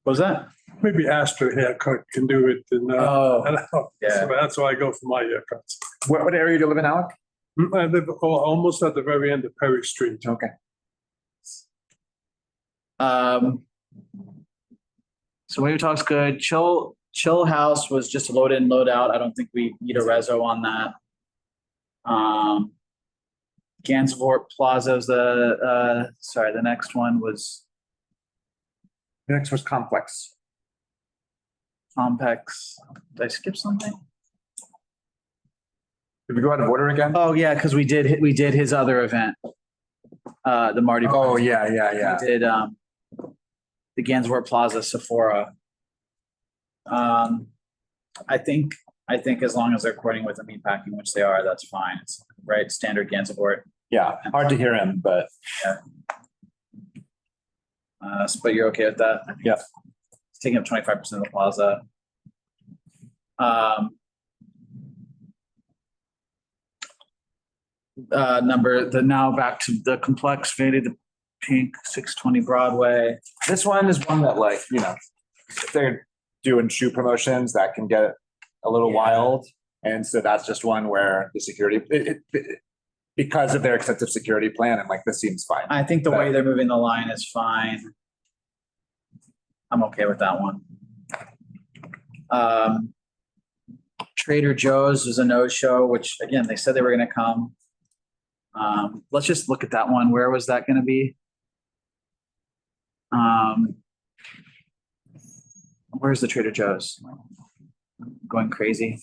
What was that?
Maybe Astor Haircut can do it. And,
yeah.
So that's why I go for my haircuts.
What area do you live in, Alec?
I live almost at the very end of Perry Street.
Okay.
So Wavy Talk's good. Chillhouse was just load in, load out. I don't think we need a reso on that. Gansevoort Plaza is the next one was.
The next was Complex.
Complex. Did I skip something?
Did we go out of order again?
Oh, yeah, because we did his other event. The Marty.
Oh, yeah.
We did the Gansevoort Plaza Sephora. I think as long as they're coordinating with the meatpacking, which they are, that's fine. It's right, standard Gansevoort.
Yeah, hard to hear him, but
yeah. But you're okay with that?
Yeah.
It's taking up 25% of the plaza. Now back to the complex faded, the pink 620 Broadway.
This one is one that, like, if they're doing shoe promotions, that can get a little wild. And so that's just one where the security, because of their extensive security plan, and like, this seems fine.
I think the way they're moving the line is fine. I'm okay with that one. Trader Joe's was a no-show, which again, they said they were gonna come. Let's just look at that one. Where was that gonna be? Where's the Trader Joe's? Going crazy.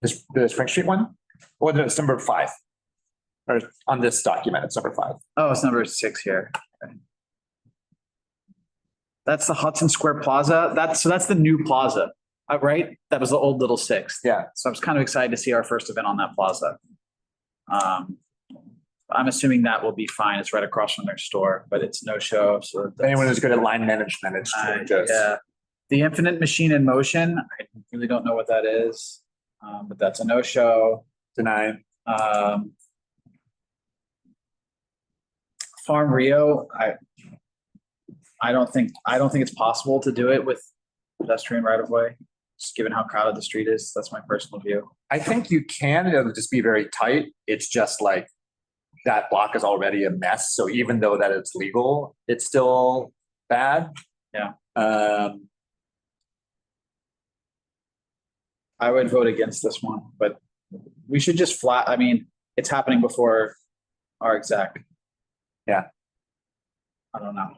The Spring Street one? Or no, it's number 5. Or on this document, it's number 5.
Oh, it's number 6 here. Okay. That's the Hudson Square Plaza. That's the new plaza, right? That was the old little 6.
Yeah.
So I was kind of excited to see our first event on that plaza. I'm assuming that will be fine. It's right across from their store, but it's no show. So
Anyone who's good at line management, it's just.
yeah. The Infinite Machine in Motion, I really don't know what that is, but that's a no-show.
Deny.
Farm Rio, I don't think it's possible to do it with pedestrian right of way, just given how crowded the street is. That's my personal view.
I think you can, it'll just be very tight. It's just like that block is already a mess. So even though that it's legal, it's still bad.
Yeah.
I
would vote against this one, but we should just I mean, it's happening before our exec.
Yeah.
I don't know.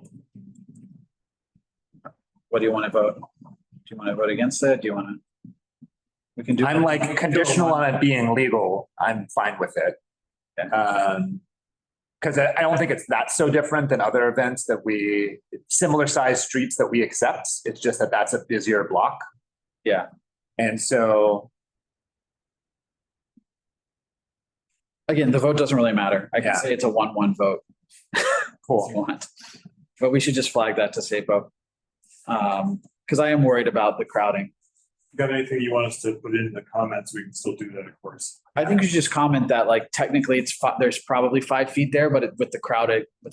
What do you want to vote? Do you want to vote against it? Do you want to? We can do.
I'm like conditional on it being legal. I'm fine with it. Because I don't think it's that so different than other events that similar size streets that we accept. It's just that that's a busier block.
Yeah.
And so.
Again, the vote doesn't really matter. I can say it's a 1-1 vote.
Cool.
If you want. But we should just flag that to SAPO. Because I am worried about the crowding.
You got anything you want us to put in the comments? We can still do that, of course.
I think you should just comment that like technically there's probably 5 feet there, but with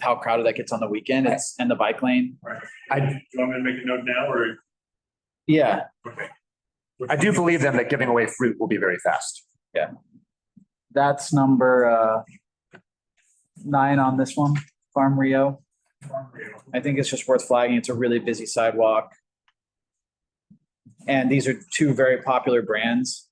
how crowded that gets on the weekend, and the bike lane.
Right. Do you want me to make a note now or?
Yeah.
Okay.
I do believe them that giving away fruit will be very fast.
Yeah. That's number 9 on this one, Farm Rio. I think it's just worth flagging. It's a really busy sidewalk. And these are 2 very popular brands.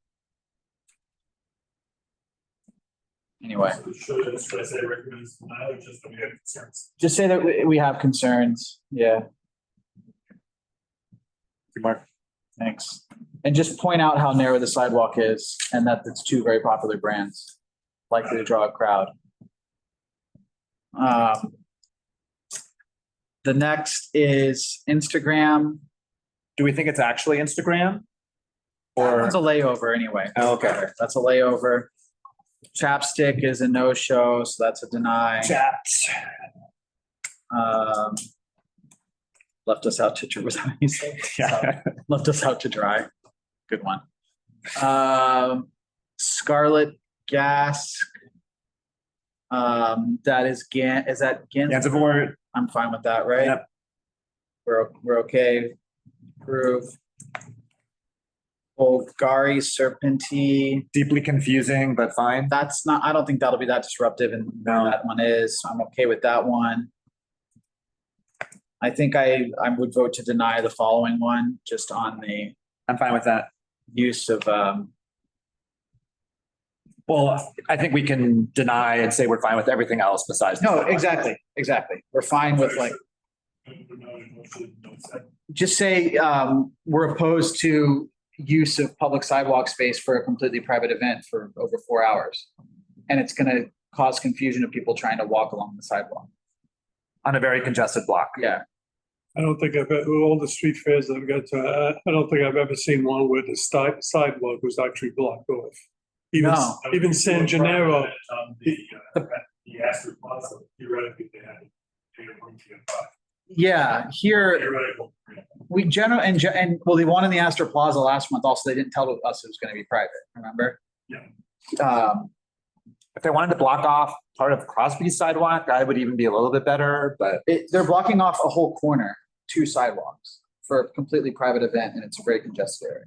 Anyway.
Should I say recommends denial or just that we have concerns?
Just say that we have concerns. Yeah.
Mark.
Thanks. And just point out how narrow the sidewalk is and that it's 2 very popular brands likely to draw a crowd. The next is Instagram.
Do we think it's actually Instagram? Or
it's a layover anyway.
Oh, okay.
That's a layover. Chapstick is a no-show, so that's a deny.
Chaps.
Left us out to dry. Yeah. Left us out to dry. Good one. Scarlet Gas. That is
Gansevoort.
I'm fine with that, right?
Yep.
We're okay. Approve. Bulgari Serpenti.
Deeply confusing, but fine.
I don't think that'll be that disruptive, and that one is. I'm okay with that one. I think I would vote to deny the following one, just on the.
I'm fine with that.
Use of.
Well, I think we can deny and say we're fine with everything else besides.
No, exactly. We're fine with like. Just say we're opposed to use of public sidewalk space for a completely private event for over 4 hours. And it's going to cause confusion of people trying to walk along the sidewalk.
On a very congested block.
Yeah.
I don't think all the street fairs I've got to, I don't think I've ever seen one where the sidewalk was actually blocked off. Even San Gennaro.
The Astor Plaza, theoretically, they had room to get by.
Yeah, here we the one in the Astor Plaza last month also, they didn't tell us it was going to be private, remember?
Yeah.
If they wanted to block off part of Crosby's sidewalk, I would even be a little bit better, but
they're blocking off a whole corner, 2 sidewalks for a completely private event, and it's a very congested area.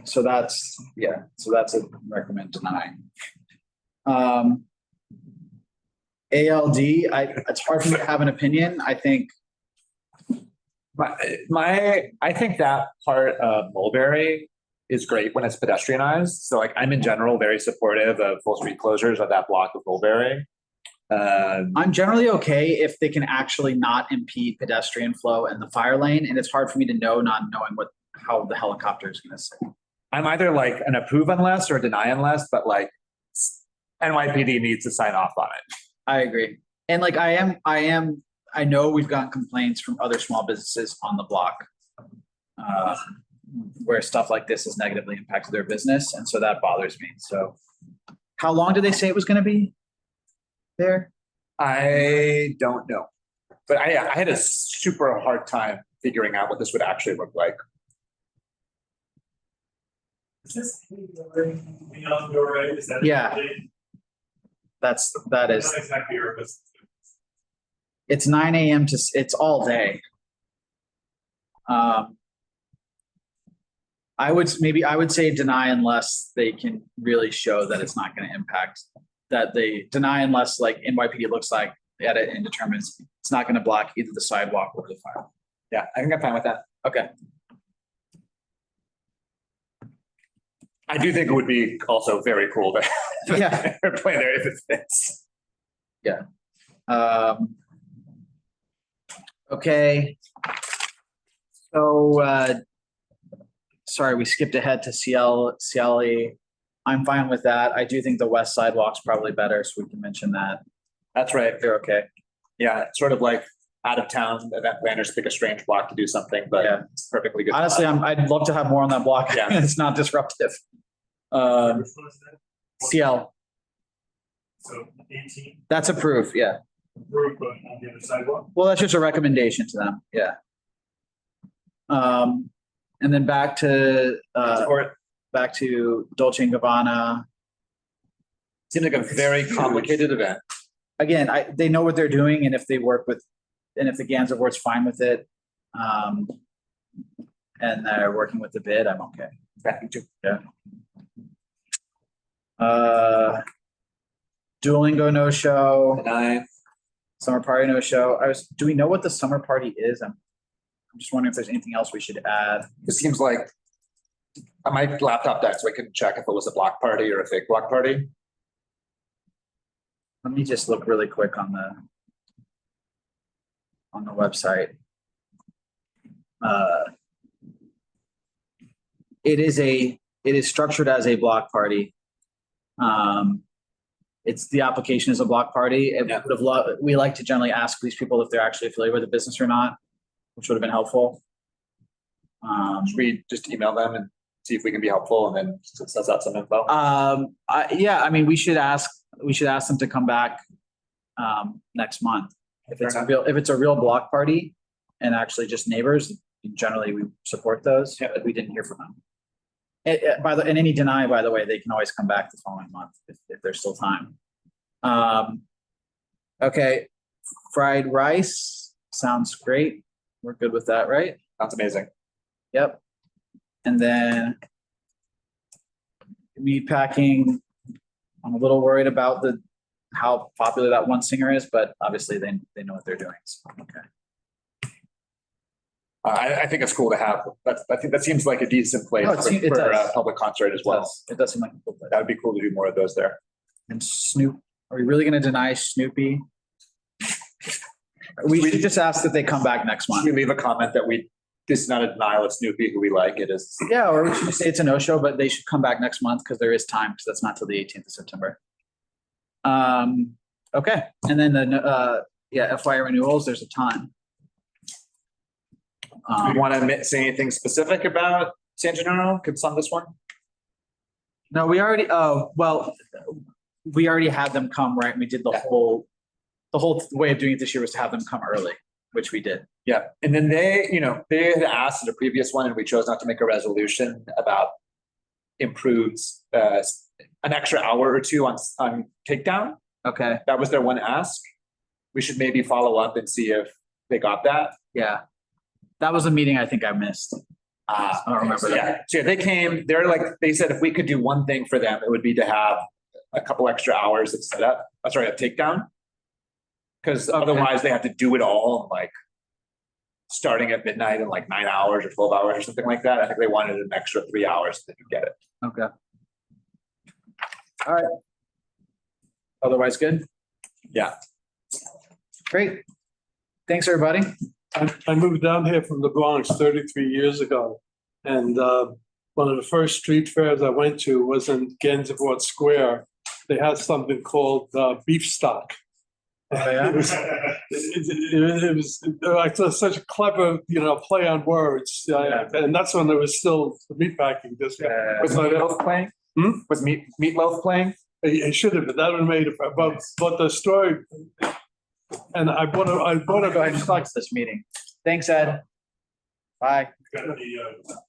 So that's a recommend denying. ALD, it's hard for me to have an opinion. I think
I think that part of Mulberry is great when it's pedestrianized. So like I'm in general very supportive of full street closures of that block of Mulberry.
I'm generally okay if they can actually not impede pedestrian flow in the fire lane, and it's hard for me to know not knowing how the helicopter is going to sit.
I'm either like an approve unless or deny unless, but like NYPD needs to sign off on it.
I agree. And like I know we've gotten complaints from other small businesses on the block where stuff like this has negatively impacted their business. And so that bothers me. So how long did they say it was going to be there?
I don't know. But I had a super hard time figuring out what this would actually look like.
Is this beyond your right? Is that?
Yeah. That is.
Not exactly your business.
It's 9 a.m. it's all day. I would say deny unless they can really show that it's not going to impact, that they deny unless like NYPD looks like at it and determines it's not going to block either the sidewalk or the fire.
Yeah, I think I'm fine with that.
Okay.
I do think it would be also very cool to play there if it fits.
Yeah. Okay. So, sorry, we skipped ahead to CLE. I'm fine with that. I do think the west sidewalk's probably better, so we can mention that.
That's right.
They're okay.
Yeah, it's sort of like out of town event planners pick a strange block to do something, but it's perfectly good.
Honestly, I'd love to have more on that block.
Yeah.
It's not disruptive. CL.
So 18.
That's approved, yeah.
Approved, but on the other sidewalk.
Well, that's just a recommendation to them, yeah. And then back to Dolce & Gabbana.
Seems like a very complicated event.
Again, they know what they're doing, and if they work with, and if the Ganza board's fine with it, and they're working with the bid, I'm okay.
Me too.
Yeah. Duolingo no show. Summer party no show. Do we know what the summer party is? I'm just wondering if there's anything else we should add.
It seems like my laptop died, so I couldn't check if it was a block party or a fake block party.
Let me just look really quick on the website. It is structured as a block party. It's the application is a block party. We like to generally ask these people if they're actually affiliated with the business or not, which would have been helpful.
Should we just email them and see if we can be helpful, and then sets out some info?
Yeah, I mean, we should ask them to come back next month. If it's a real block party and actually just neighbors, generally we support those, but we didn't hear from them. And any deny, by the way, they can always come back the following month if there's still time. Okay, fried rice sounds great. We're good with that, right?
Sounds amazing.
Yep. And then meat packing. I'm a little worried about how popular that one singer is, but obviously they know what they're doing. So, okay.
I think it's cool to have. I think that seems like a decent place for a public concert as well.
It does seem like a cool place.
That would be cool to do more of those there.
And Snoop, are we really going to deny Snoopy? We should just ask that they come back next month.
Should we leave a comment that this is not a denial of Snoopy, who we like? It is.
Yeah, or we should say it's a no-show, but they should come back next month because there is time, because that's not till the 18th of September. Okay, and then FYI renewals. There's a ton.
Do you want to say anything specific about San Gennaro? Could on this one?
No, we already. We already had them come, right? We did the whole way of doing it this year was to have them come early, which we did.
Yeah, and then they had asked in a previous one, and we chose not to make a resolution about improved an extra hour or two on takedown.
Okay,
that was their one ask. We should maybe follow up and see if they got that.
Yeah. That was a meeting I think I missed. I don't remember that.
Yeah. So they came, they said if we could do one thing for them, it would be to have a couple extra hours of setup, of takedown. Cause otherwise they have to do it all like starting at midnight in like 9 hours or 12 hours or something like that. I think they wanted an extra 3 hours to get it.
Okay. All right. Otherwise, good?
Yeah.
Great. Thanks, everybody.
I moved down here from the Bronx 33 years ago. And one of the first street fairs I went to was in Gansevoort Square. They had something called beef stock. It was like such a clever, play on words. And that's when there was still the meatpacking district.
Was Meatloaf playing? Was Meatloaf playing?
It should have been. That would have made it. But the story, and I bought
Go ahead and close this meeting. Thanks, Ed. Bye.
Got the